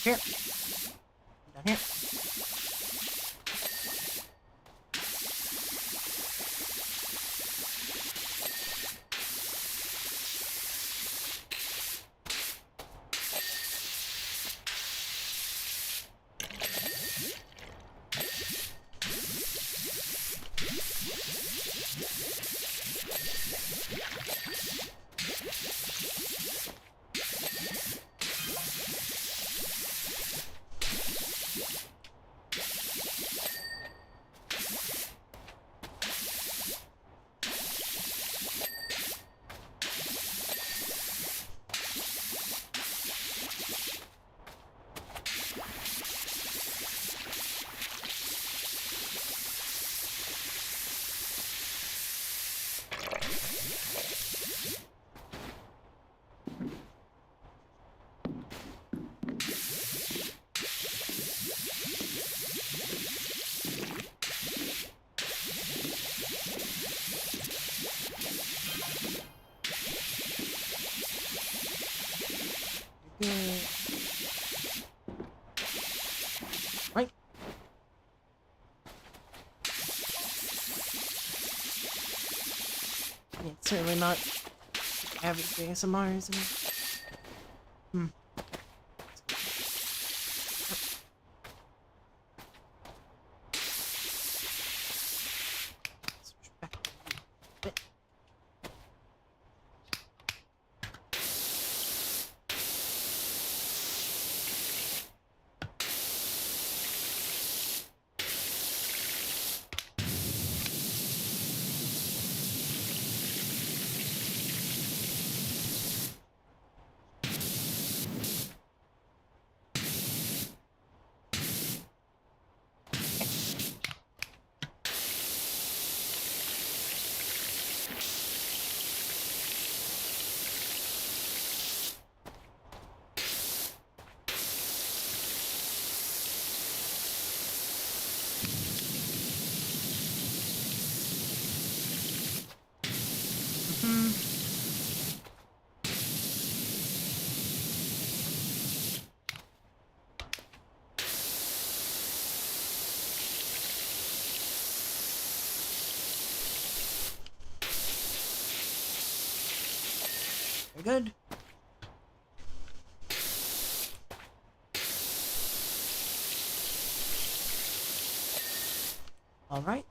Here. Down here. Right. Yeah, it's certainly not average ASMR, isn't it? Hmm. Switch back a bit. Very good. All right.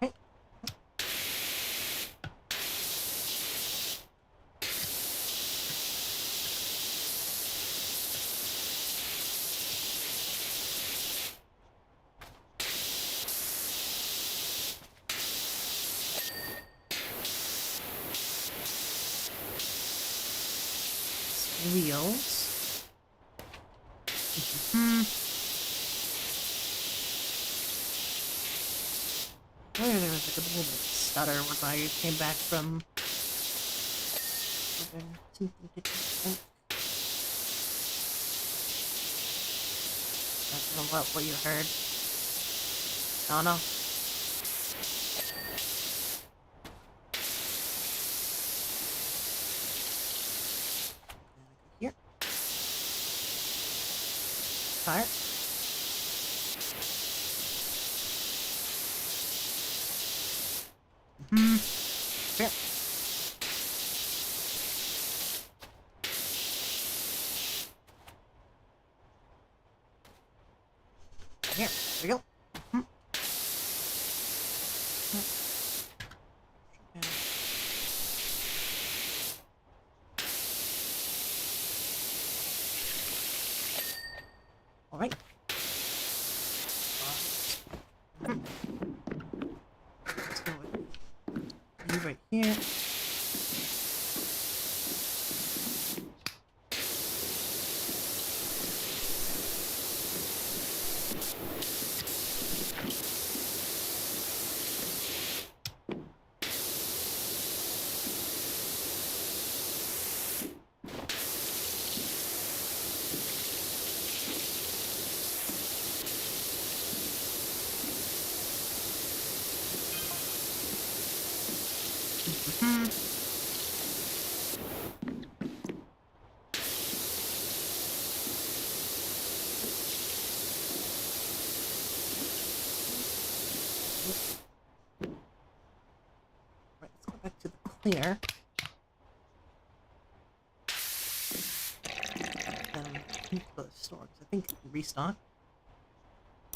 Okay. Wheels. Oh, there was like a little bit of stutter when I came back from. I don't know what you heard. No, no. Here. Fire. Here. Here we go. Mhm. All right. Let's go with you right here. Hmm. Right, let's go back to the clear. Then I need to go to the store because I think restock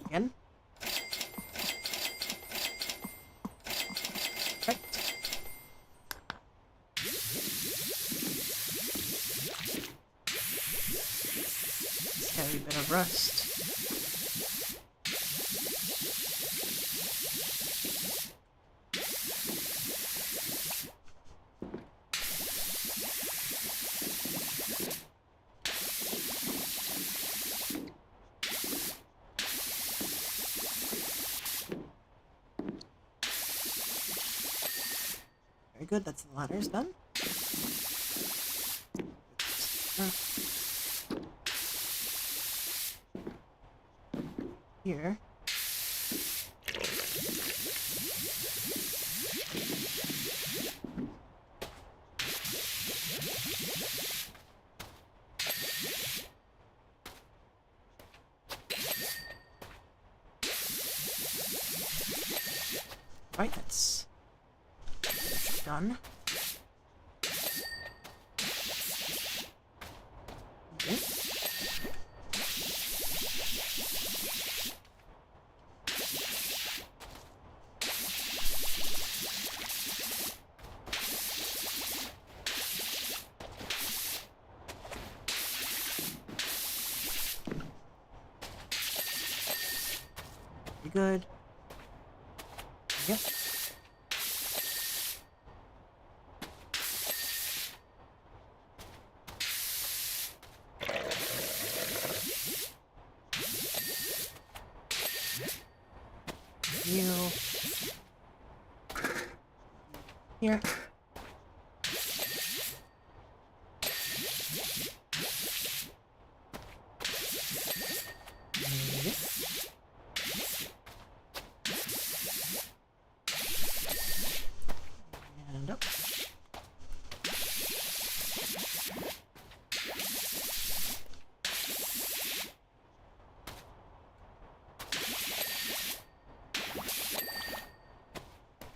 again. Right. Scary bit of rust. Very good, that's the ladders done. Here. Right, that's done. Okay. Pretty good. Yep. You. Here. And up.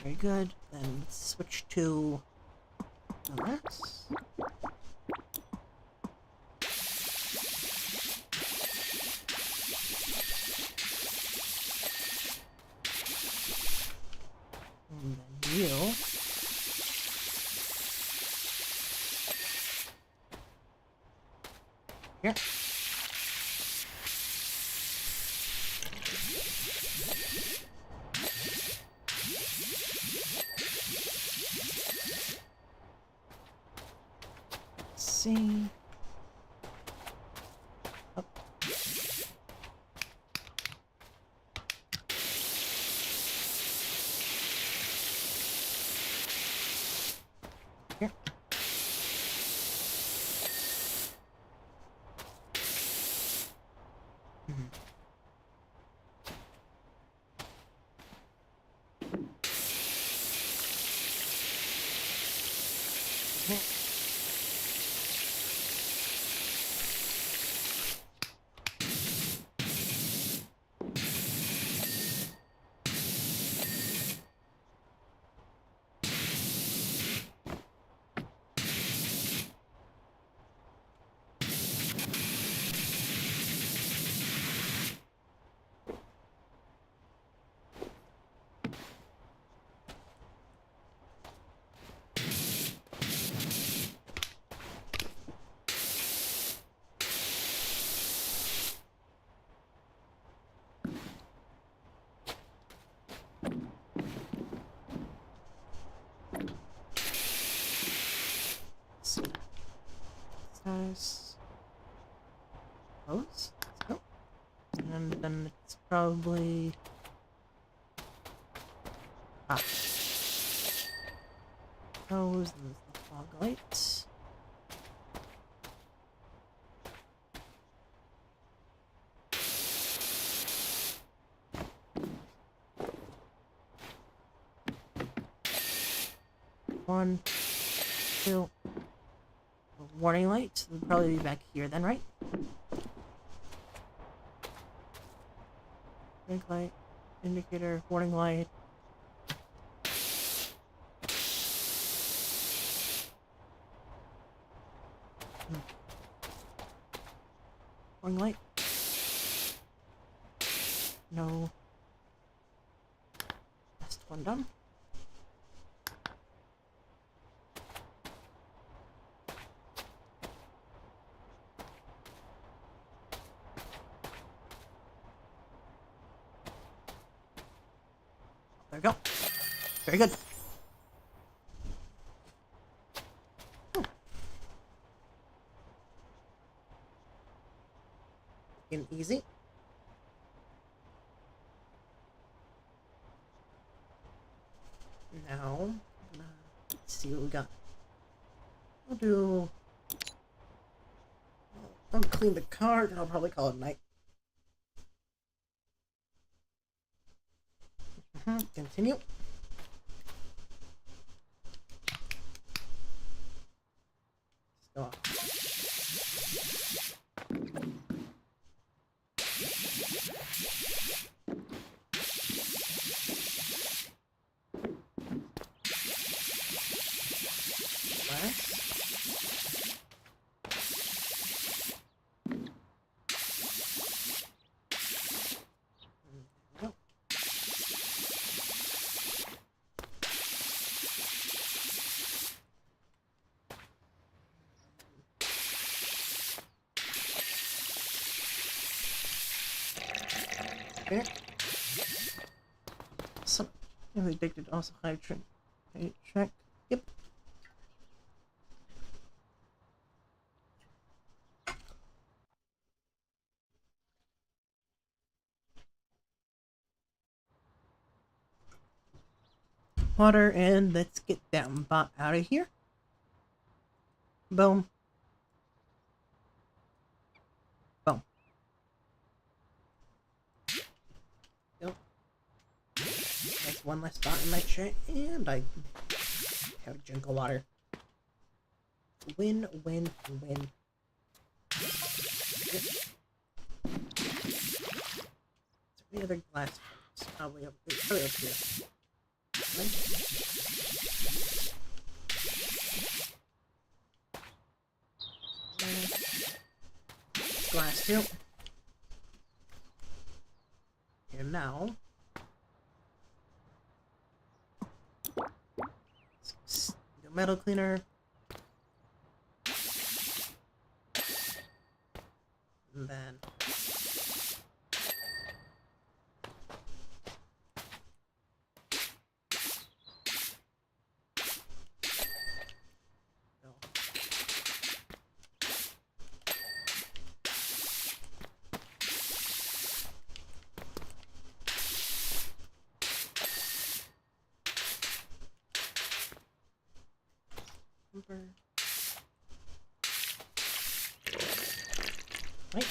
Very good. Then let's switch to LS. And then you. Here. Let's see. Up. Here. Mhm. Here. Close. So, and then it's probably close and the fog light. One, two. Warning light. We'll probably be back here then, right? Brake light, indicator, warning light. Warning light. No. Last one done. There we go. Very good. And easy. Now, let's see what we got. I'll clean the card and I'll probably call it night. Continue. Go off. Okay. So, addicted also high track. Yep. Water, and let's get that bot out of here. Boom. Boom. Yep. That's one less spot in my tray, and I have a drink of water. Win, win, win. Yep. Is there any other glass parts? Probably up here. Glass too. And now, the metal cleaner. And then right.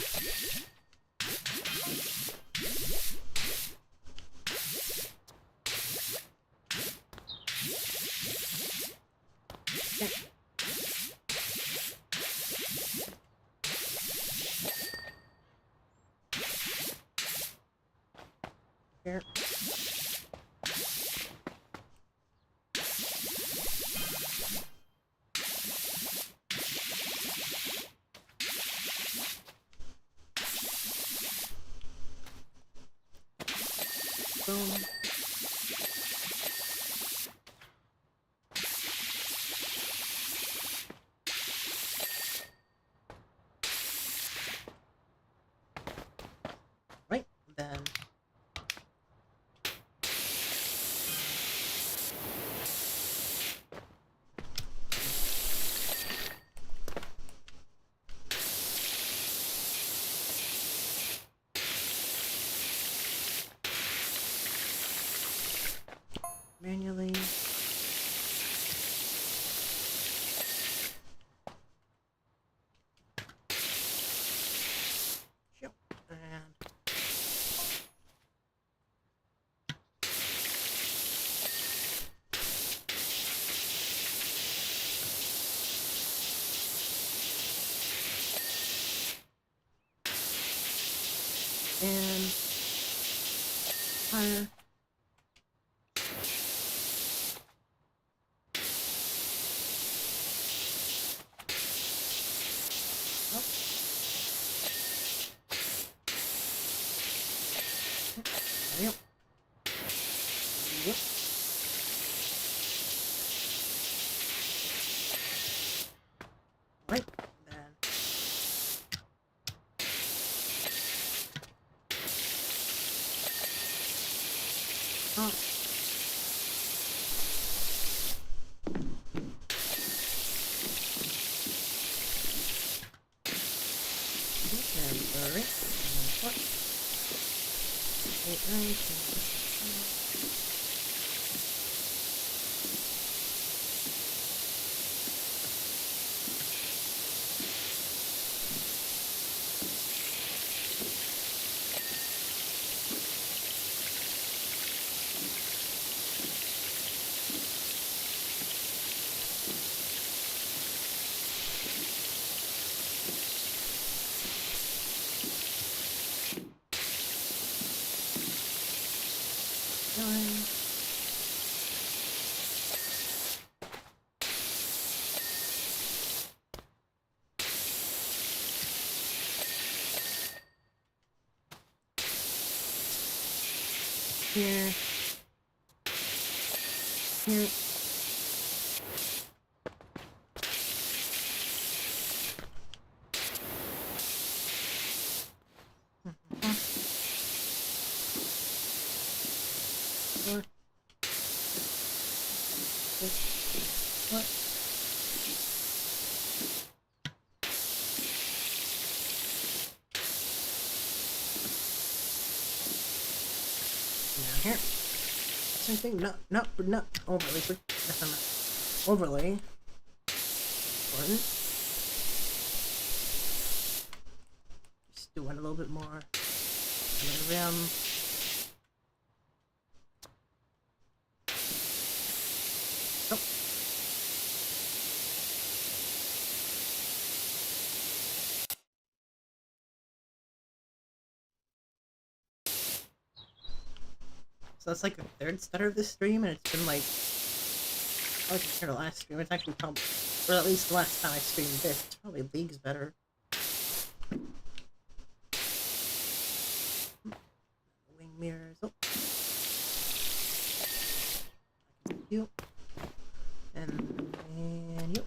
Here. Boom. Right, then manually. Yep. And fire. Oh. Yep. Yep. Right. Then. Oh. And hurry. And what? 8, 9, 10. Here. Here. What? What? Down here. Same thing. Not overly. Nothing overly important. Just doing a little bit more. Around. Oh. So that's like the third stutter of this stream, and it's been like, I like compared to last stream, it's actually probably, or at least the last time I streamed this, it's probably leagues better. Wing mirrors, oh. You. And you.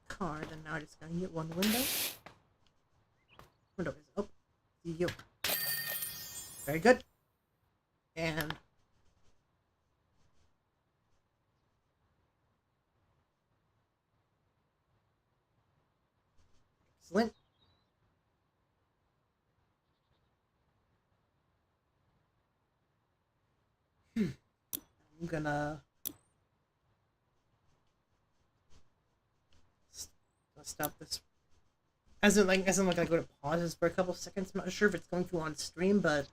Car, then now I just gotta get one window. Window is up. Yo. Very good. And excellent. I'm gonna stop this. As in like I go to pauses for a couple seconds. I'm not sure if it's going to on stream, but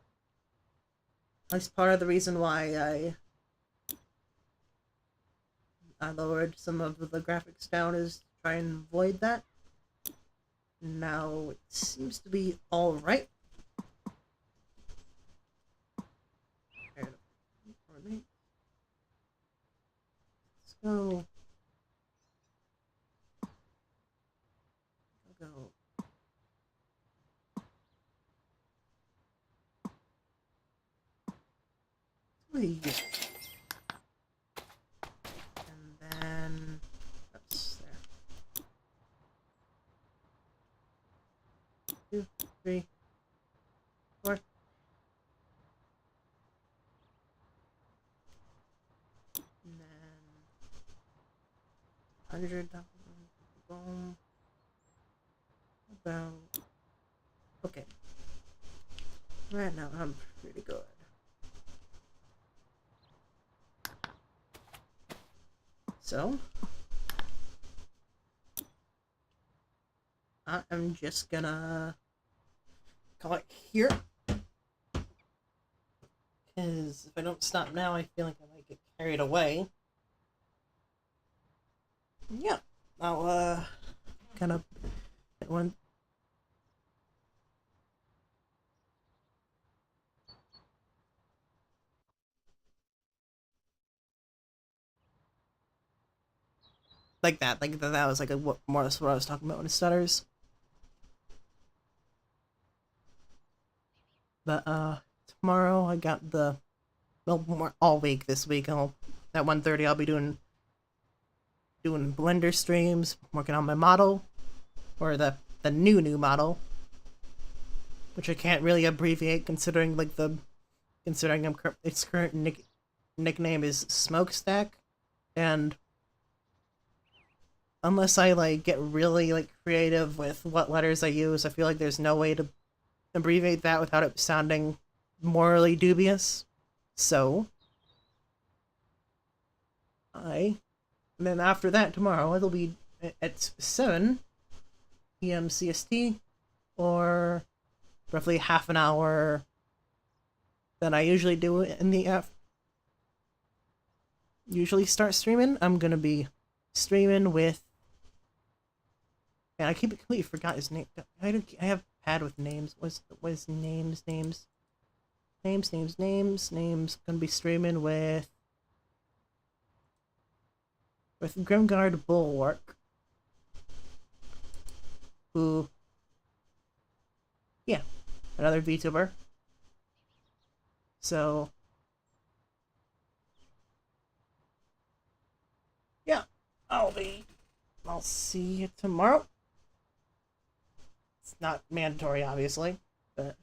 that's part of the reason why I lowered some of the graphics down, is to try and avoid that. Now it seems to be all right. Let's go. I'll go. And then that's there. 2, 3, 4. And then 100,000. Boom. About. Okay. Right now I'm pretty good. So I am just gonna call it here. Because if I don't stop now, I feel like I might get carried away. Yeah, I'll kind of one. Like that, that was like a more or less what I was talking about when it stutters. But tomorrow I got the more all week this week. At 1:30 I'll be doing Blender streams, working on my model, or the new model, which I can't really abbreviate considering its current nickname is Smokestack, and unless I like get really like creative with what letters I use, I feel like there's no way to abbreviate that without it sounding morally dubious. So and then after that tomorrow it'll be at 7 p.m. CST, or roughly half an hour that I usually do in the usually start streaming. I'm gonna be streaming with, and I completely forgot his name. I have pad with names. What's names? Gonna be streaming with Grimguard Bulwark, who, yeah, another VTuber. So yeah, I'll see you tomorrow. It's not mandatory, obviously, but